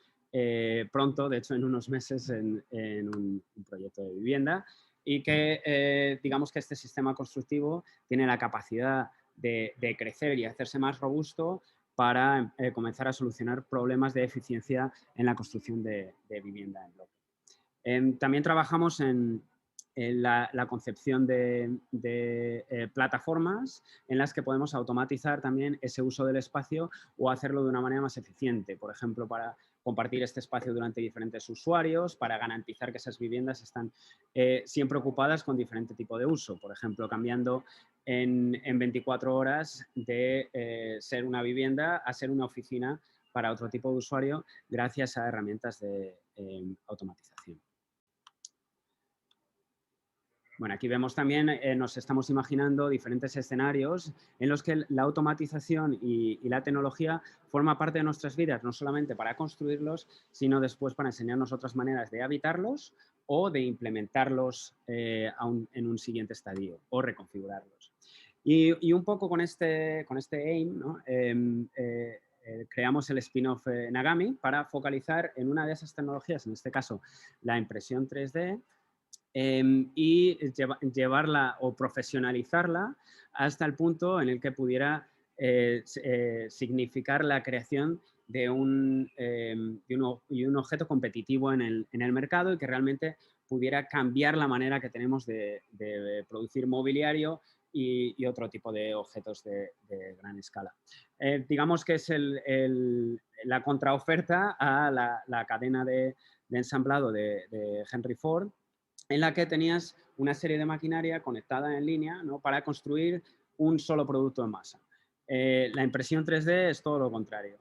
pronto, de hecho, en unos meses, en un proyecto de vivienda, y que digamos que este sistema constructivo tiene la capacidad de crecer y hacerse más robusto para comenzar a solucionar problemas de eficiencia en la construcción de vivienda en bloque. También trabajamos en la concepción de plataformas en las que podemos automatizar también ese uso del espacio o hacerlo de una manera más eficiente. Por ejemplo, para compartir este espacio durante diferentes usuarios, para garantizar que esas viviendas están siempre ocupadas con diferente tipo de uso. Por ejemplo, cambiando en 24 horas de ser una vivienda a ser una oficina para otro tipo de usuario gracias a herramientas de automatización. Bueno, aquí vemos también, nos estamos imaginando diferentes escenarios en los que la automatización y la tecnología forma parte de nuestras vidas, no solamente para construirlos, sino después para enseñarnos otras maneras de habitarlos o de implementarlos en un siguiente estadio o reconfigurarlos. Y un poco con este aim, ¿no? Creamos el spin-off Nagami para focalizar en una de esas tecnologías, en este caso la impresión 3D, y llevarla o profesionalizarla hasta el punto en el que pudiera significar la creación de un objeto competitivo en el mercado y que realmente pudiera cambiar la manera que tenemos de producir mobiliario y otro tipo de objetos de gran escala. Digamos que es la contraoferta a la cadena de ensamblado de Henry Ford, en la que tenías una serie de maquinaria conectada en línea, ¿no? Para construir un solo producto en masa. La impresión 3D es todo lo contrario.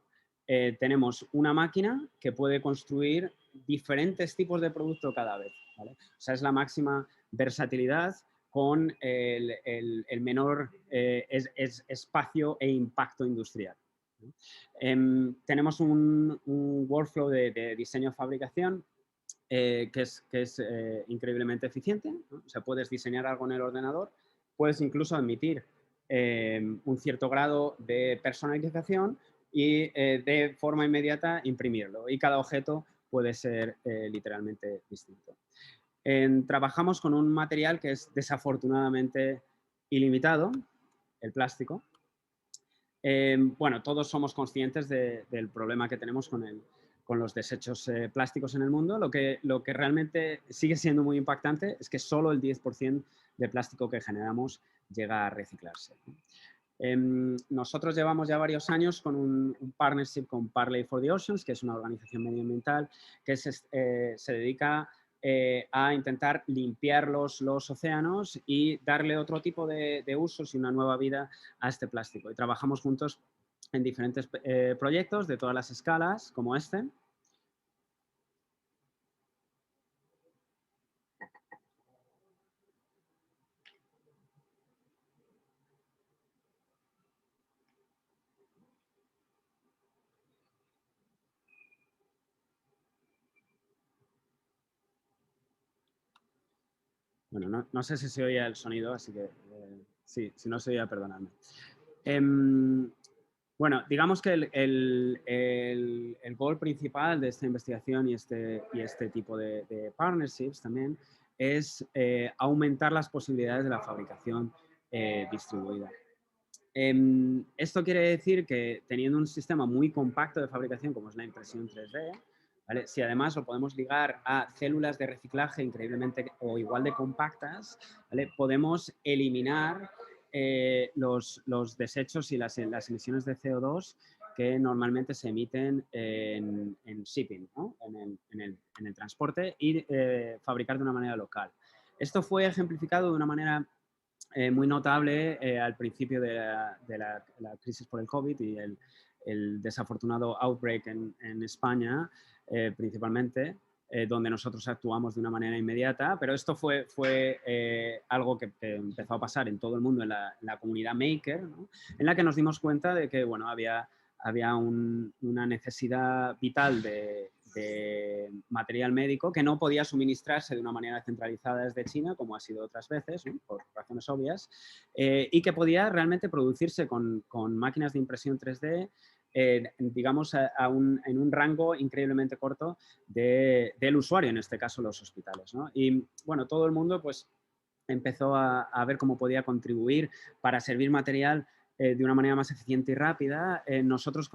Tenemos una máquina que puede construir diferentes tipos de producto cada vez, ¿vale? O sea, es la máxima versatilidad con el menor espacio e impacto industrial. Tenemos un workflow de diseño-fabricación que es increíblemente eficiente, ¿no? O sea, puedes diseñar algo en el ordenador, puedes incluso admitir un cierto grado de personalización y de forma inmediata imprimirlo. Y cada objeto puede ser literalmente distinto. Trabajamos con un material que es desafortunadamente ilimitado, el plástico. Bueno, todos somos conscientes del problema que tenemos con los desechos plásticos en el mundo. Lo que realmente sigue siendo muy impactante es que solo el 10% de plástico que generamos llega a reciclarse. Nosotros llevamos ya varios años con un partnership con Parley for the Oceans, que es una organización medioambiental que se dedica a intentar limpiar los océanos y darle otro tipo de usos y una nueva vida a este plástico. Y trabajamos juntos en diferentes proyectos de todas las escalas, como este. Bueno, no sé si se oía el sonido, así que sí, si no se oía, perdonadme. Bueno, digamos que el goal principal de esta investigación y este tipo de partnerships también es aumentar las posibilidades de la fabricación distribuida. Esto quiere decir que teniendo un sistema muy compacto de fabricación como es la impresión 3D, ¿vale? Si además lo podemos ligar a células de reciclaje increíblemente o igual de compactas, ¿vale? Podemos eliminar los desechos y las emisiones de CO2 que normalmente se emiten en shipping, ¿no? en el transporte y fabricar de una manera local. Esto fue ejemplificado de una manera muy notable al principio de la crisis por el COVID y el desafortunado outbreak en España, principalmente, donde nosotros actuamos de una manera inmediata, pero esto fue algo que empezó a pasar en todo el mundo, en la comunidad maker, ¿no? En la que nos dimos cuenta de que bueno, había una necesidad vital de material médico que no podía suministrarse de una manera centralizada desde China, como ha sido otras veces, ¿no? Por razones obvias, y que podía realmente producirse con máquinas de impresión 3D, digamos, en un rango increíblemente corto del usuario, en este caso los hospitales, ¿no? Y bueno, todo el mundo pues empezó a ver cómo podía contribuir para servir material de una manera más eficiente y rápida. Nosotros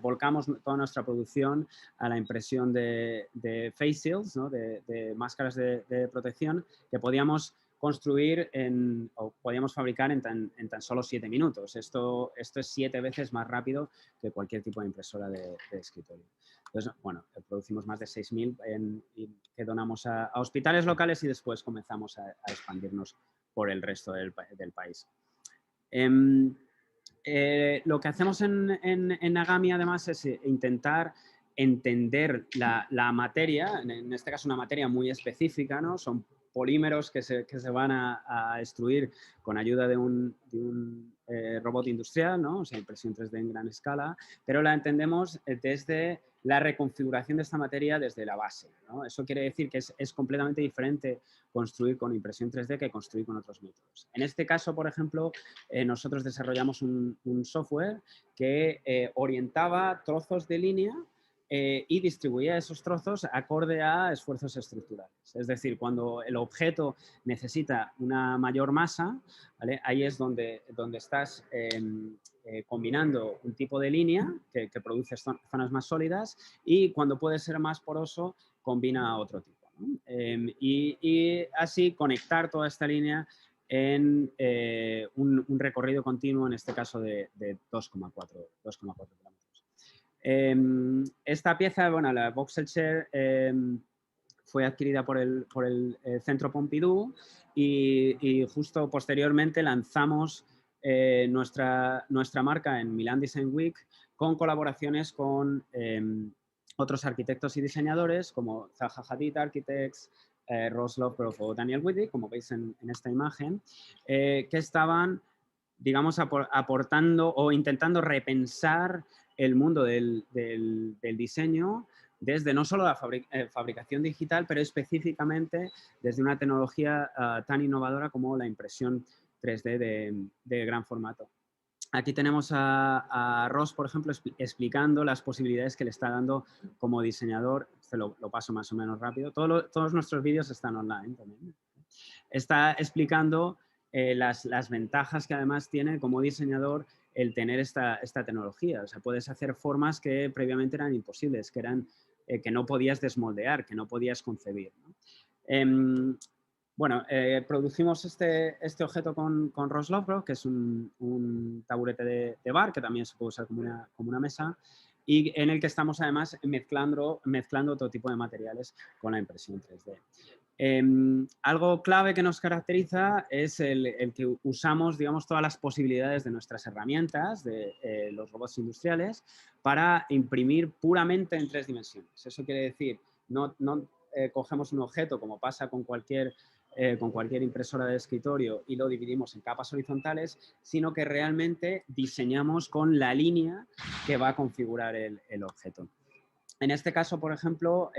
volcamos toda nuestra producción a la impresión de face shields, ¿no? de máscaras de protección que podíamos construir o podíamos fabricar en tan solo 7 minutos. Esto es 7 veces más rápido que cualquier tipo de impresora de escritorio. Entonces, bueno, producimos más de 6.000 que donamos a hospitales locales y después comenzamos a expandirnos por el resto del país. Lo que hacemos en Nagami, además, es intentar entender la materia, en este caso una materia muy específica, ¿no? Son polímeros que se van a extruir con ayuda de un robot industrial, ¿no? O sea, impresión 3D en gran escala, pero la entendemos desde la reconfiguración de esta materia desde la base, ¿no? Eso quiere decir que es completamente diferente construir con impresión 3D que construir con otros métodos. En este caso, por ejemplo, nosotros desarrollamos un software que orientaba trozos de línea y distribuía esos trozos acorde a esfuerzos estructurales. Es decir, cuando el objeto necesita una mayor masa, ¿vale? Ahí es donde estás combinando un tipo de línea que produce zonas más sólidas y cuando puede ser más poroso, combina otro tipo, ¿no? Y así conectar toda esta línea en un recorrido continuo, en este caso de 2,4 kilómetros. Esta pieza, bueno, la Voxel Share fue adquirida por el Centro Pompidou y justo posteriormente lanzamos nuestra marca en Milan Design Week con colaboraciones con otros arquitectos y diseñadores como Zaha Hadid Architects, Ross López o Daniel Whitty, como veis en esta imagen, que estaban, digamos, aportando o intentando repensar el mundo del diseño desde no solo la fabricación digital, pero específicamente desde una tecnología tan innovadora como la impresión 3D de gran formato. Aquí tenemos a Ross, por ejemplo, explicando las posibilidades que le está dando como diseñador. Este lo paso más o menos rápido. Todos nuestros vídeos están online también. Está explicando las ventajas que además tiene como diseñador el tener esta tecnología. O sea, puedes hacer formas que previamente eran imposibles, que no podías desmoldear, que no podías concebir, ¿no? Bueno, producimos este objeto con Ross López, que es un taburete de bar, que también se puede usar como una mesa, y en el que estamos además mezclando otro tipo de materiales con la impresión 3D. Algo clave que nos caracteriza es el que usamos, digamos, todas las posibilidades de nuestras herramientas, de los robots industriales, para imprimir puramente en 3 dimensiones. Eso quiere decir, no cogemos un objeto como pasa con cualquier impresora de escritorio y lo dividimos en capas horizontales, sino que realmente diseñamos con la línea que va a configurar el objeto. En este caso, por ejemplo,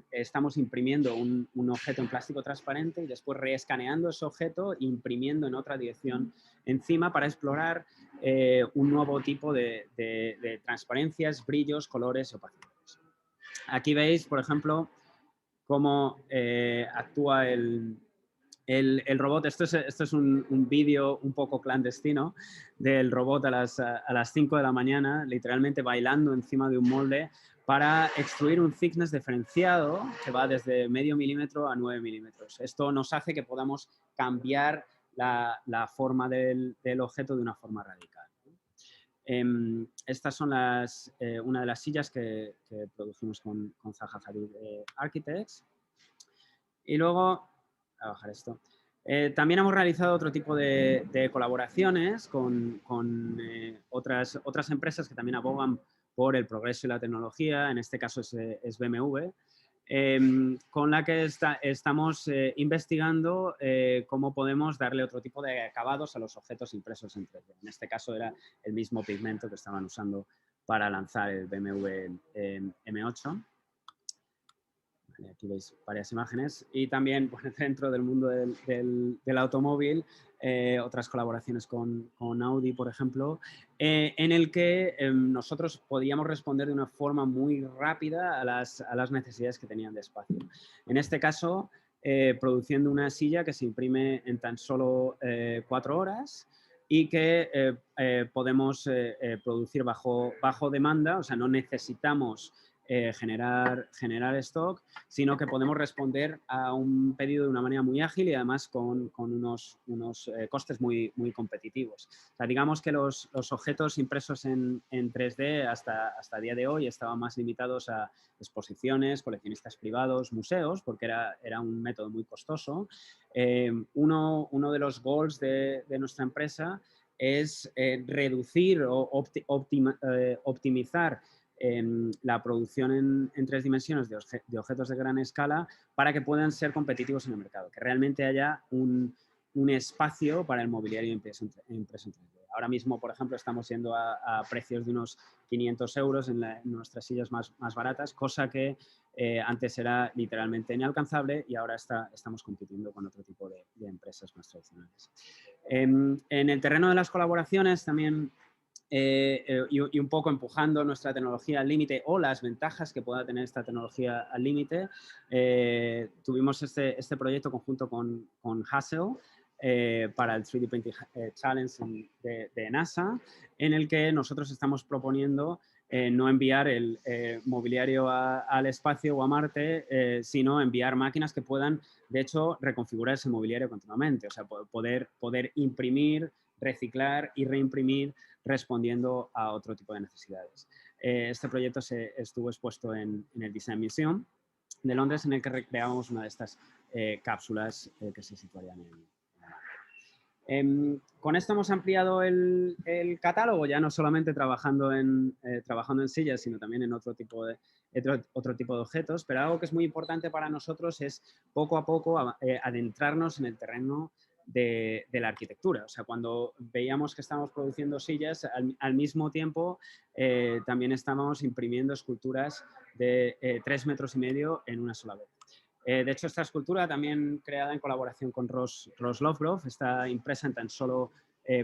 estamos imprimiendo un objeto en plástico transparente y después reescaneando ese objeto, imprimiendo en otra dirección encima para explorar un nuevo tipo de transparencias, brillos, colores y opacidades. Aquí veis, por ejemplo, cómo actúa el robot. Esto es un vídeo un poco clandestino del robot a las 5 de la mañana, literalmente bailando encima de un molde para extruir un thickness diferenciado que va desde medio milímetro a 9 milímetros. Esto nos hace que podamos cambiar la forma del objeto de una forma radical. Estas son una de las sillas que producimos con Zaha Hadid Architects. Y luego, voy a bajar esto. También hemos realizado otro tipo de colaboraciones con otras empresas que también abogan por el progreso y la tecnología. En este caso es BMW, con la que estamos investigando cómo podemos darle otro tipo de acabados a los objetos impresos en 3D. En este caso era el mismo pigmento que estaban usando para lanzar el BMW M8. Aquí veis varias imágenes y también dentro del mundo del automóvil, otras colaboraciones con Audi, por ejemplo, en el que nosotros podíamos responder de una forma muy rápida a las necesidades que tenían de espacio. En este caso, produciendo una silla que se imprime en tan solo 4 horas y que podemos producir bajo demanda, o sea, no necesitamos generar stock, sino que podemos responder a un pedido de una manera muy ágil y además con unos costes muy competitivos. O sea, digamos que los objetos impresos en 3D hasta el día de hoy estaban más limitados a exposiciones, coleccionistas privados, museos, porque era un método muy costoso. Uno de los goals de nuestra empresa es reducir o optimizar la producción en 3 dimensiones de objetos de gran escala para que puedan ser competitivos en el mercado, que realmente haya un espacio para el mobiliario impreso en 3D. Ahora mismo, por ejemplo, estamos yendo a precios de unos 500 euros en nuestras sillas más baratas, cosa que antes era literalmente inalcanzable y ahora estamos compitiendo con otro tipo de empresas más tradicionales. En el terreno de las colaboraciones también y un poco empujando nuestra tecnología al límite o las ventajas que pueda tener esta tecnología al límite, tuvimos este proyecto conjunto con Hassel para el 3D Printing Challenge de NASA, en el que nosotros estamos proponiendo no enviar el mobiliario al espacio o a Marte, sino enviar máquinas que puedan, de hecho, reconfigurar ese mobiliario continuamente, o sea, poder imprimir, reciclar y reimprimir respondiendo a otro tipo de necesidades. Este proyecto estuvo expuesto en el Design Museum de Londres, en el que recreábamos una de estas cápsulas que se situarían en con esto hemos ampliado el catálogo, ya no solamente trabajando en sillas, sino también en otro tipo de objetos, pero algo que es muy importante para nosotros es poco a poco adentrarnos en el terreno de la arquitectura. O sea, cuando veíamos que estábamos produciendo sillas, al mismo tiempo también estábamos imprimiendo esculturas de 3,5 metros en una sola vez. De hecho, esta escultura, también creada en colaboración con Ross Lovegrove, está impresa en tan solo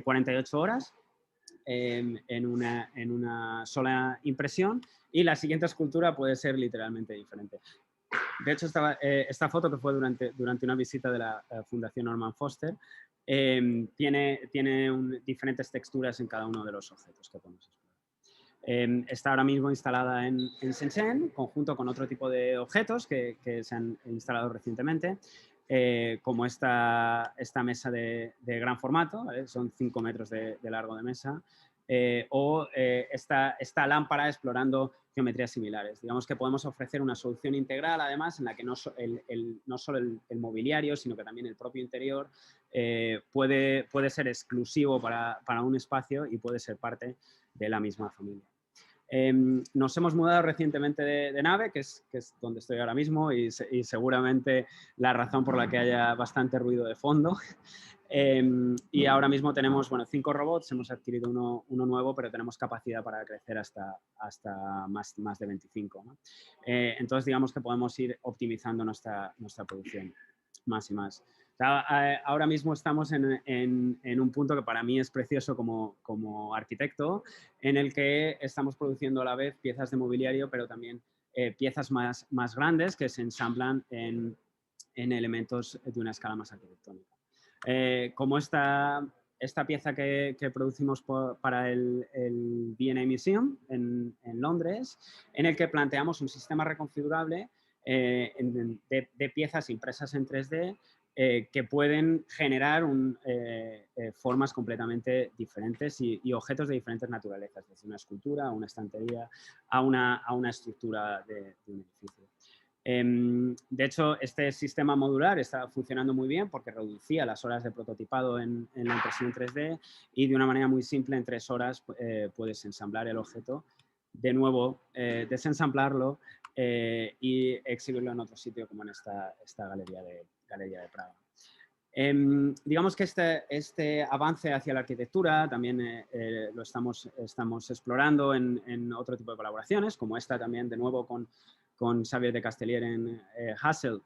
48 horas en una sola impresión, y la siguiente escultura puede ser literalmente diferente. De hecho, esta foto, que fue durante una visita de la Fundación Norman Foster, tiene diferentes texturas en cada uno de los objetos que podemos explorar. Está ahora mismo instalada en Shenzhen, conjunto con otro tipo de objetos que se han instalado recientemente, como esta mesa de gran formato, ¿vale? Son 5 metros de largo de mesa, o esta lámpara explorando geometrías similares. Digamos que podemos ofrecer una solución integral, además, en la que no solo el mobiliario, sino que también el propio interior puede ser exclusivo para un espacio y puede ser parte de la misma familia. Nos hemos mudado recientemente de nave, que es donde estoy ahora mismo, y seguramente la razón por la que haya bastante ruido de fondo. Y ahora mismo tenemos 5 robots, hemos adquirido uno nuevo, pero tenemos capacidad para crecer hasta más de 25, ¿no? Entonces, digamos que podemos ir optimizando nuestra producción más y más. O sea, ahora mismo estamos en un punto que para mí es precioso como arquitecto, en el que estamos produciendo a la vez piezas de mobiliario, pero también piezas más grandes que se ensamblan en elementos de una escala más arquitectónica. Como esta pieza que producimos para el V&A Museum en Londres, en el que planteamos un sistema reconfigurable de piezas impresas en 3D que pueden generar formas completamente diferentes y objetos de diferentes naturalezas, desde una escultura, a una estantería, a una estructura de un edificio. De hecho, este sistema modular está funcionando muy bien porque reducía las horas de prototipado en la impresión 3D, y de una manera muy simple, en 3 horas puedes ensamblar el objeto, de nuevo desensamblarlo y exhibirlo en otro sitio, como en esta galería de Praga. Digamos que este avance hacia la arquitectura también lo estamos explorando en otro tipo de colaboraciones, como esta también, de nuevo, con Xavier de Castellier en Hassel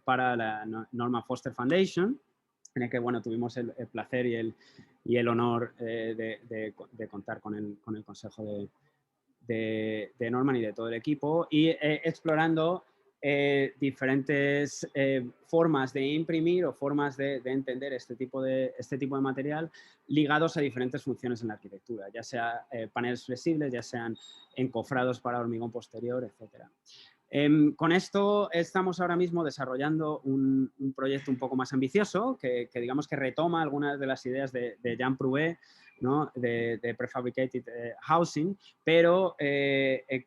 para la Norman Foster Foundation, en el que tuvimos el placer y el honor de contar con el consejo de Norman y de todo el equipo, y explorando diferentes formas de imprimir o formas de entender este tipo de material ligados a diferentes funciones en la arquitectura, ya sea paneles flexibles, ya sean encofrados para hormigón posterior, etc. Con esto estamos ahora mismo desarrollando un proyecto un poco más ambicioso que digamos que retoma algunas de las ideas de Jean Prouet, ¿no? de prefabricated housing, pero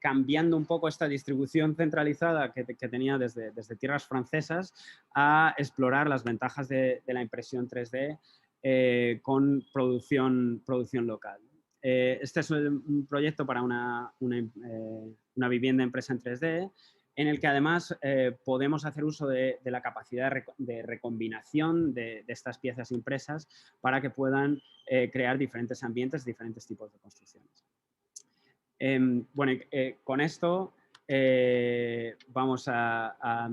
cambiando un poco esta distribución centralizada que tenía desde tierras francesas a explorar las ventajas de la impresión 3D con producción local. este es un proyecto para una vivienda impresa en 3D, en el que además podemos hacer uso de la capacidad de recombinación de estas piezas impresas para que puedan crear diferentes ambientes, diferentes tipos de construcciones. Bueno, con esto vamos a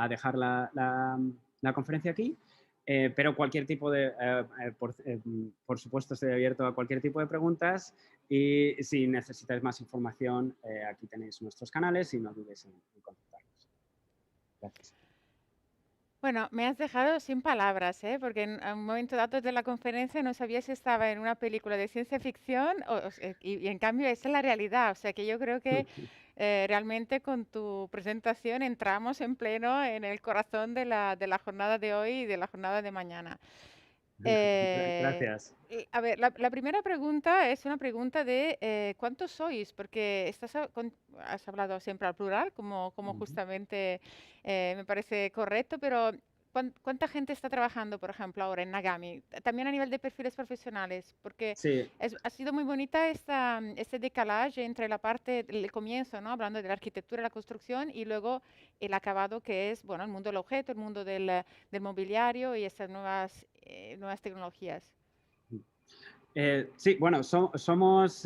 dejar la conferencia aquí, pero cualquier tipo de, por supuesto, estoy abierto a cualquier tipo de preguntas y si necesitáis más información, aquí tenéis nuestros canales y no dudéis en contactarnos. Gracias. Bueno, me has dejado sin palabras, ¿eh? Porque en un momento dado de la conferencia no sabía si estaba en una película de ciencia ficción y en cambio esa es la realidad. O sea que yo creo que realmente con tu presentación entramos en pleno en el corazón de la jornada de hoy y de la jornada de mañana. Gracias. A ver, la primera pregunta es una pregunta de ¿cuántos sois? Porque has hablado siempre al plural, como justamente me parece correcto, pero ¿cuánta gente está trabajando, por ejemplo, ahora en Nagami? También a nivel de perfiles profesionales, porque Sí. ha sido muy bonita este decalaje entre la parte, el comienzo, ¿no? Hablando de la arquitectura y la construcción, y luego el acabado que es, bueno, el mundo del objeto, el mundo del mobiliario y estas nuevas tecnologías. Sí, bueno, seguimos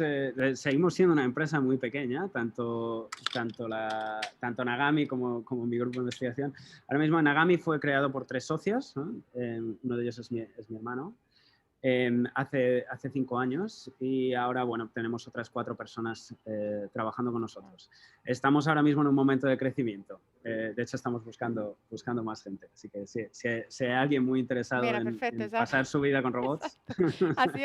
siendo una empresa muy pequeña, tanto Nagami como mi grupo de investigación. Ahora mismo Nagami fue creado por 3 socios, ¿no? Uno de ellos es mi hermano, hace 5 años y ahora, bueno, tenemos otras 4 personas trabajando con nosotros. Estamos ahora mismo en un momento de crecimiento. De hecho, estamos buscando más gente. Así que si hay alguien muy interesado en pasar su vida con robots. Así,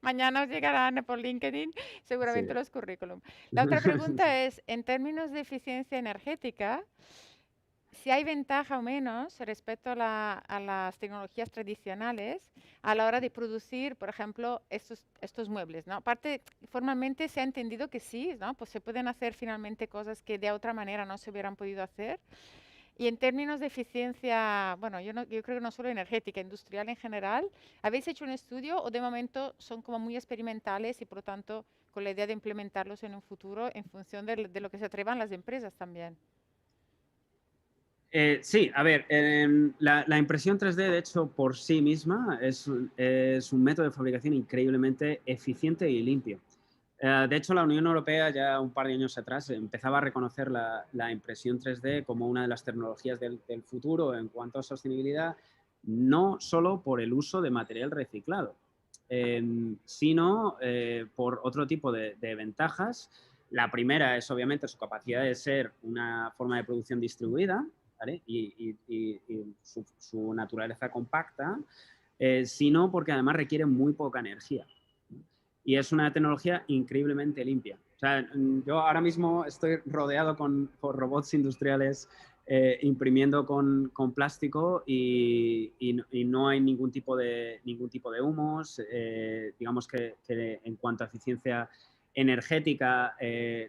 mañana os llegarán por LinkedIn seguramente Sí. los currículum. La otra pregunta es, en términos de eficiencia energética, si hay ventaja o menos respecto a las tecnologías tradicionales a la hora de producir, por ejemplo, estos muebles, ¿no? Aparte, formalmente se ha entendido que sí, ¿no? Pues se pueden hacer finalmente cosas que de otra manera no se hubieran podido hacer. Y en términos de eficiencia, bueno, yo creo que no solo energética, industrial en general, ¿habéis hecho un estudio o de momento son como muy experimentales y por lo tanto con la idea de implementarlos en un futuro en función de lo que se atrevan las empresas también? Sí, a ver, la impresión 3D, de hecho, por sí misma es un método de fabricación increíblemente eficiente y limpio. De hecho, la Unión Europea ya un par de años atrás empezaba a reconocer la impresión 3D como una de las tecnologías del futuro en cuanto a sostenibilidad, no solo por el uso de material reciclado, sino por otro tipo de ventajas. La primera es, obviamente, su capacidad de ser una forma de producción distribuida, ¿vale? y su naturaleza compacta, sino porque además requiere muy poca energía. Y es una tecnología increíblemente limpia. O sea, yo ahora mismo estoy rodeado por robots industriales imprimiendo con plástico y no hay ningún tipo de humos. Digamos que en cuanto a eficiencia energética,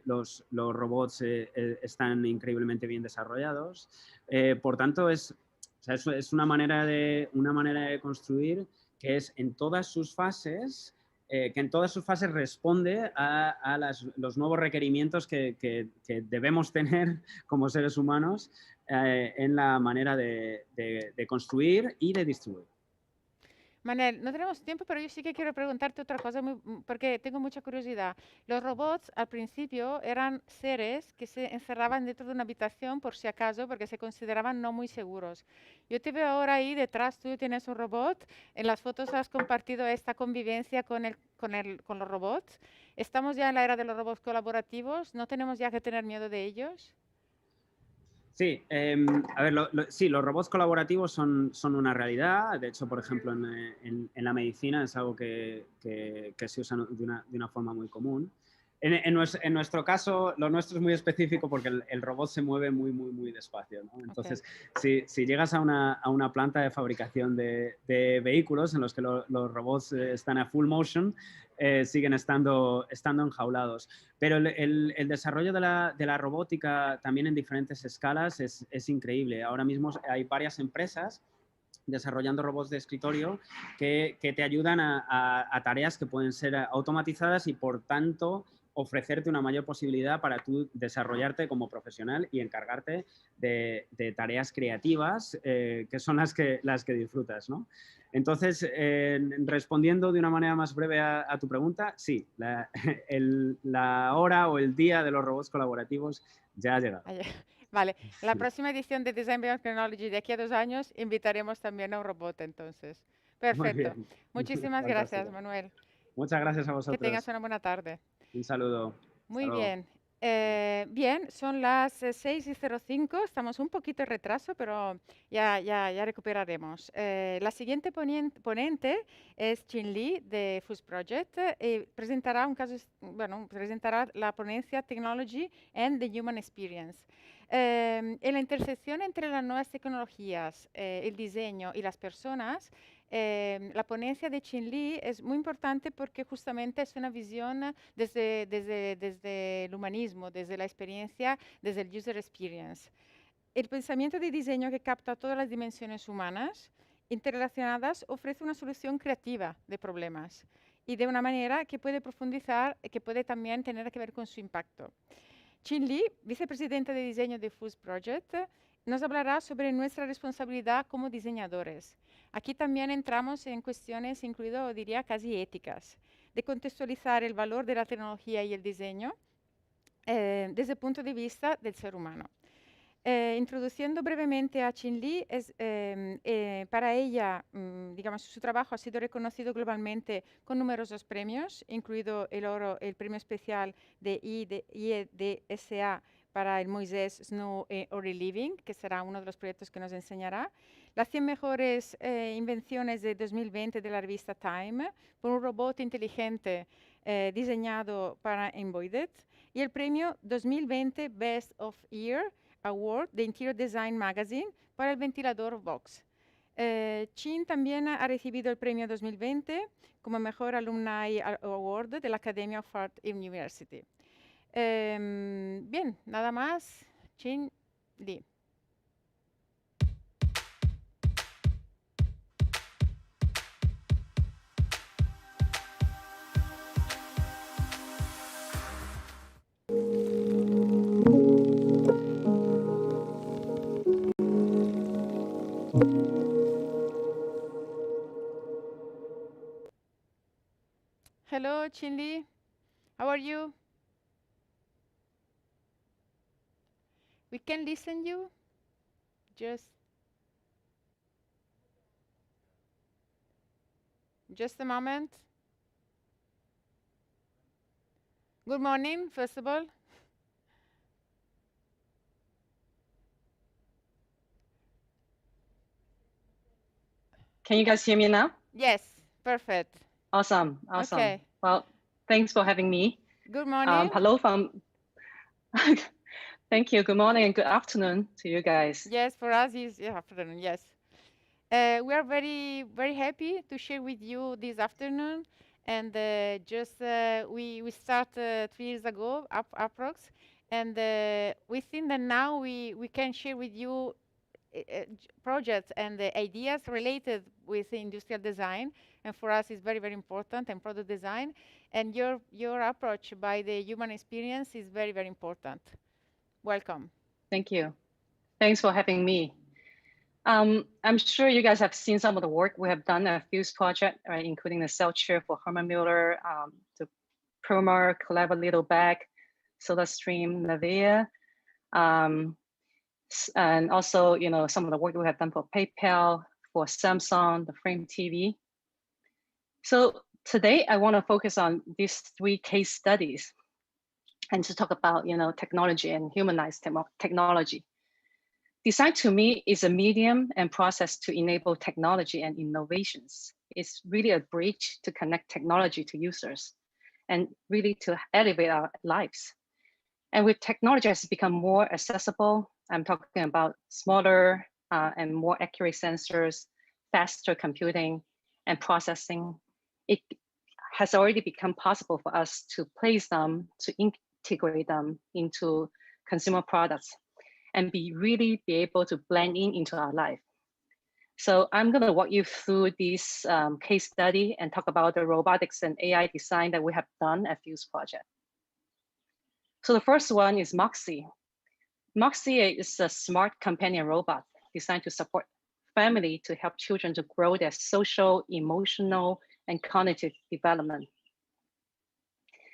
los robots están increíblemente bien desarrollados. Por tanto, es una manera de construir que es en todas sus fases, responde a los nuevos requerimientos que debemos tener como seres humanos en la manera de construir y de distribuir. Manuel, no tenemos tiempo, pero yo sí que quiero preguntarte otra cosa porque tengo mucha curiosidad. Los robots al principio eran seres que se encerraban dentro de una habitación por si acaso, porque se consideraban no muy seguros. Yo te veo ahora ahí detrás, tú tienes un robot, en las fotos has compartido esta convivencia con los robots. ¿Estamos ya en la era de los robots colaborativos? ¿No tenemos ya que tener miedo de ellos? Sí, a ver, sí, los robots colaborativos son una realidad. De hecho, por ejemplo, en la medicina es algo que se usa de una forma muy común. En nuestro caso, lo nuestro es muy específico porque el robot se mueve muy, muy, muy despacio, ¿no? Entonces, si llegas a una planta de fabricación de vehículos en los que los robots están a full motion, siguen estando enjaulados. Pero el desarrollo de la robótica también en diferentes escalas es increíble. Ahora mismo hay varias empresas desarrollando robots de escritorio que te ayudan a tareas que pueden ser automatizadas y, por tanto, ofrecerte una mayor posibilidad para tú desarrollarte como profesional y encargarte de tareas creativas que son las que disfrutas, ¿no? Entonces, respondiendo de una manera más breve a tu pregunta, sí, la hora o el día de los robots colaborativos ya ha llegado. Vale, la próxima edición de Design Beyond Technology de aquí a 2 años invitaremos también a un robot, entonces. Perfecto. Muchísimas gracias, Manuel. Muchas gracias a Que vosotros. tengas una buena tarde. Un saludo. Muy bien. Bien, son las 6:05, estamos un poquito en retraso, pero ya recuperaremos. La siguiente ponente es Qin Li de Fuseproject y presentará presentará la ponencia Technology and the Human Experience. En la intersección entre las nuevas tecnologías, el diseño y las personas, la ponencia de Qin Li es muy importante porque justamente es una visión desde el humanismo, desde la experiencia, desde el user experience. El pensamiento de diseño que capta todas las dimensiones humanas interrelacionadas ofrece una solución creativa de problemas y de una manera que puede profundizar, que puede también tener que ver con su impacto. Qin Li, vicepresidenta de diseño de Fuseproject, nos hablará sobre nuestra responsabilidad como diseñadores. Aquí también entramos en cuestiones, incluido, diría, casi éticas, de contextualizar el valor de la tecnología y el diseño desde el punto de vista del ser humano. Introduciendo brevemente a Qin Li, para ella, digamos, su trabajo ha sido reconocido globalmente con numerosos premios, incluido el premio especial de IEDSA para el Moisés Snow Early Living, que será uno de los proyectos que nos enseñará. Las 100 mejores invenciones de 2020 de la revista Time, por un robot inteligente diseñado para Embodied, y el premio 2020 Best of Year Award de Interior Design Magazine para el ventilador Vox. Qin también ha recibido el premio 2020 como Mejor Alumni Award de la Academy of Art University. Bien, nada más. Qin Li. Hello, Qin Li. How are you? We can listen you. Just a moment. Good morning, first of all. Can you guys hear me now? Yes, perfect. Awesome. Okay. Well, thanks for having me. Good morning. Hello from, thank you. Good morning and good afternoon to you guys. Yes, for us is afternoon, yes. We are very, very happy to share with you this afternoon. And we start 3 years ago, approx. And we think that now we can share with you projects and the ideas related with industrial design, and for us it's very, very important, and product design, and your approach by the human experience is very, very important. Welcome. Thank you. Thanks for having me. I'm sure you guys have seen some of the work we have done at Fuse project, right, including the cell chair for Herman Miller, the Perma, Clever Little Bag, SodaStream, Navia, and also, you know, some of the work we have done for PayPal, for Samsung, the Frame TV. So today I want to focus on these 3 case studies and to talk about, you know, technology and humanized technology. Design to me is a medium and process to enable technology and innovations. It's really a bridge to connect technology to users and really to elevate our lives. And with technology has become more accessible, I'm talking about smaller and more accurate sensors, faster computing and processing. It has already become possible for us to place them, to integrate them into consumer products and really be able to blend into our life. So I'm going to walk you through this case study and talk about the robotics and AI design that we have done at Fuseproject. So the first one is Moxie. Moxie is a smart companion robot designed to support family to help children to grow their social, emotional, and cognitive development.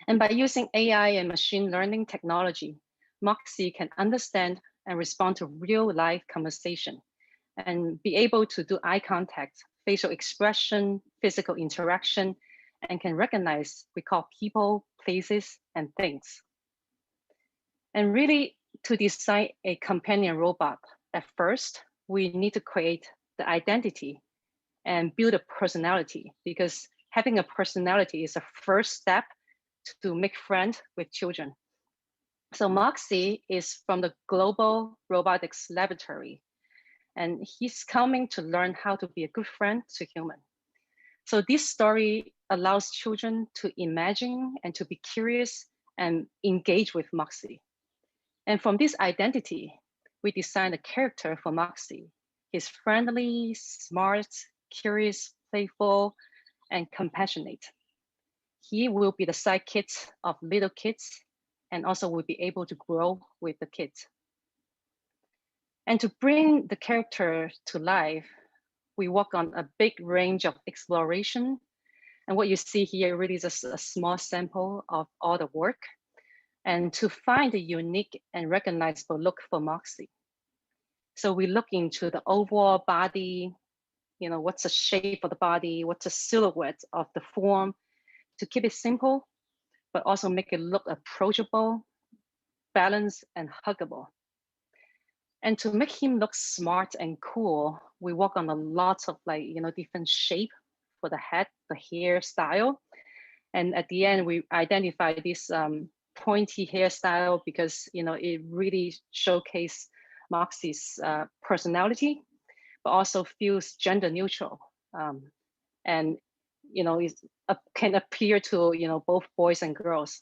And by using AI and machine learning technology, Moxie can understand and respond to real life conversation and be able to do eye contact, facial expression, physical interaction, and can recall people, places, and things. And really, to design a companion robot, at first, we need to create the identity and build a personality, because having a personality is a first step to make friends with children. So Moxie is from the Global Robotics Laboratory, and he's coming to learn how to be a good friend to human. So this story allows children to imagine and to be curious and engage with Moxie. And from this identity, we designed a character for Moxie. He's friendly, smart, curious, playful, and compassionate. He will be the sidekick of little kids and also will be able to grow with the kids. And to bring the character to life, we work on a big range of exploration. And what you see here really is a small sample of all the work, and to find a unique and recognizable look for Moxie. So we look into the overall body, what's the shape of the body, what's the silhouette of the form, to keep it simple, but also make it look approachable, balanced, and huggable. And to make him look smart and cool, we work on a lot of different shape for the head, the hairstyle. And at the end, we identify this pointy hairstyle because it really showcases Moxie's personality, but also feels gender neutral. And can appear to both boys and girls.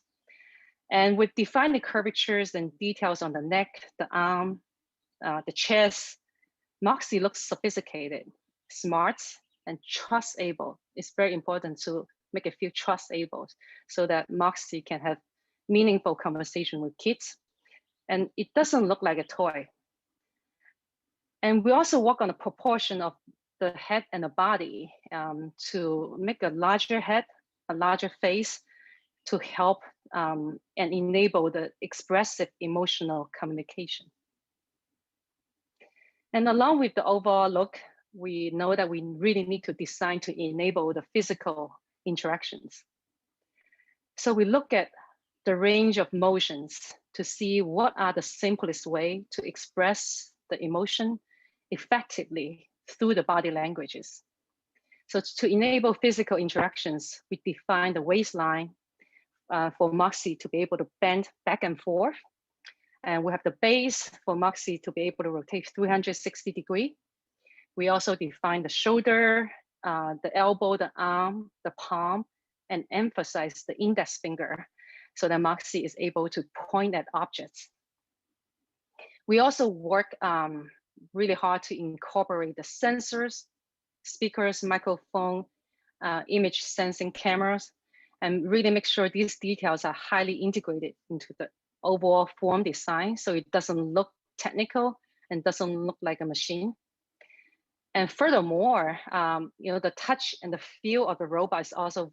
And with defined curvatures and details on the neck, the arm, the chest, Moxie looks sophisticated, smart, and trust-able. It's very important to make it feel trust-able so that Moxie can have meaningful conversation with kids. And it doesn't look like a toy. And we also work on the proportion of the head and the body to make a larger head, a larger face to help and enable the expressive emotional communication. And along with the overall look, we know that we really need to design to enable the physical interactions. So we look at the range of motions to see what are the simplest way to express the emotion effectively through the body languages. So to enable physical interactions, we define the waistline for Moxie to be able to bend back and forth. And we have the base for Moxie to be able to rotate 360 degrees. We also define the shoulder, the elbow, the arm, the palm, and emphasize the index finger so that Moxie is able to point at objects. We also work really hard to incorporate the sensors, speakers, microphone, image sensing cameras, and really make sure these details are highly integrated into the overall form design so it doesn't look technical and doesn't look like a machine. And furthermore, the touch and the feel of the robot is also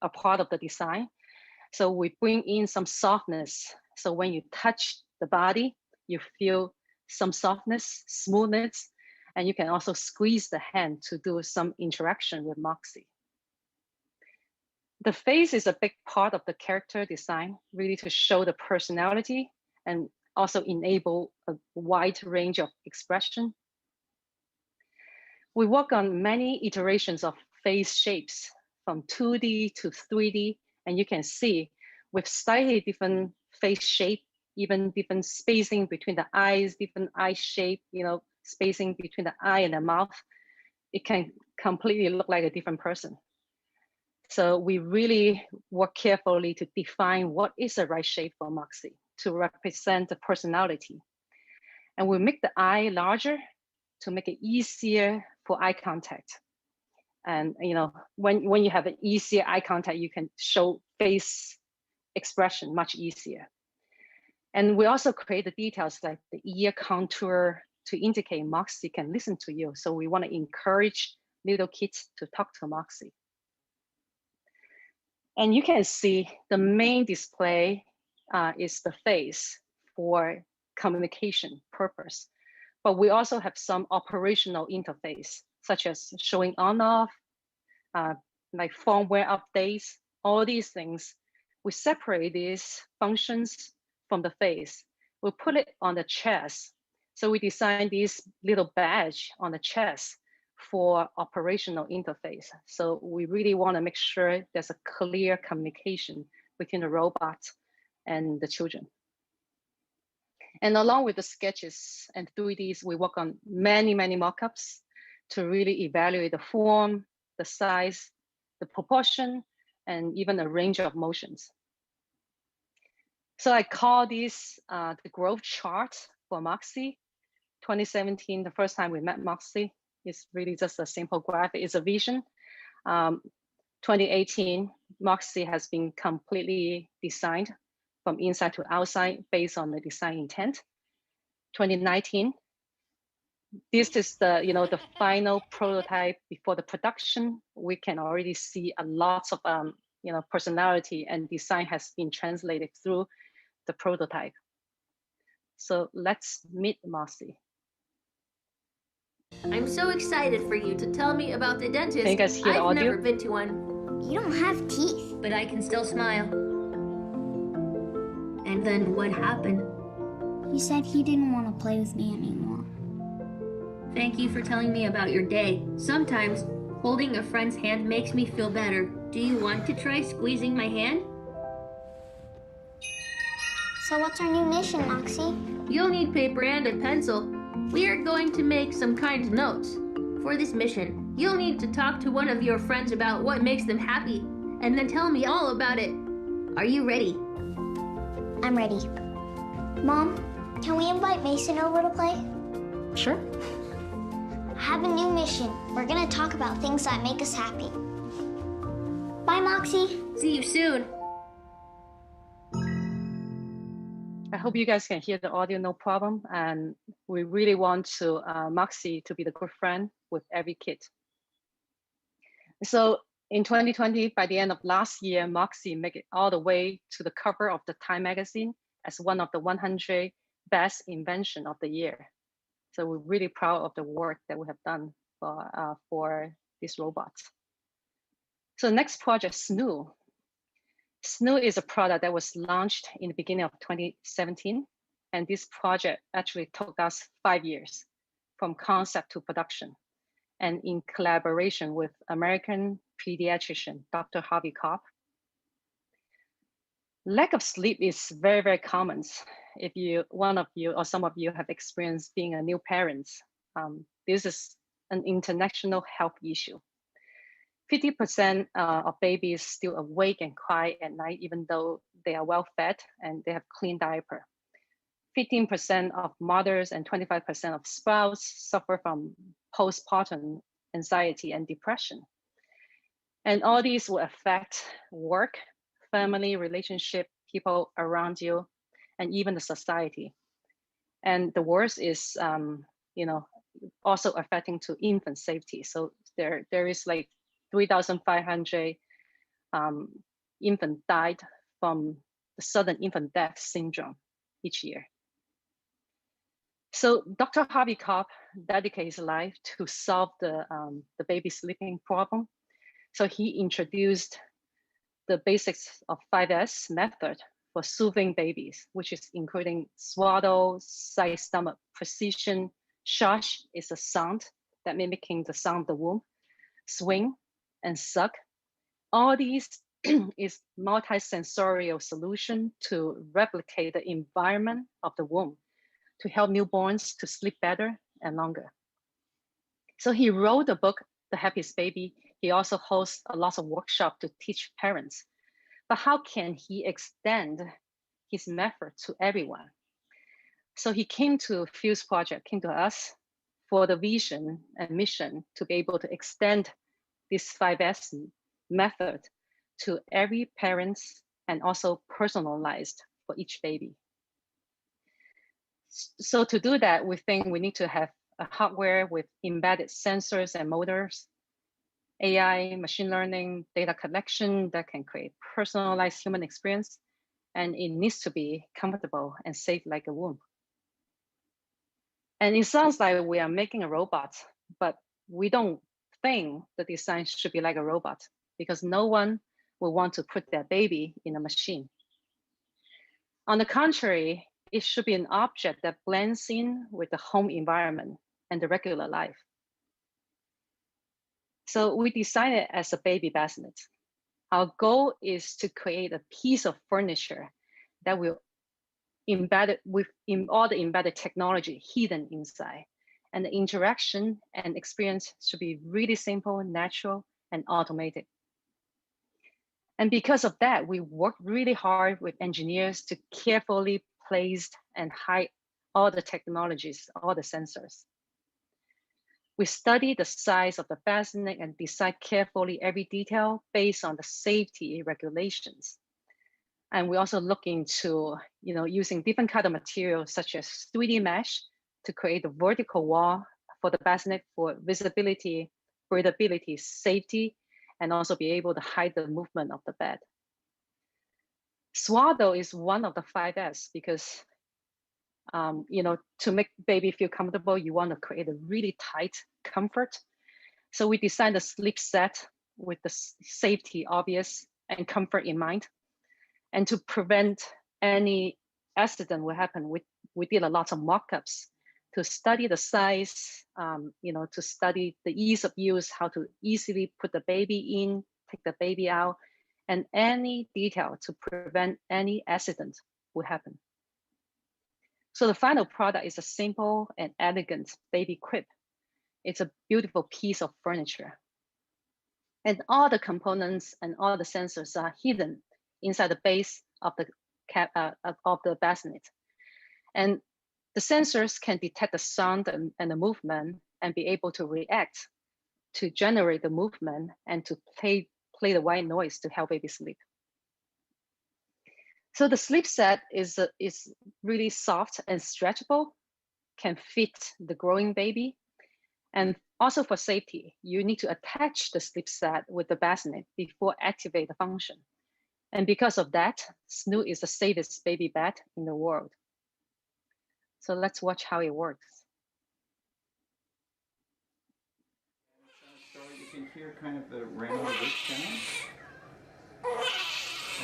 a part of the design. So we bring in some softness. So when you touch the body, you feel some softness, smoothness, and you can also squeeze the hand to do some interaction with Moxie. The face is a big part of the character design, really to show the personality and also enable a wide range of expression. We work on many iterations of face shapes from 2D to 3D, and you can see with slightly different face shape, even different spacing between the eyes, different eye shape, spacing between the eye and the mouth, it can completely look like a different person. So we really work carefully to define what is the right shape for Moxie to represent the personality. And we make the eye larger to make it easier for eye contact. And when you have an easier eye contact, you can show face expression much easier. And we also create the details like the ear contour to indicate Moxie can listen to you. So we want to encourage little kids to talk to Moxie. And you can see the main display is the face for communication purpose. But we also have some operational interface, such as showing on-off, like firmware updates, all these things. We separate these functions from the face. We'll put it on the chest. So we designed this little badge on the chest for operational interface. So we really want to make sure there's a clear communication between the robot and the children. And along with the sketches and 3Ds, we work on many, many mockups to really evaluate the form, the size, the proportion, and even a range of motions. So I call this the growth chart for Moxie. 2017, the first time we met Moxie, it's really just a simple graphic, it's a vision. 2018, Moxie has been completely designed from inside to outside based on the design intent. 2019, this is the the final prototype before the production. We can already see a lot of personality and design has been translated through the prototype. So let's meet Moxie. I'm so excited for you to tell me about the dentist. Can you guys hear the I've audio? never been to one. You don't have teeth, but I can still smile. And then what happened? He said he didn't want to play with me anymore. Thank you for telling me about your day. Sometimes holding a friend's hand makes me feel better. Do you want to try squeezing my hand? So what's our new mission, Moxie? You'll need paper and a pencil. We are going to make some kind notes. For this mission, you'll need to talk to one of your friends about what makes them happy, and then tell me all about it. Are you ready? I'm ready. Mom, can we invite Mason over to play? Sure. I have a new mission. We're gonna talk about things that make us happy. Bye, Moxie. See you soon. I hope you guys can hear the audio, no problem. And we really want to Moxie to be the good friend with every kid. So in 2020, by the end of last year, Moxie made it all the way to the cover of the Time magazine as one of the 100 best invention of the year. So we're really proud of the work that we have done for this robot. So next project, Snoo. Snoo is a product that was launched in the beginning of 2017. And this project actually took us 5 years from concept to production. And in collaboration with American pediatrician, Dr. Harvey Kopp. Lack of sleep is very, very common. If one of you or some of you have experienced being a new parent, this is an international health issue. 50% of babies still awake and quiet at night, even though they are well fed and they have clean diaper. 15% of mothers and 25% of spouses suffer from postpartum anxiety and depression. And all these will affect work, family, relationship, people around you, and even the society. And the worst is, also affecting to infant safety. So there is like 3,500 infants died from the sudden infant death syndrome each year. So Dr. Harvey Kopp dedicated his life to solve the baby sleeping problem. So he introduced the basics of 5S method for soothing babies, which is including swaddle, side stomach position, shush is a sound that mimicking the sound of the womb, swing, and suck. All these is multi-sensorial solution to replicate the environment of the womb to help newborns to sleep better and longer. So he wrote the book, The Happiest Baby. He also hosts a lot of workshops to teach parents. But how can he extend his method to everyone? So he came to Fuseproject, came to us for the vision and mission to be able to extend this 5S method to every parent and also personalized for each baby. So to do that, we think we need to have a hardware with embedded sensors and motors, AI, machine learning, data collection that can create personalized human experience, and it needs to be comfortable and safe like a womb. And it sounds like we are making a robot, but we don't think the design should be like a robot because no one will want to put their baby in a machine. On the contrary, it should be an object that blends in with the home environment and the regular life. So we designed it as a baby bassinet. Our goal is to create a piece of furniture that will embed it with all the embedded technology hidden inside. And the interaction and experience should be really simple, natural, and automated. And because of that, we work really hard with engineers to carefully place and hide all the technologies, all the sensors. We study the size of the bassinet and decide carefully every detail based on the safety regulations. And we also look into, using different kind of materials such as 3D mesh to create a vertical wall for the bassinet for visibility, breathability, safety, and also be able to hide the movement of the bed. Swaddle is one of the 5S because, to make baby feel comfortable, you want to create a really tight comfort. So we designed a sleep set with the safety obvious and comfort in mind. And to prevent any accident will happen, we did a lot of mock-ups to study the size, to study the ease of use, how to easily put the baby in, take the baby out, and any detail to prevent any accident will happen. So the final product is a simple and elegant baby crib. It's a beautiful piece of furniture. And all the components and all the sensors are hidden inside the base of the bassinet. And the sensors can detect the sound and the movement and be able to react to generate the movement and to play the white noise to help baby sleep. So the sleep set is really soft and stretchable, can fit the growing baby. And also for safety, you need to attach the sleep set with the bassinet before activate the function. And because of that, Snoot is the safest baby bed in the world. So let's watch how it works. So you can hear kind of the ring of the whip sound.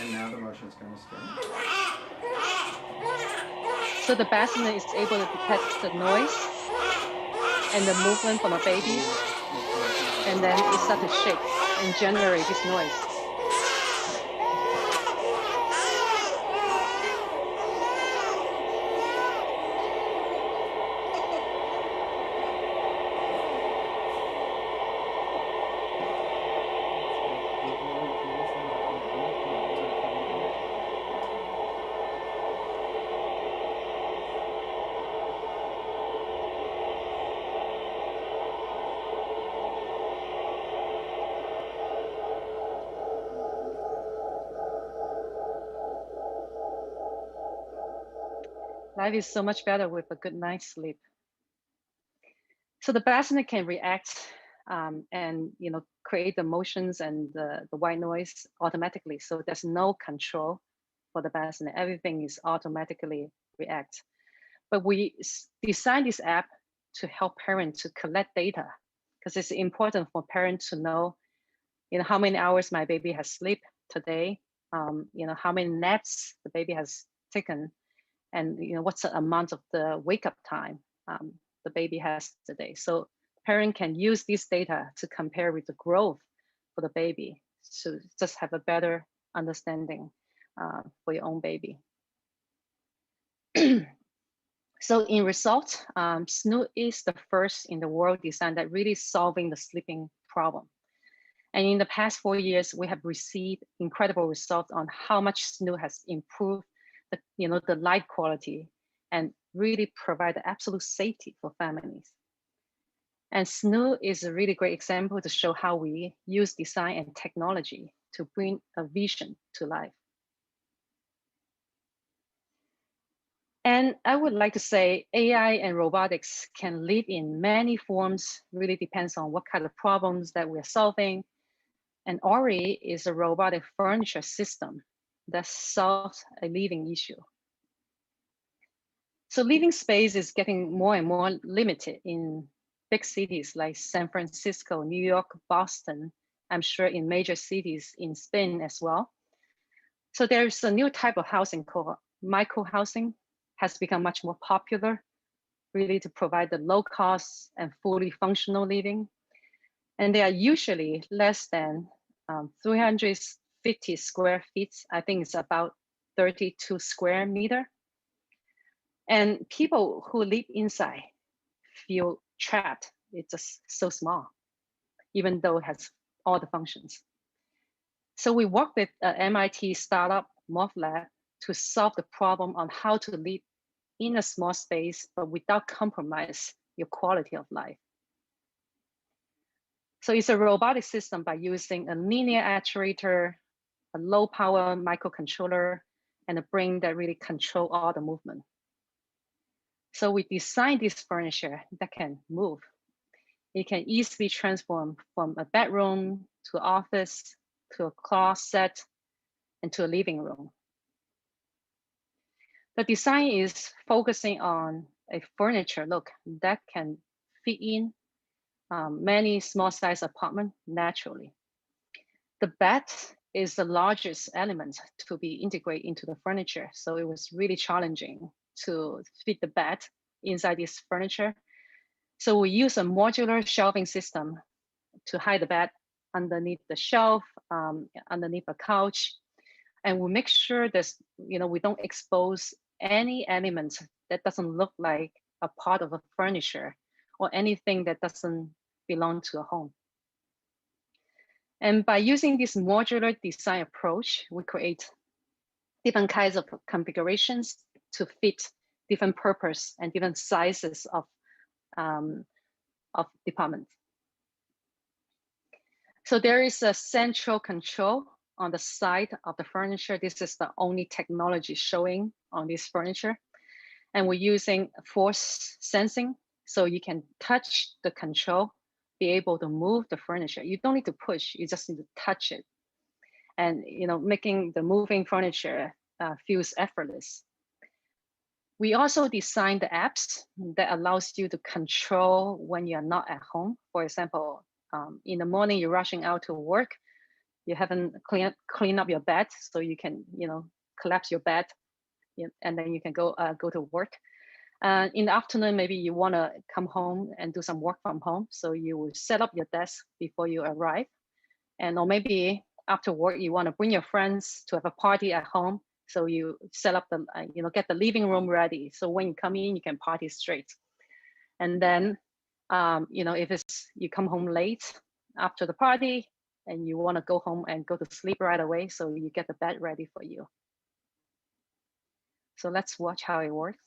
And now the motion's going to start. So the bassinet is able to detect the noise and the movement from a baby. And then it starts to shake and generate this noise. Life is so much better with a good night's sleep. So the bassinet can react and create the motions and the white noise automatically. So there's no control for the bassinet. Everything is automatically react. But we designed this app to help parents to collect data because it's important for parents to know, how many hours my baby has slept today, how many naps the baby has taken, and what's the amount of the wake-up time the baby has today. So parent can use this data to compare with the growth for the baby, so just have a better understanding for your own baby. So in result, Snoot is the first in the world design that really solving the sleeping problem. And in the past 4 years, we have received incredible results on how much Snoot has improved the light quality and really provide absolute safety for families. And SNU is a really great example to show how we use design and technology to bring a vision to life. And I would like to say AI and robotics can live in many forms, really depends on what kind of problems that we're solving. And Ori is a robotic furniture system that solves a living issue. So living space is getting more and more limited in big cities like San Francisco, New York, Boston, I'm sure in major cities in Spain as well. So there's a new type of housing called micro-housing, has become much more popular, really to provide the low cost and fully functional living. And they are usually less than 350 square feet. I think it's about 32 square meter. And people who live inside feel trapped. It's just so small, even though it has all the functions. So we work with an MIT startup, MorphLab, to solve the problem on how to live in a small space, but without compromise your quality of life. So it's a robotic system by using a linear actuator, a low power microcontroller, and a brain that really control all the movement. So we designed this furniture that can move. It can easily transform from a bedroom to office, to a closet, and to a living room. The design is focusing on a furniture look that can fit in many small size apartments naturally. The bed is the largest element to be integrated into the furniture. So it was really challenging to fit the bed inside this furniture. So we use a modular shelving system to hide the bed underneath the shelf, underneath a couch. And we make sure that we don't expose any element that doesn't look like a part of a furniture or anything that doesn't belong to a home. And by using this modular design approach, we create different kinds of configurations to fit different purpose and different sizes of departments. So there is a central control on the side of the furniture. This is the only technology showing on this furniture. And we're using force sensing, so you can touch the control, be able to move the furniture. You don't need to push, you just need to touch it. And making the moving furniture feels effortless. We also designed the apps that allows you to control when you're not at home. For example, in the morning, you're rushing out to work, you haven't cleaned up your bed, so you can collapse your bed, and then you can go to work. In the afternoon, maybe you want to come home and do some work from home, so you will set up your desk before you arrive. Or maybe after work, you want to bring your friends to have a party at home, so you set up the get the living room ready, so when you come in, you can party straight. And then if you come home late after the party and you want to go home and go to sleep right away, so you get the bed ready for you. So let's watch how it works.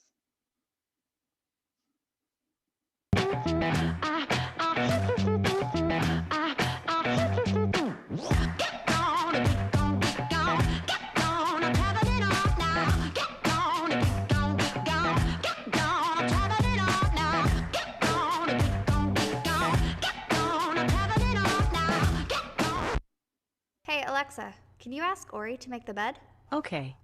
Hey, Alexa, can you ask Ori to make the bed? Okay.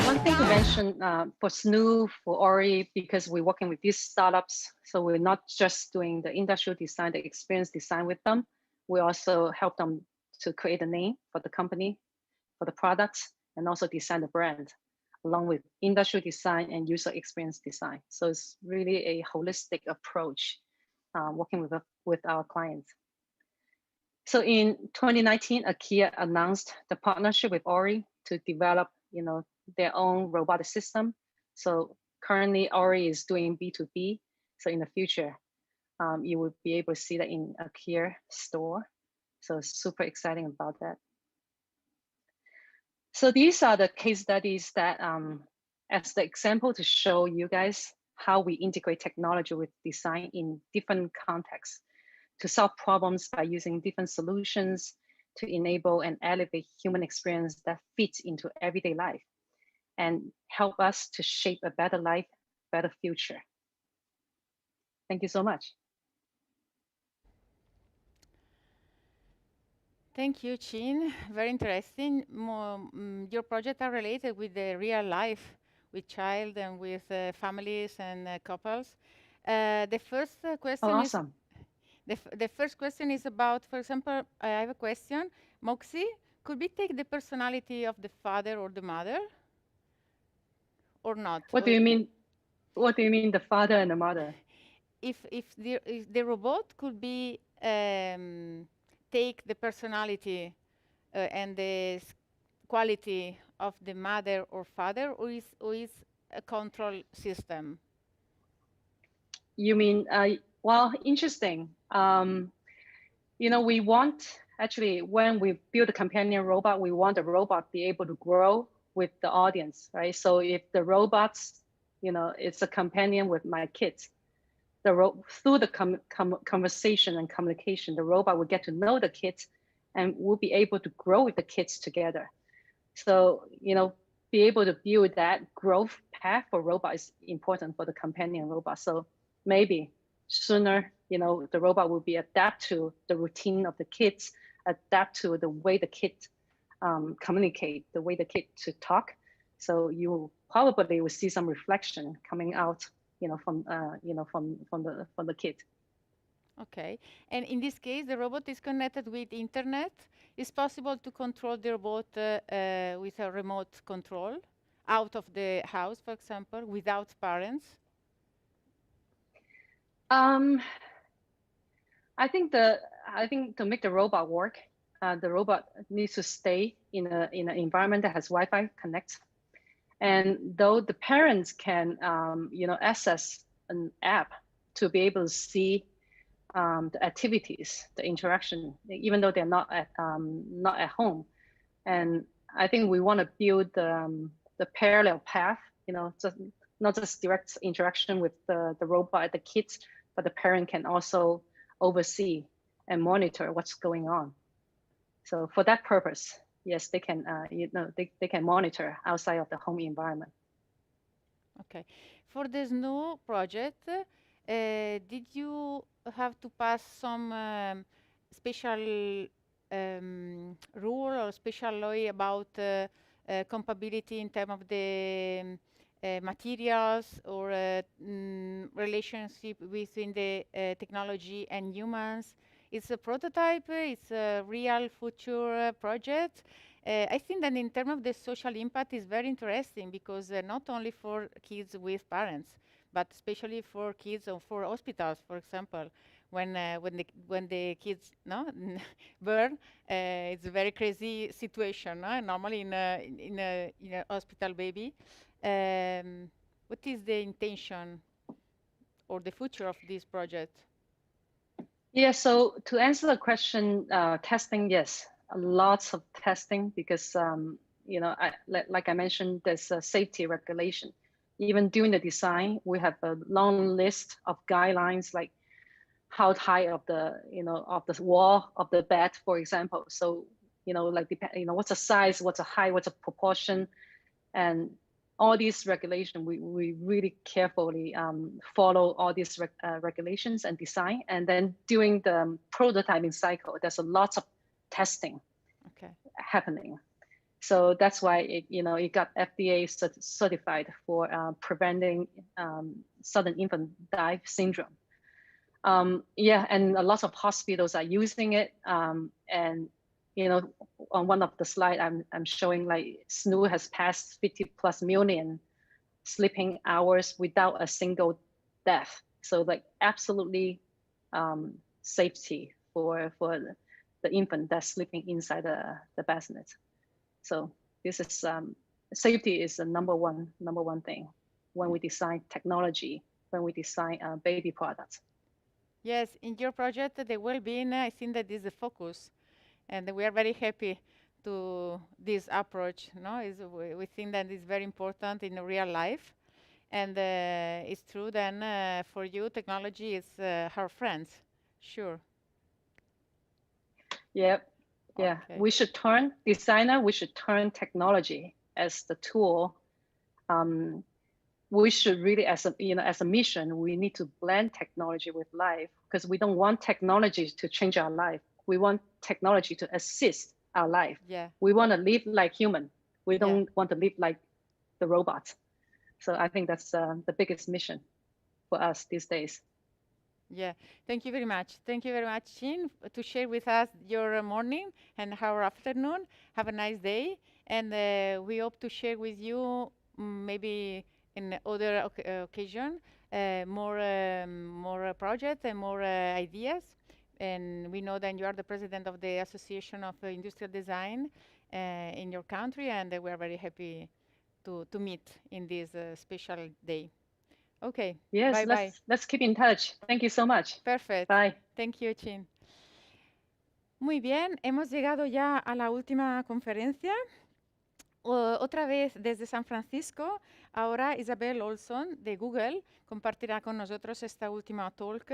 One thing to mention for SNU, for Ori, because we're working with these startups, so we're not just doing the industrial design, the experience design with them. We also help them to create a name for the company, for the products, and also design the brand, along with industrial design and user experience design. So it's really a holistic approach working with our clients. So in 2019, IKEA announced the partnership with Ori to develop, their own robotic system. So currently Ori is doing B2B. So in the future, you will be able to see that in IKEA store. So super exciting about that. So these are the case studies that, as the example to show you guys how we integrate technology with design in different contexts to solve problems by using different solutions to enable and elevate human experience that fits into everyday life and help us to shape a better life, better future. Thank you so much. Thank you, Qin. Very interesting. Your projects are related with the real life, with child and with families and couples. The first question awesome. The first question is about, for example, I have a question. Moxie, could we take the personality of the father or the mother? Or not? What do you mean? What do you mean, the father and the mother? If the robot could be take the personality and the quality of the mother or father, or is a control system? You mean, well, interesting. We want, actually, when we build a companion robot, we want the robot to be able to grow with the audience, right? So if the robots, it's a companion with my kids, through the conversation and communication, the robot will get to know the kids and will be able to grow with the kids together. So, be able to build that growth path for robot is important for the companion robot. So maybe sooner, the robot will be adapt to the routine of the kids, adapt to the way the kids communicate, the way the kids to talk. So you probably will see some reflection coming out, from the kid. Okay, and in this case, the robot is connected with internet. It's possible to control the robot with a remote control out of the house, for example, without parents. I think to make the robot work, the robot needs to stay in an environment that has Wi-Fi connect. And though the parents can, access an app to be able to see the activities, the interaction, even though they're not at home. And I think we want to build the parallel path, not just direct interaction with the robot, the kids, but the parent can also oversee and monitor what's going on. So for that purpose, yes, they can, they can monitor outside of the home environment. Okay. For this new project, did you have to pass some special rule or special law about compatibility in terms of the materials or relationship between the technology and humans? It's a prototype, it's a real future project. I think that in terms of the social impact is very interesting because not only for kids with parents, but especially for kids or for hospitals, for example, when the kids burn, it's a very crazy situation. Normally in a hospital baby. What is the intention or the future of this project? Yeah, so to answer the question, testing, yes, lots of testing because, like I mentioned, there's a safety regulation. Even during the design, we have a long list of guidelines, like how high of the, of the wall of the bed, for example. So, what's the size, what's the height, what's the proportion, and all these regulations, we really carefully follow all these regulations and design. And then during the prototyping cycle, there's a lot of testing happening. So that's why it got FDA certified for preventing sudden infant death syndrome. Yeah, and a lot of hospitals are using it. And on one of the slides, I'm showing like SNU has passed 50+ million sleeping hours without a single death. So like absolutely safety for the infant that's sleeping inside the bassinet. So this is safety is the number one thing when we design technology, when we design baby products. Yes, in your project, the well-being, I think that is the focus, and we are very happy to this approach. No, we think that is very important in real life, and it's true. Then for you, technology is our friends, sure. Yep. Yeah, Okay. we should turn technology as the tool. We should really, as a mission, we need to blend technology with life, because we don't want technology to change our life. We want technology to assist our life. Yeah. We want to live like human. We don't want to live like the robots. So I think that's the biggest mission for us these days. Yeah, thank you very much. Thank you very much, Qin, to share with us your morning and our afternoon. Have a nice day, and we hope to share with you maybe in other occasion more projects and more ideas. And we know that you are the president of the Association of Industrial Design in your country, and we are very happy to meet in this special day. Okay. Yes, Bye-bye. let's keep in touch. Thank you so much. Perfect. Bye. Thank you, Qin. Muy bien, hemos llegado ya a la última conferencia. Otra vez desde San Francisco, ahora Isabelle Olsson de Google compartirá con nosotros esta última talk,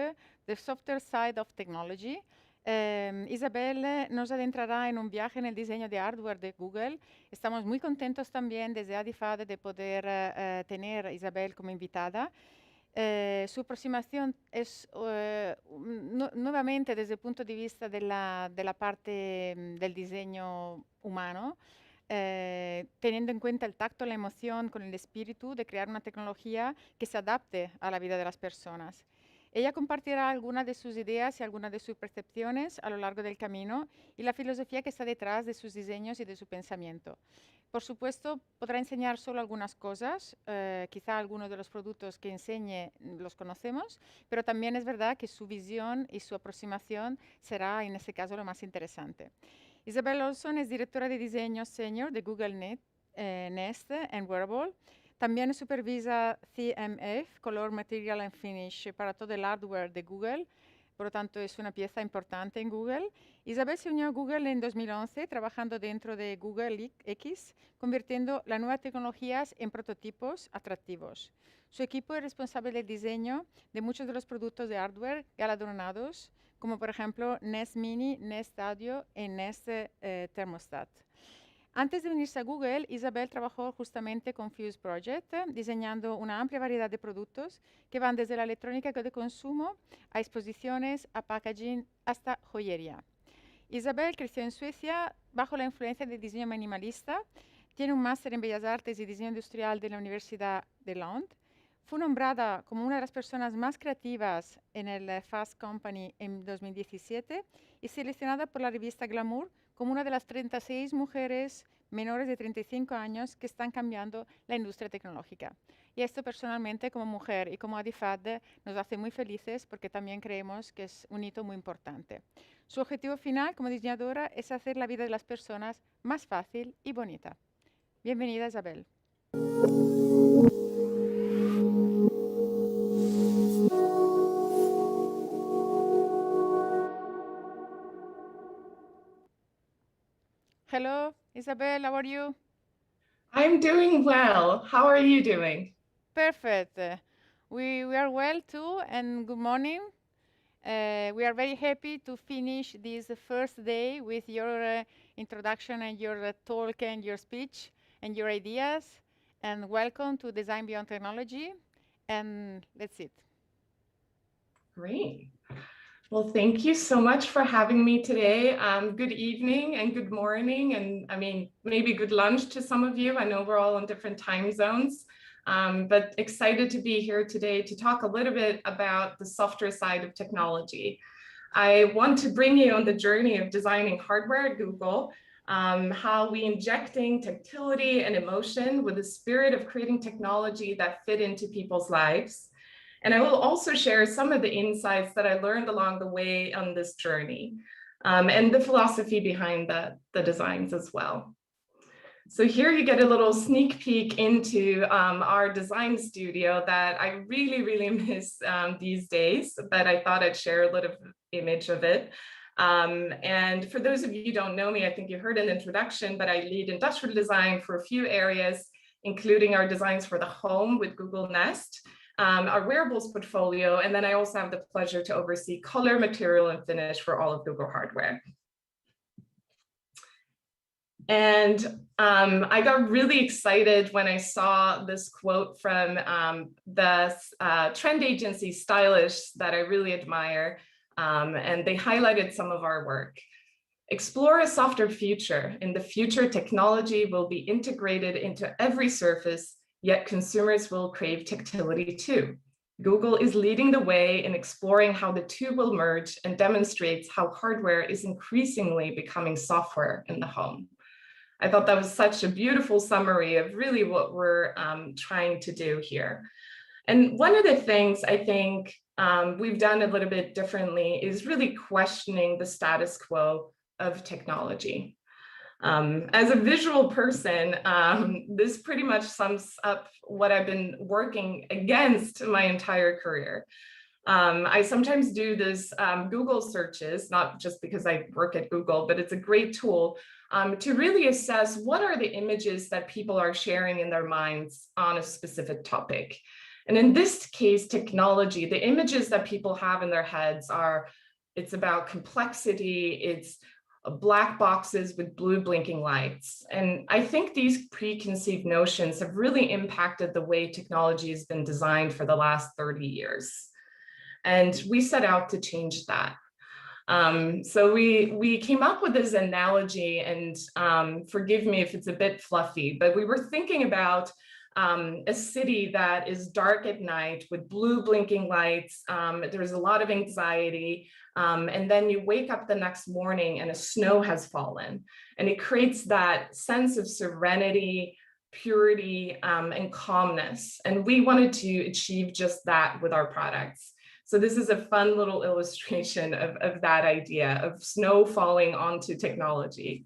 The Software Side of Technology. Isabelle nos adentrará en un viaje en el diseño de hardware de Google. Estamos muy contentos también desde ADI-FAD de poder tener a Isabelle como invitada. Su aproximación es nuevamente desde el punto de vista de la parte del diseño humano, teniendo en cuenta el tacto, la emoción con el espíritu de crear una tecnología que se adapte a la vida de las personas. Ella compartirá algunas de sus ideas y algunas de sus percepciones a lo largo del camino y la filosofía que está detrás de sus diseños y de su pensamiento. Por supuesto, podrá enseñar solo algunas cosas, quizá algunos de los productos que enseñe los conocemos, pero también es verdad que su visión y su aproximación será, en este caso, lo más interesante. Isabelle Olsson es directora de diseño senior de Google Nest and Wearable. También supervisa CMF, Color, Material and Finish, para todo el hardware de Google. Por lo tanto, es una pieza importante en Google. Isabelle se unió a Google en 2011, trabajando dentro de Google X, convirtiendo las nuevas tecnologías en prototipos atractivos. Su equipo es responsable del diseño de muchos de los productos de hardware galardonados, como por ejemplo Nest Mini, Nest Audio y Nest Thermostat. Antes de unirse a Google, Isabelle trabajó justamente con Fuseproject, diseñando una amplia variedad de productos que van desde la electrónica de consumo a exposiciones, a packaging, hasta joyería. Isabelle creció en Suecia bajo la influencia del diseño minimalista, tiene un máster en Bellas Artes y Diseño Industrial de la Universidad de Lund. Fue nombrada como una de las personas más creativas en el Fast Company en 2017 y seleccionada por la revista Glamour como una de las 36 mujeres menores de 35 años que están cambiando la industria tecnológica. Y esto personalmente, como mujer y como ADI-FAD, nos hace muy felices porque también creemos que es un hito muy importante. Su objetivo final como diseñadora es hacer la vida de las personas más fácil y bonita. Bienvenida, Isabelle. Hello, Isabelle, how are you? I'm doing well. How are you doing? Perfect. We are well too, and good morning. We are very happy to finish this first day with your introduction and your talk and your speech and your ideas. And welcome to Design Beyond Technology. And that's it. Great. Well, thank you so much for having me today. Good evening and good morning, and I mean, maybe good lunch to some of you. I know we're all in different time zones, but excited to be here today to talk a little bit about the software side of technology. I want to bring you on the journey of designing hardware at Google, how we injecting tactility and emotion with the spirit of creating technology that fit into people's lives. And I will also share some of the insights that I learned along the way on this journey. and the philosophy behind the designs as well. So here you get a little sneak peek into our design studio that I really, really miss these days, but I thought I'd share a little image of it. And for those of you who don't know me, I think you heard an introduction, but I lead industrial design for a few areas, including our designs for the home with Google Nest, our wearables portfolio, and then I also have the pleasure to oversee color, material, and finish for all of Google hardware. And I got really excited when I saw this quote from the trend agency Stylish that I really admire, and they highlighted some of our work. Explore a softer future. In the future, technology will be integrated into every surface, yet consumers will crave tactility too. Google is leading the way in exploring how the two will merge and demonstrates how hardware is increasingly becoming software in the home. I thought that was such a beautiful summary of really what we're trying to do here. And one of the things I think we've done a little bit differently is really questioning the status quo of technology. As a visual person, this pretty much sums up what I've been working against my entire career. I sometimes do this Google searches, not just because I work at Google, but it's a great tool to really assess what are the images that people are sharing in their minds on a specific topic. And in this case, technology, the images that people have in their heads are, it's about complexity, it's black boxes with blue blinking lights. And I think these preconceived notions have really impacted the way technology has been designed for the last 30 years. And we set out to change that. So we came up with this analogy, and forgive me if it's a bit fluffy, but we were thinking about a city that is dark at night with blue blinking lights. There's a lot of anxiety. And then you wake up the next morning and a snow has fallen. And it creates that sense of serenity, purity, and calmness. And we wanted to achieve just that with our products. So this is a fun little illustration of that idea of snow falling onto technology.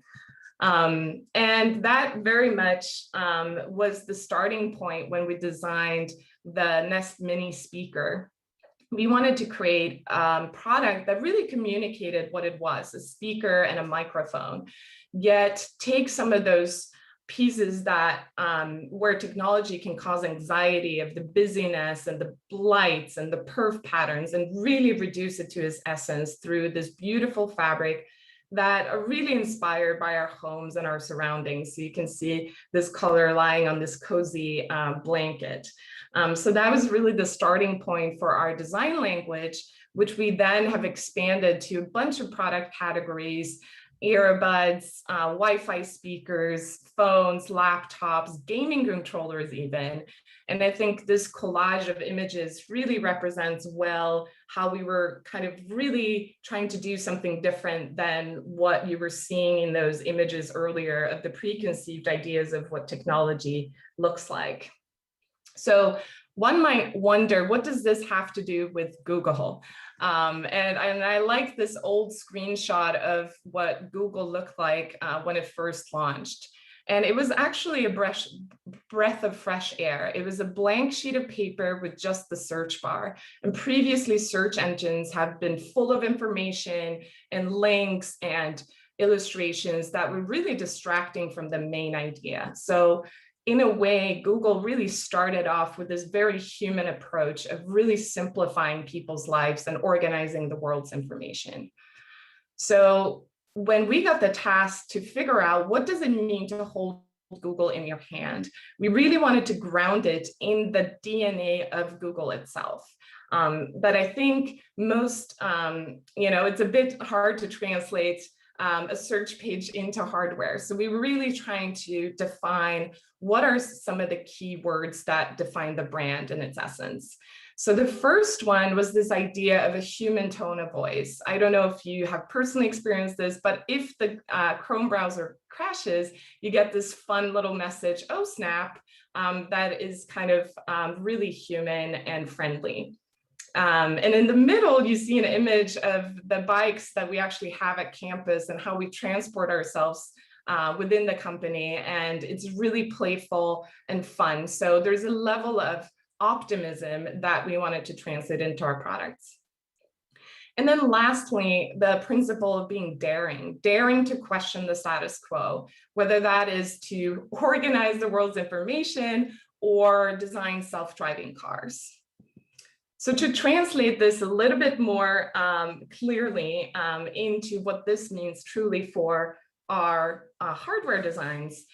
And that very much was the starting point when we designed the Nest Mini speaker. We wanted to create a product that really communicated what it was, a speaker and a microphone, yet take some of those pieces that where technology can cause anxiety of the busyness and the lights and the perf patterns and really reduce it to its essence through this beautiful fabric that are really inspired by our homes and our surroundings. So you can see this color lying on this cozy blanket. So that was really the starting point for our design language, which we then have expanded to a bunch of product categories: earbuds, Wi-Fi speakers, phones, laptops, gaming controllers even. And I think this collage of images really represents well how we were kind of really trying to do something different than what you were seeing in those images earlier of the preconceived ideas of what technology looks like. So one might wonder, what does this have to do with Google? And I like this old screenshot of what Google looked like when it first launched. And it was actually a breath of fresh air. It was a blank sheet of paper with just the search bar. And previously, search engines have been full of information and links and illustrations that were really distracting from the main idea. So in a way, Google really started off with this very human approach of really simplifying people's lives and organizing the world's information. So when we got the task to figure out what does it mean to hold Google in your hand, we really wanted to ground it in the DNA of Google itself. But I think most, it's a bit hard to translate a search page into hardware. So we were really trying to define what are some of the keywords that define the brand in its essence. So the first one was this idea of a human tone of voice. I don't know if you have personally experienced this, but if the Chrome browser crashes, you get this fun little message, oh snap, that is kind of really human and friendly. And in the middle, you see an image of the bikes that we actually have at campus and how we transport ourselves within the company. And it's really playful and fun. So there's a level of optimism that we wanted to translate into our products. And then lastly, the principle of being daring to question the status quo, whether that is to organize the world's information or design self-driving cars. So to translate this a little bit more clearly into what this means truly for our hardware designs,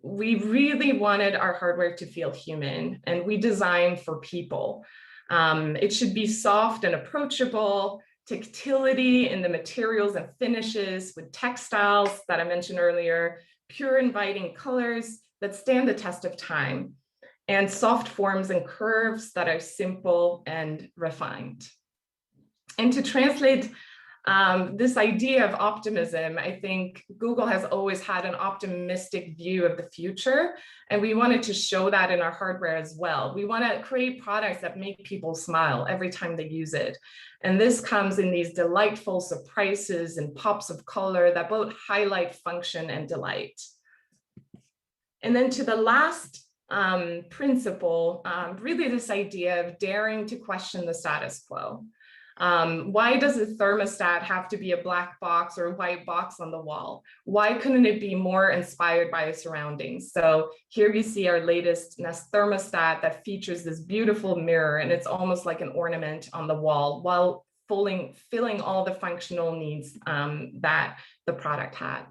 we really wanted our hardware to feel human, and we designed for people. It should be soft and approachable, tactility in the materials and finishes with textiles that I mentioned earlier, pure inviting colors that stand the test of time, and soft forms and curves that are simple and refined. And to translate this idea of optimism, I think Google has always had an optimistic view of the future, and we wanted to show that in our hardware as well. We want to create products that make people smile every time they use it. And this comes in these delightful surprises and pops of color that both highlight function and delight. And then to the last principle, really this idea of daring to question the status quo. Why does a thermostat have to be a black box or a white box on the wall? Why couldn't it be more inspired by its surroundings? So here you see our latest Nest thermostat that features this beautiful mirror, and it's almost like an ornament on the wall while filling all the functional needs that the product had.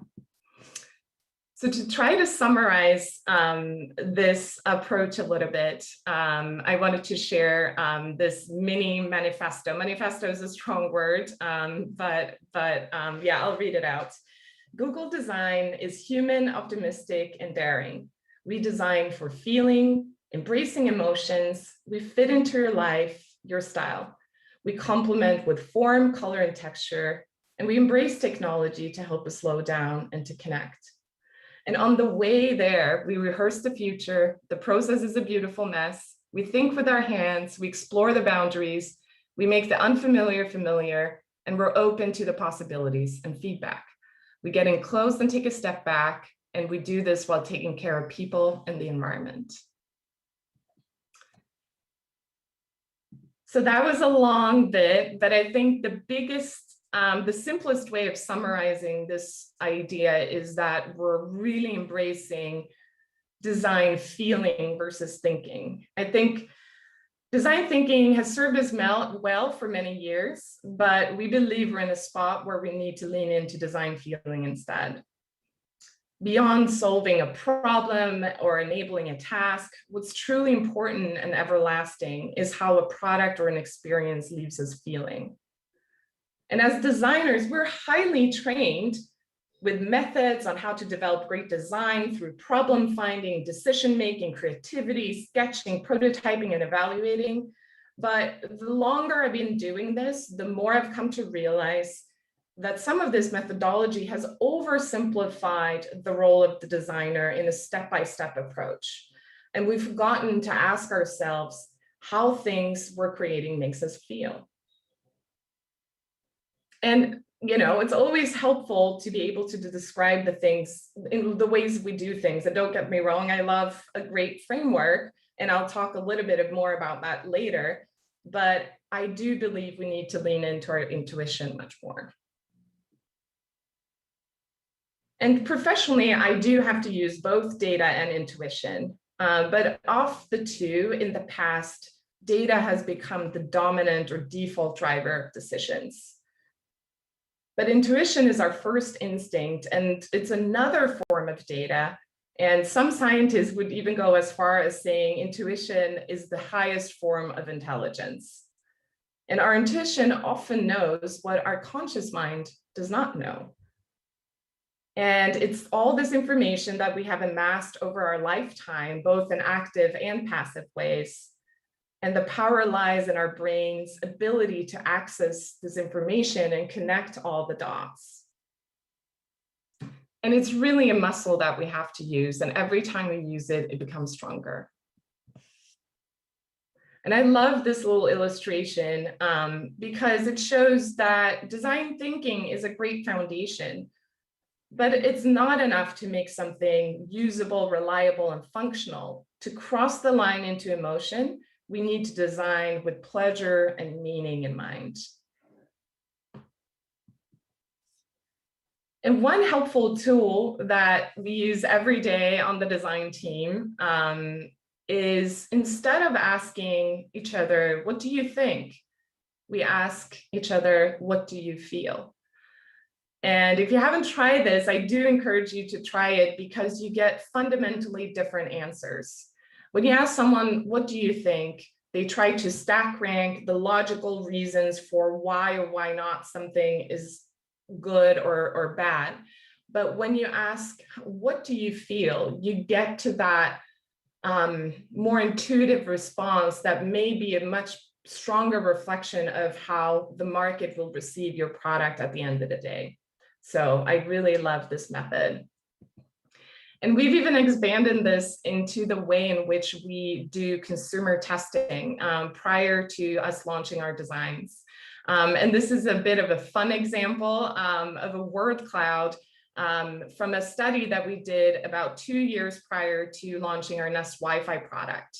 So to try to summarize this approach a little bit, I wanted to share this mini manifesto. Manifesto is a strong word, but yeah, I'll read it out. Google design is human, optimistic, and daring. We design for feeling, embracing emotions. We fit into your life, your style. We complement with form, color, and texture, and we embrace technology to help us slow down and to connect. And on the way there, we rehearse the future. The process is a beautiful mess. We think with our hands, we explore the boundaries, we make the unfamiliar familiar, and we're open to the possibilities and feedback. We get in close and take a step back, and we do this while taking care of people and the environment. So that was a long bit, but I think the simplest way of summarizing this idea is that we're really embracing design feeling versus thinking. I think design thinking has served us well for many years, but we believe we're in a spot where we need to lean into design feeling instead. Beyond solving a problem or enabling a task, what's truly important and everlasting is how a product or an experience leaves us feeling. And as designers, we're highly trained with methods on how to develop great design through problem finding, decision making, creativity, sketching, prototyping, and evaluating. But the longer I've been doing this, the more I've come to realize that some of this methodology has oversimplified the role of the designer in a step-by-step approach. And we've forgotten to ask ourselves how things we're creating makes us feel. And it's always helpful to be able to describe the things in the ways we do things. And don't get me wrong, I love a great framework, and I'll talk a little bit more about that later. But I do believe we need to lean into our intuition much more. And professionally, I do have to use both data and intuition. But of the two, in the past, data has become the dominant or default driver of decisions. But intuition is our first instinct, and it's another form of data. And some scientists would even go as far as saying intuition is the highest form of intelligence. And our intuition often knows what our conscious mind does not know. And it's all this information that we have amassed over our lifetime, both in active and passive ways. And the power lies in our brain's ability to access this information and connect all the dots. And it's really a muscle that we have to use. And every time we use it, it becomes stronger. And I love this little illustration because it shows that design thinking is a great foundation, but it's not enough to make something usable, reliable, and functional. To cross the line into emotion, we need to design with pleasure and meaning in mind. And one helpful tool that we use every day on the design team is, instead of asking each other, what do you think? We ask each other, what do you feel? And if you haven't tried this, I do encourage you to try it, because you get fundamentally different answers. When you ask someone, what do you think? They try to stack rank the logical reasons for why or why not something is good or bad. But when you ask, what do you feel? You get to that more intuitive response that may be a much stronger reflection of how the market will receive your product at the end of the day. So I really love this method. And we've even expanded this into the way in which we do consumer testing prior to us launching our designs. And this is a bit of a fun example of a word cloud from a study that we did about 2 years prior to launching our Nest Wi-Fi product.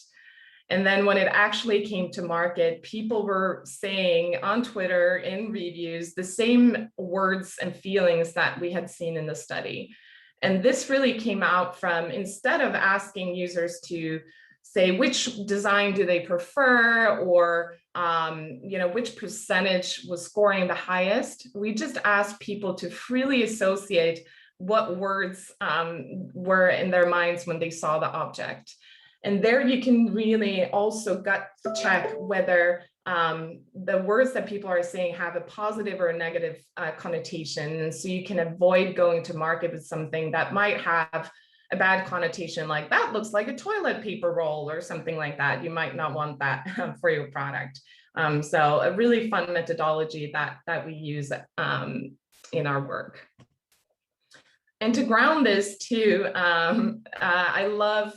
And then when it actually came to market, people were saying on Twitter, in reviews, the same words and feelings that we had seen in the study. And this really came out from, instead of asking users to say which design do they prefer, or which percentage was scoring the highest, we just asked people to freely associate what words were in their minds when they saw the object. And there you can really also gut check whether the words that people are saying have a positive or a negative connotation. And so you can avoid going to market with something that might have a bad connotation, like that looks like a toilet paper roll or something like that. You might not want that for your product. So a really fun methodology that we use in our work. And to ground this too, I love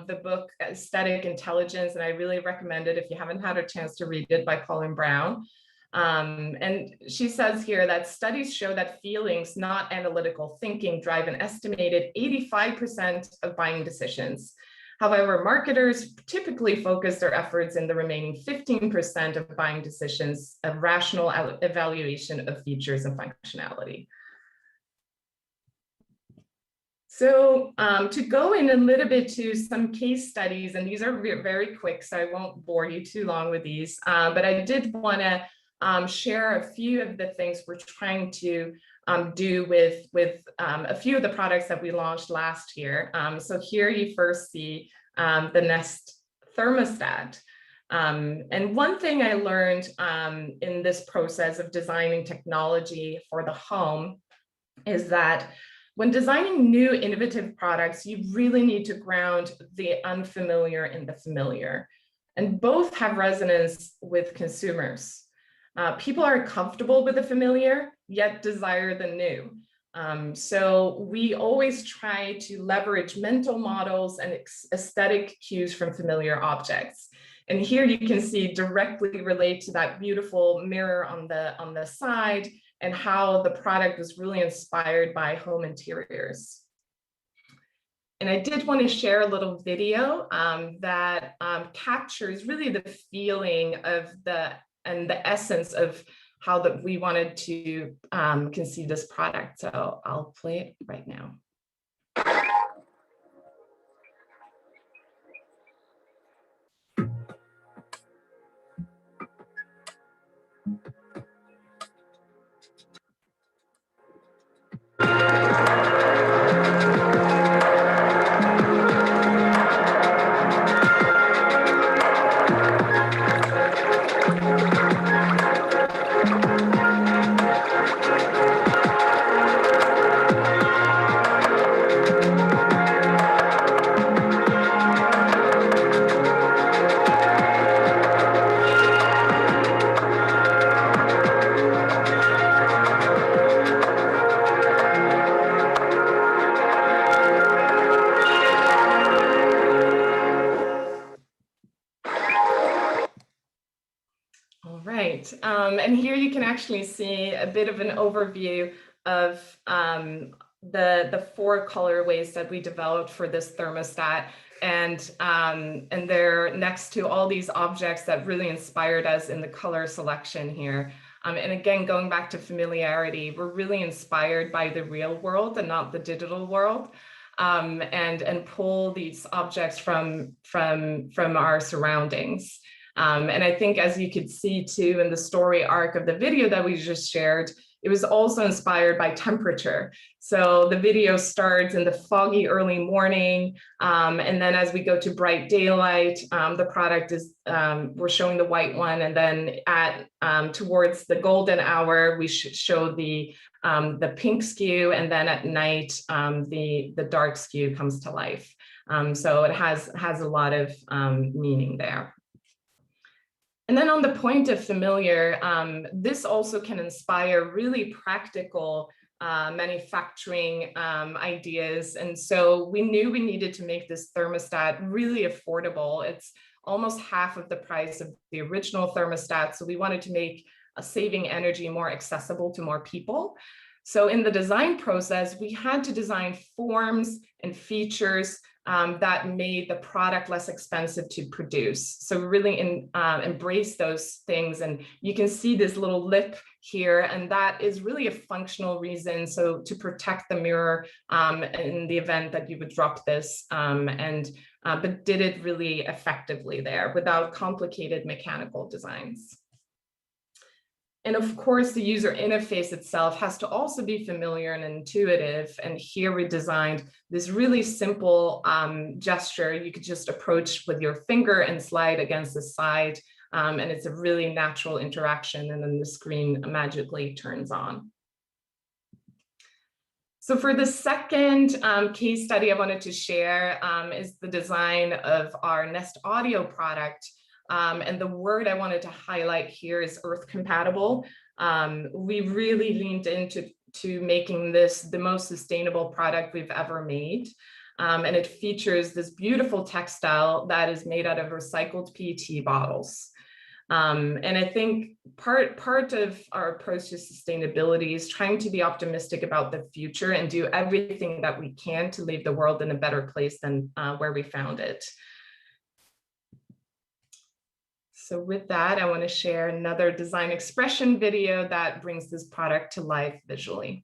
the book Aesthetic Intelligence, and I really recommend it if you haven't had a chance to read it, by Colin Brown. And she says here that studies show that feelings, not analytical thinking, drive an estimated 85% of buying decisions. However, marketers typically focus their efforts in the remaining 15% of buying decisions of rational evaluation of features and functionality. So to go in a little bit to some case studies, and these are very quick, so I won't bore you too long with these, but I did want to share a few of the things we're trying to do with a few of the products that we launched last year. So here you first see the Nest thermostat. And one thing I learned in this process of designing technology for the home is that when designing new innovative products, you really need to ground the unfamiliar in the familiar. And both have resonance with consumers. People are comfortable with the familiar, yet desire the new. So we always try to leverage mental models and aesthetic cues from familiar objects. And here you can see directly relate to that beautiful mirror on the side, and how the product was really inspired by home interiors. And I did want to share a little video that captures really the feeling of the essence of how that we wanted to conceive this product. So I'll play it right now. actually see a bit of an overview of the 4 colorways that we developed for this thermostat. And they're next to all these objects that really inspired us in the color selection here. And again, going back to familiarity, we're really inspired by the real world and not the digital world, and pull these objects from our surroundings. And I think, as you could see too in the story arc of the video that we just shared, it was also inspired by temperature. So the video starts in the foggy early morning, and then as we go to bright daylight, the product is, we're showing the white one, and then at towards the golden hour, we show the pink skew, and then at night, the dark skew comes to life. So it has a lot of meaning there. And then on the point of familiar, this also can inspire really practical manufacturing ideas. And so we knew we needed to make this thermostat really affordable. It's almost half of the price of the original thermostat. So we wanted to make saving energy more accessible to more people. So in the design process, we had to design forms and features that made the product less expensive to produce. So really embrace those things. And you can see this little lip here, and that is really a functional reason. So to protect the mirror in the event that you would drop this, but did it really effectively there without complicated mechanical designs. And of course, the user interface itself has to also be familiar and intuitive. And here we designed this really simple gesture. You could just approach with your finger and slide against the side. And it's a really natural interaction. And then the screen magically turns on. So for the second case study I wanted to share is the design of our Nest Audio product. And the word I wanted to highlight here is earth compatible. We really leaned into making this the most sustainable product we've ever made. And it features this beautiful textile that is made out of recycled PET bottles. And I think part of our approach to sustainability is trying to be optimistic about the future and do everything that we can to leave the world in a better place than where we found it. So with that, I want to share another design expression video that brings this product to life visually.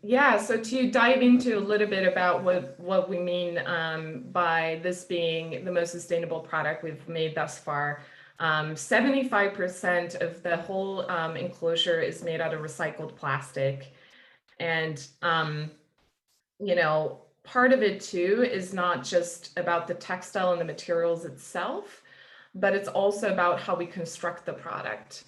Yeah, so to dive into a little bit about what we mean by this being the most sustainable product we've made thus far, 75% of the whole enclosure is made out of recycled plastic. And, you know, part of it too is not just about the textile and the materials itself, but it's also about how we construct the product.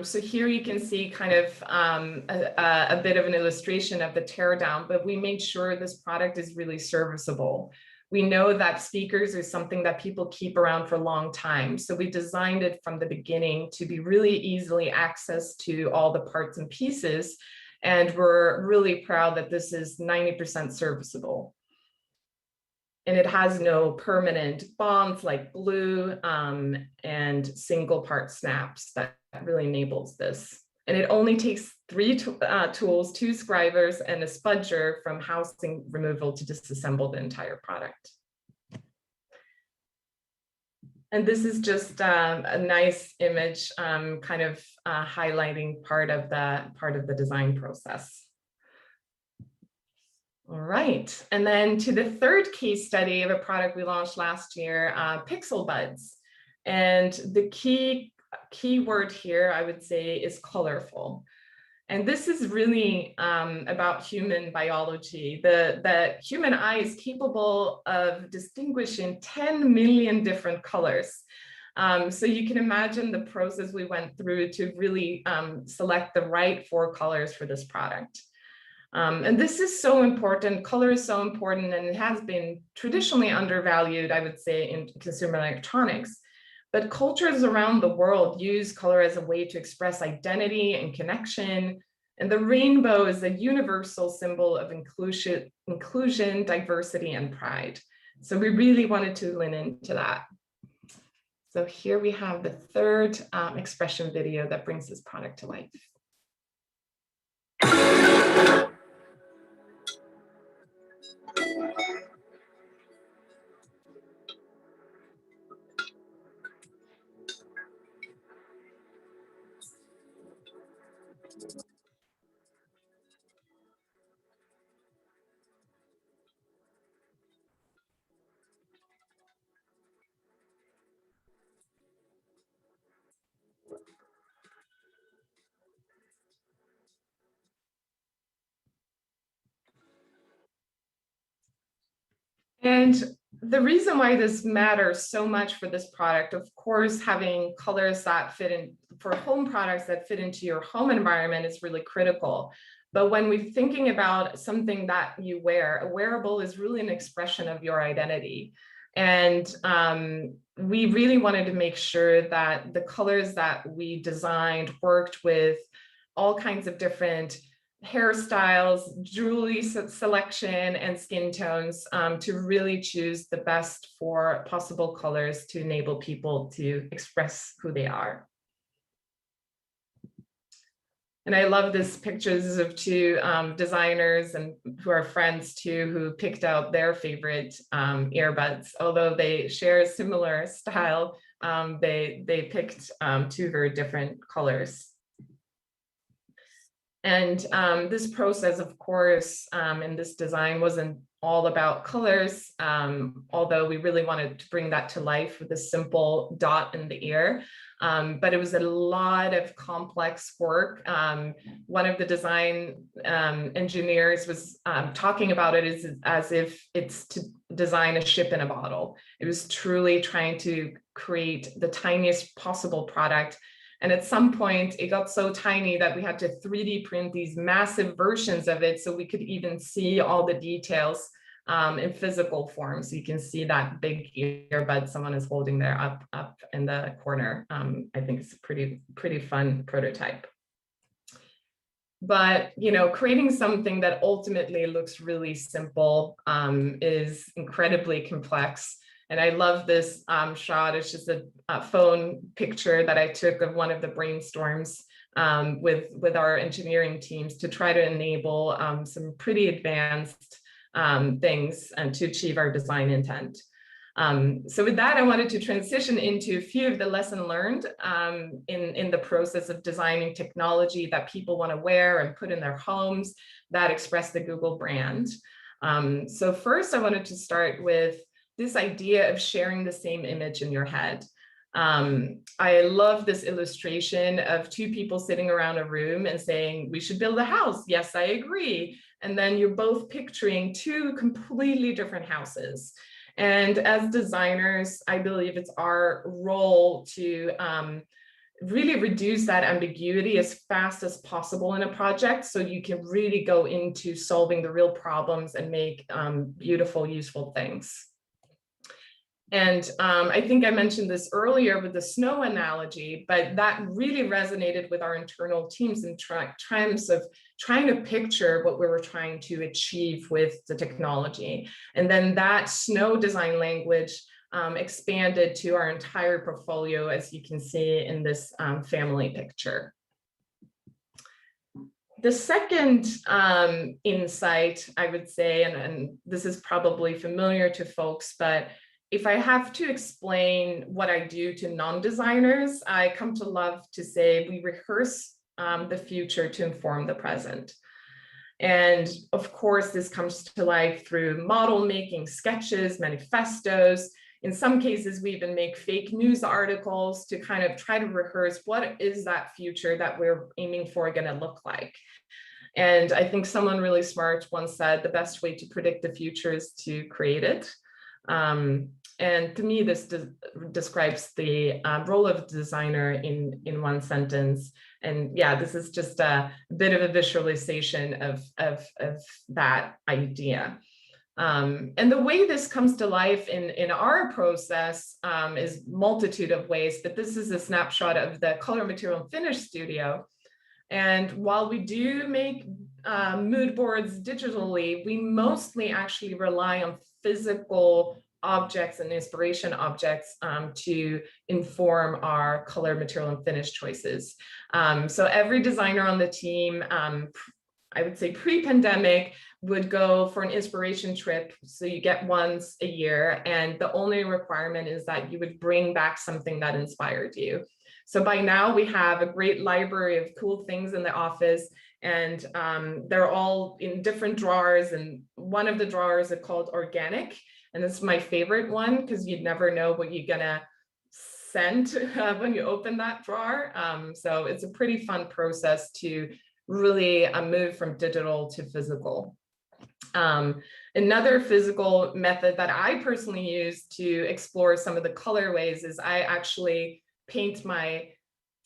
So here you can see kind of a bit of an illustration of the teardown, but we made sure this product is really serviceable. We know that speakers are something that people keep around for a long time. So we designed it from the beginning to be really easily accessed to all the parts and pieces. And we're really proud that this is 90% serviceable. And it has no permanent bonds like glue and single part snaps that really enables this. And it only takes 3 tools, 2 scribers and a spudger from housing removal to disassemble the entire product. And this is just a nice image kind of highlighting part of the design process. All right, and then to the third case study of a product we launched last year, Pixel Buds. And the key word here, I would say, is colorful. And this is really about human biology. The human eye is capable of distinguishing 10 million different colors. So you can imagine the process we went through to really select the right 4 colors for this product. And this is so important. Color is so important, and it has been traditionally undervalued, I would say, in consumer electronics. But cultures around the world use color as a way to express identity and connection. And the rainbow is a universal symbol of inclusion, diversity, and pride. So we really wanted to lean into that. So here we have the third expression video that brings this product to life. And the reason why this matters so much for this product, of course, having colors that fit in for home products that fit into your home environment is really critical. But when we're thinking about something that you wear, a wearable is really an expression of your identity. And we really wanted to make sure that the colors that we designed worked with all kinds of different hairstyles, jewelry selection, and skin tones to really choose the best 4 possible colors to enable people to express who they are. And I love this pictures of 2 designers and who are friends too, who picked out their favorite earbuds. Although they share a similar style, they picked 2 very different colors. And this process, of course, in this design wasn't all about colors, although we really wanted to bring that to life with a simple dot in the ear. But it was a lot of complex work. One of the design engineers was talking about it as if it's to design a ship in a bottle. It was truly trying to create the tiniest possible product. And at some point, it got so tiny that we had to 3D print these massive versions of it so we could even see all the details in physical form. So you can see that big earbud someone is holding there up in the corner. I think it's a pretty fun prototype. But creating something that ultimately looks really simple is incredibly complex. And I love this shot. It's just a phone picture that I took of one of the brainstorms with our engineering teams to try to enable some pretty advanced things and to achieve our design intent. So with that, I wanted to transition into a few of the lessons learned in the process of designing technology that people want to wear and put in their homes that express the Google brand. So first, I wanted to start with this idea of sharing the same image in your head. I love this illustration of 2 people sitting around a room and saying, we should build a house. Yes, I agree. And then you're both picturing 2 completely different houses. And as designers, I believe it's our role to really reduce that ambiguity as fast as possible in a project so you can really go into solving the real problems and make beautiful, useful things. And I think I mentioned this earlier with the snow analogy, but that really resonated with our internal teams in terms of trying to picture what we were trying to achieve with the technology. And then that snow design language expanded to our entire portfolio, as you can see in this family picture. The second insight, I would say, and this is probably familiar to folks, but if I have to explain what I do to non-designers, I come to love to say we rehearse the future to inform the present. And of course, this comes to life through model making, sketches, manifestos. In some cases, we even make fake news articles to kind of try to rehearse what is that future that we're aiming for going to look like. And I think someone really smart once said the best way to predict the future is to create it. And to me, this describes the role of designer in one sentence. And yeah, this is just a bit of a visualization of that idea. And the way this comes to life in our process is multitude of ways, but this is a snapshot of the color, material, and finish studio. And while we do make mood boards digitally, we mostly actually rely on physical objects and inspiration objects to inform our color, material, and finish choices. So every designer on the team, I would say pre-pandemic, would go for an inspiration trip. So you get once a year, and the only requirement is that you would bring back something that inspired you. So by now we have a great library of cool things in the office, and they're all in different drawers. And one of the drawers is called organic. And this is my favorite one because you'd never know what you're gonna scent when you open that drawer. So it's a pretty fun process to really move from digital to physical. Another physical method that I personally use to explore some of the colorways is I actually paint my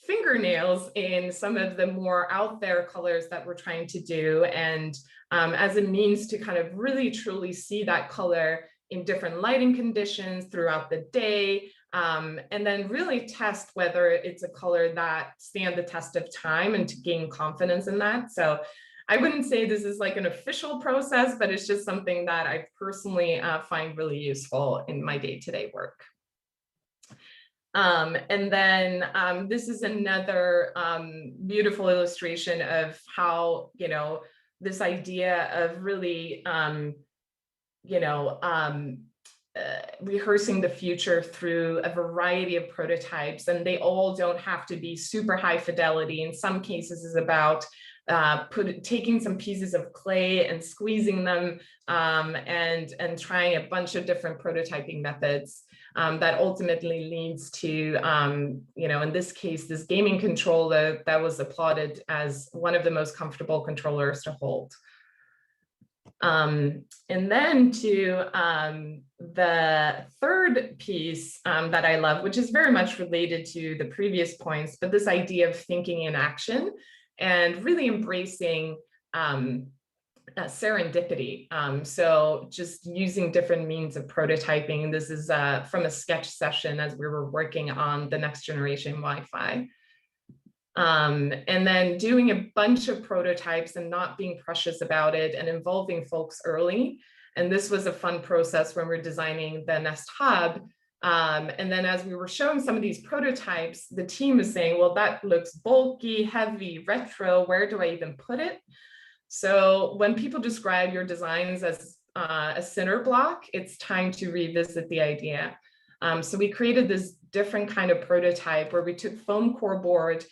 fingernails in some of the more out there colors that we're trying to do. And as a means to kind of really truly see that color in different lighting conditions throughout the day, and then really test whether it's a color that stands the test of time and to gain confidence in that. So I wouldn't say this is like an official process, but it's just something that I personally find really useful in my day-to-day work. And then this is another beautiful illustration of how, this idea of really, rehearsing the future through a variety of prototypes, and they all don't have to be super high fidelity. In some cases is about taking some pieces of clay and squeezing them and trying a bunch of different prototyping methods that ultimately leads to, in this case, this gaming controller that was applauded as one of the most comfortable controllers to hold. And then to the third piece that I love, which is very much related to the previous points, but this idea of thinking in action and really embracing serendipity. So just using different means of prototyping. This is from a sketch session as we were working on the next generation Wi-Fi. And then doing a bunch of prototypes and not being precious about it and involving folks early. And this was a fun process when we're designing the Nest Hub. And then as we were showing some of these prototypes, the team was saying, well, that looks bulky, heavy, retro, where do I even put it? So when people describe your designs as a cinder block, it's time to revisit the idea. So we created this different kind of prototype where we took foam core board,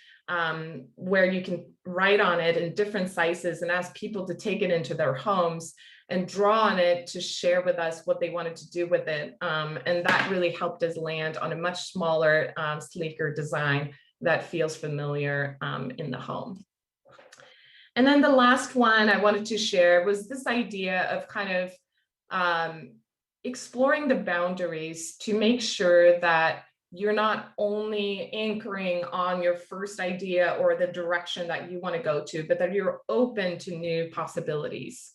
where you can write on it in different sizes and ask people to take it into their homes and draw on it to share with us what they wanted to do with it. And that really helped us land on a much smaller, sleeker design that feels familiar in the home. And then the last one I wanted to share was this idea of kind of exploring the boundaries to make sure that you're not only anchoring on your first idea or the direction that you want to go to, but that you're open to new possibilities.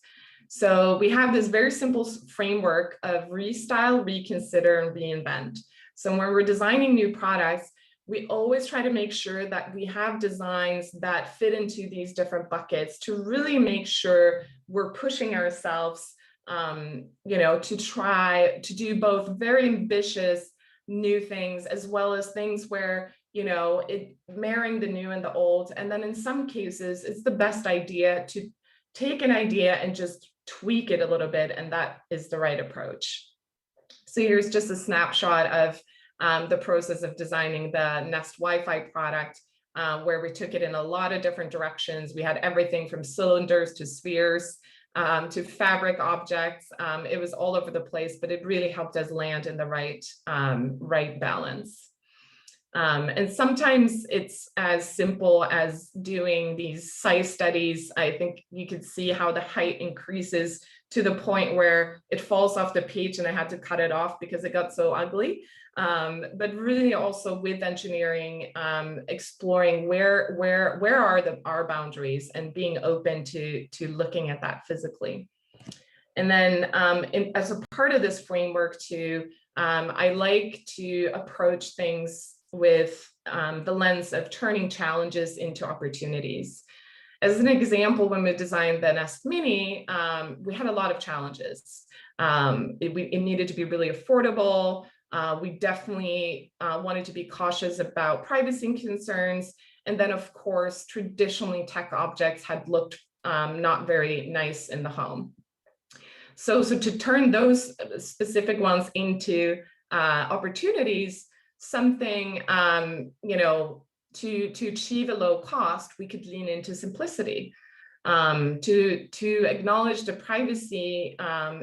So we have this very simple framework of restyle, reconsider, and reinvent. So when we're designing new products, we always try to make sure that we have designs that fit into these different buckets to really make sure we're pushing ourselves, to try to do both very ambitious new things as well as things where, marrying the new and the old. And then in some cases, it's the best idea to take an idea and just tweak it a little bit, and that is the right approach. So here's just a snapshot of the process of designing the Nest Wi-Fi product. where we took it in a lot of different directions. We had everything from cylinders to spheres to fabric objects. It was all over the place, but it really helped us land in the right balance. And sometimes it's as simple as doing these size studies. I think you could see how the height increases to the point where it falls off the page and I had to cut it off because it got so ugly. But really also with engineering, exploring where are our boundaries and being open to looking at that physically. And then as a part of this framework too, I like to approach things with the lens of turning challenges into opportunities. As an example, when we designed the Nest Mini, we had a lot of challenges. It needed to be really affordable. We definitely wanted to be cautious about privacy concerns. And then of course, traditionally tech objects had looked not very nice in the home. So to turn those specific ones into opportunities, something, to achieve a low cost, we could lean into simplicity. To acknowledge the privacy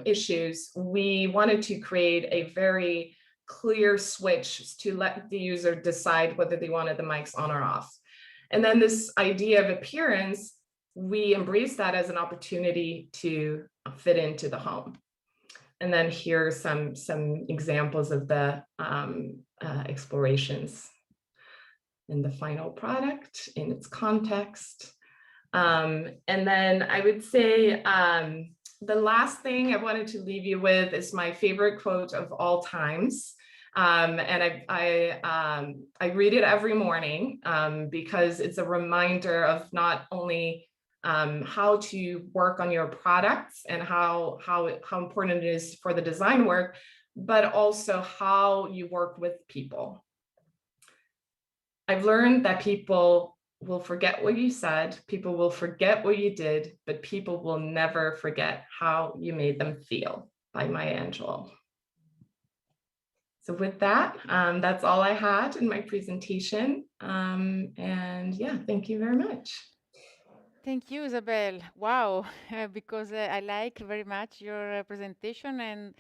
issues, we wanted to create a very clear switch to let the user decide whether they wanted the mics on or off. And then this idea of appearance, we embrace that as an opportunity to fit into the home. And then here are some examples of the explorations in the final product, in its context. And then I would say the last thing I wanted to leave you with is my favorite quote of all times. And I read it every morning because it's a reminder of not only how to work on your products and how important it is for the design work, but also how you work with people. I've learned that people will forget what you said, people will forget what you did, but people will never forget how you made them feel, by Maya Angelou. So with that, that's all I had in my presentation. And yeah, thank you very much. Thank you, Isabelle. Wow, because I like very much your presentation, and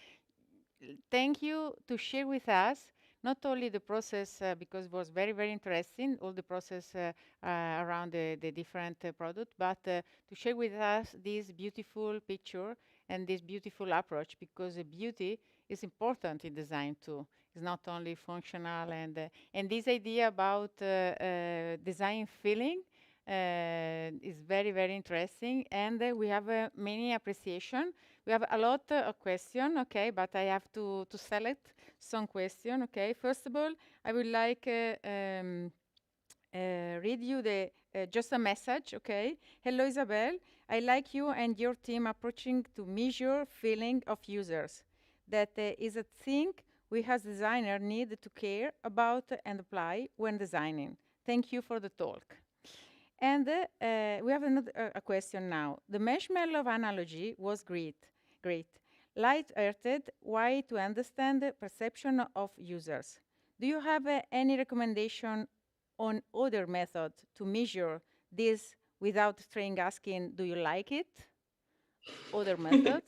thank you to share with us not only the process, because it was very, very interesting, all the process around the different product, but to share with us this beautiful picture and this beautiful approach, because beauty is important in design too. It's not only functional, and this idea about design feeling is very, very interesting, and we have many appreciation. We have a lot of questions, okay, but I have to select some questions, okay. First of all, I would like read you just a message, okay. Hello, Isabelle. I like you and your team approaching to measure feeling of users. That is a thing we as designers need to care about and apply when designing. Thank you for the talk. And we have another a question now. The marshmallow analogy was great. Light-hearted, way to understand the perception of users. Do you have any recommendation on other methods to measure this without straying asking, do you like it? Other methods?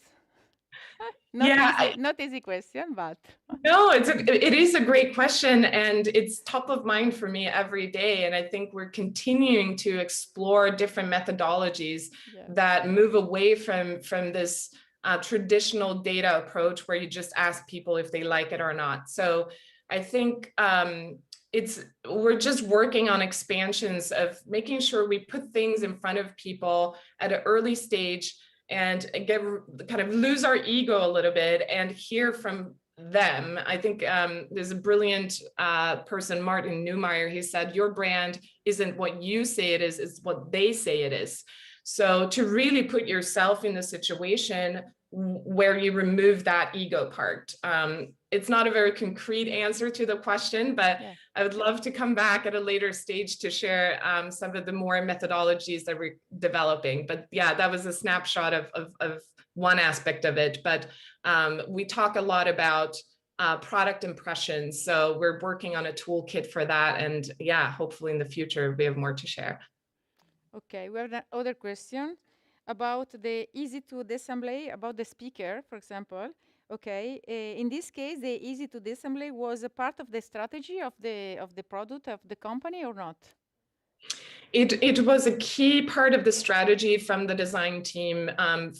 Not easy question, but. No, it is a great question, and it's top of mind for me every day. And I think we're continuing to explore different methodologies that move away from this traditional data approach where you just ask people if they like it or not. So I think we're just working on expansions of making sure we put things in front of people at an early stage and kind of lose our ego a little bit and hear from them. I think there's a brilliant person, Martin Neumeyer, he said, your brand isn't what you say it is, it's what they say it is. So to really put yourself in the situation where you remove that ego part. It's not a very concrete answer to the question, but I would love to come back at a later stage to share some of the more methodologies that we're developing. But yeah, that was a snapshot of one aspect of it. But we talk a lot about product impressions. So we're working on a toolkit for that. And yeah, hopefully in the future, we have more to share. Okay, we have another question about the easy to disassembly, about the speaker, for example. Okay, in this case, the easy to disassembly was a part of the strategy of the product of the company or not? It was a key part of the strategy from the design team.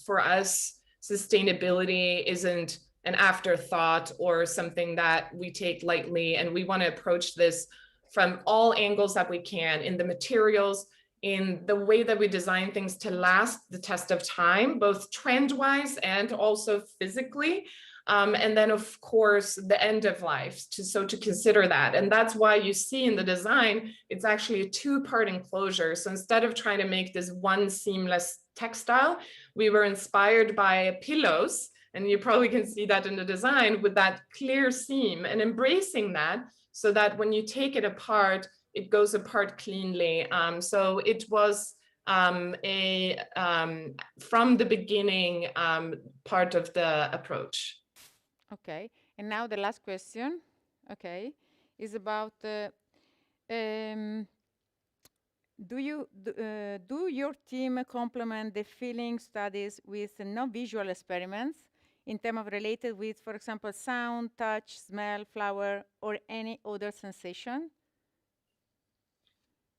For us, sustainability isn't an afterthought or something that we take lightly, and we want to approach this from all angles that we can, in the materials, in the way that we design things to last the test of time, both trend-wise and also physically. And then, of course, the end of life, to consider that. And that's why you see in the design, it's actually a two-part enclosure. So instead of trying to make this one seamless textile, we were inspired by pillows, and you probably can see that in the design, with that clear seam, and embracing that so that when you take it apart, it goes apart cleanly. So it was from the beginning, part of the approach. Okay, and now the last question, okay, is about do your team complement the feeling studies with non-visual experiments in terms of related with, for example, sound, touch, smell, flower, or any other sensation?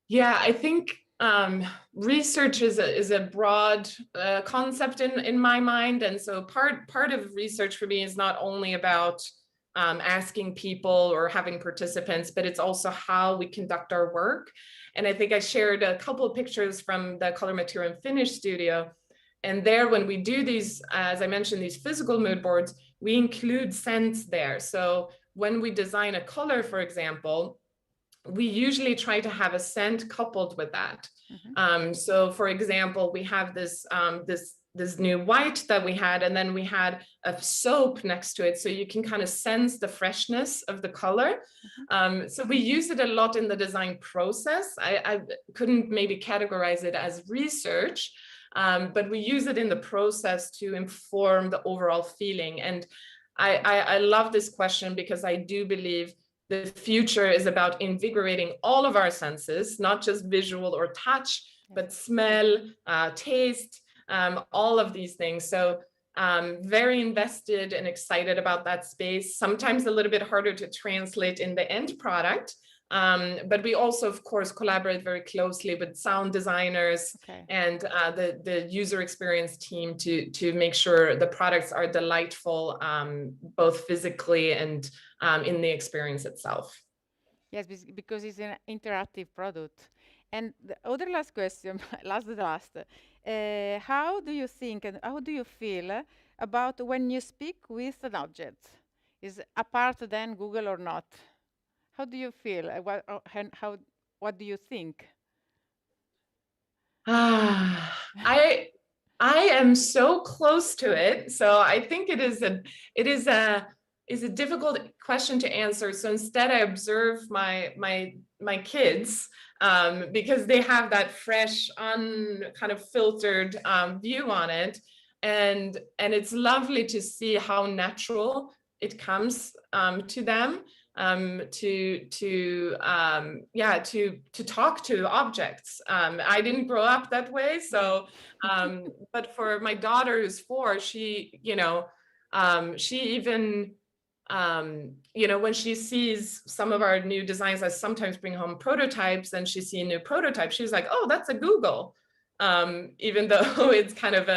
Yeah, I think research is a broad concept in my mind, and so part of research for me is not only about asking people or having participants, but it's also how we conduct our work. And I think I shared a couple of pictures from the Color Material and Finish studio, and there, when we do these, as I mentioned, these physical mood boards, we include scents there. So when we design a color, for example, we usually try to have a scent coupled with that. So for example, we have this new white that we had, and then we had a soap next to it, so you can kind of sense the freshness of the color. So we use it a lot in the design process. I couldn't maybe categorize it as research, but we use it in the process to inform the overall feeling. And I love this question, because I do believe the future is about invigorating all of our senses, not just visual or touch, but smell, taste, all of these things. So very invested and excited about that space. Sometimes a little bit harder to translate in the end product. But we also, of course, collaborate very closely with sound designers and the user experience team to make sure the products are delightful, both physically and in the experience itself. Yes, because it's an interactive product. And the other last question, last, how do you think and how do you feel about when you speak with an object? Is apart than Google or not? How do you feel? What do you think? I am so close to it, so I think it is a difficult question to answer. So instead, I observe my kids, because they have that fresh, kind of filtered view on it, and it's lovely to see how natural it comes to them. To talk to objects. I didn't grow up that way, so but for my daughter who's 4, she even when she sees some of our new designs, I sometimes bring home prototypes, and she sees a new prototype, she's like, oh, that's a Google. Even though it's kind of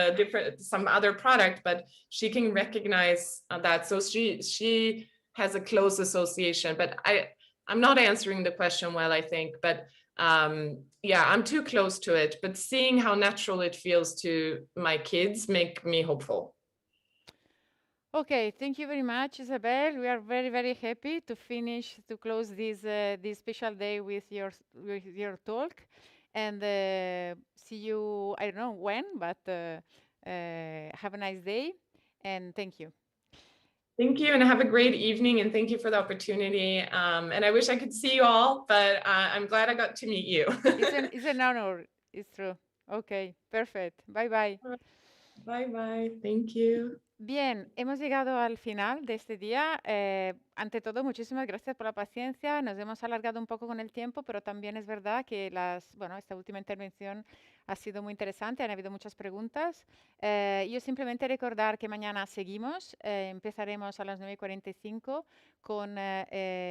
some other product, but she can recognize that. So she has a close association, but I'm not answering the question well, I think, but I'm too close to it, but seeing how natural it feels to my kids make me hopeful. Okay, thank you very much, Isabelle. We are very, very happy to close this special day with your talk, and see you, I don't know when, but have a nice day, and thank you. Thank you, and have a great evening, and thank you for the opportunity. And I wish I could see you all, but I'm glad I got to meet you. It's an honor. It's true. Okay, perfect. Bye-bye. Bye-bye. Thank you. Bien, hemos llegado al final de este día. Ante todo, muchísimas gracias por la paciencia. Nos hemos alargado un poco con el tiempo, pero también es verdad que esta última intervención ha sido muy interesante. Han habido muchas preguntas. Yo simplemente recordar que mañana seguimos. Empezaremos a las 9:45 con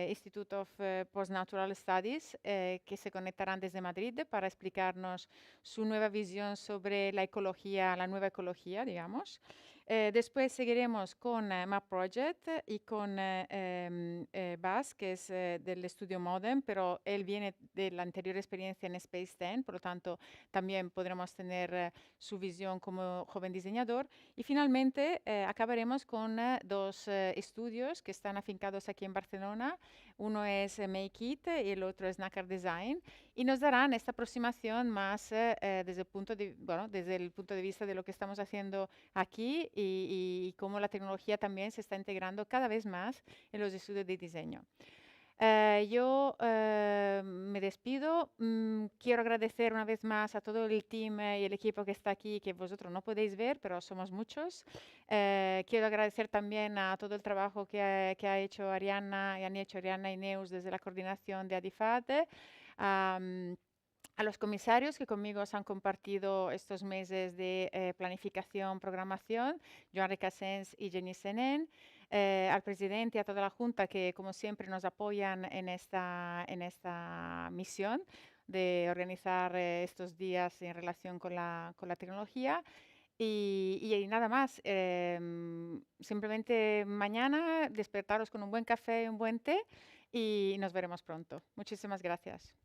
Institute of Postnatural Studies, que se conectarán desde Madrid para explicarnos su nueva visión sobre la ecología, la nueva ecología, digamos. Después seguiremos con Map Project y con Bas, que es del estudio Modem, pero él viene de la anterior experiencia en Space 10, por lo tanto también podremos tener su visión como joven diseñador. Y finalmente acabaremos con dos estudios que están afincados aquí en Barcelona. Uno es Make It y el otro es Nakar Design, y nos darán esta aproximación más desde el punto de vista de lo que estamos haciendo aquí y cómo la tecnología también se está integrando cada vez más en los estudios de diseño. Yo me despido. Quiero agradecer una vez más a todo el team y el equipo que está aquí, que vosotros no podéis ver, pero somos muchos. Quiero agradecer también a todo el trabajo que ha hecho Arianna, y han hecho Arianna y Neus desde la coordinación de ADI-FAD. A los comisarios que conmigo se han compartido estos meses de planificación, programación, Joan Recasens y Jenny Senen, al presidente y a toda la Junta que, como siempre, nos apoyan en esta misión de organizar estos días en relación con la tecnología. Y nada más, simplemente mañana despertaros con un buen café y un buen té y nos veremos pronto. Muchísimas gracias.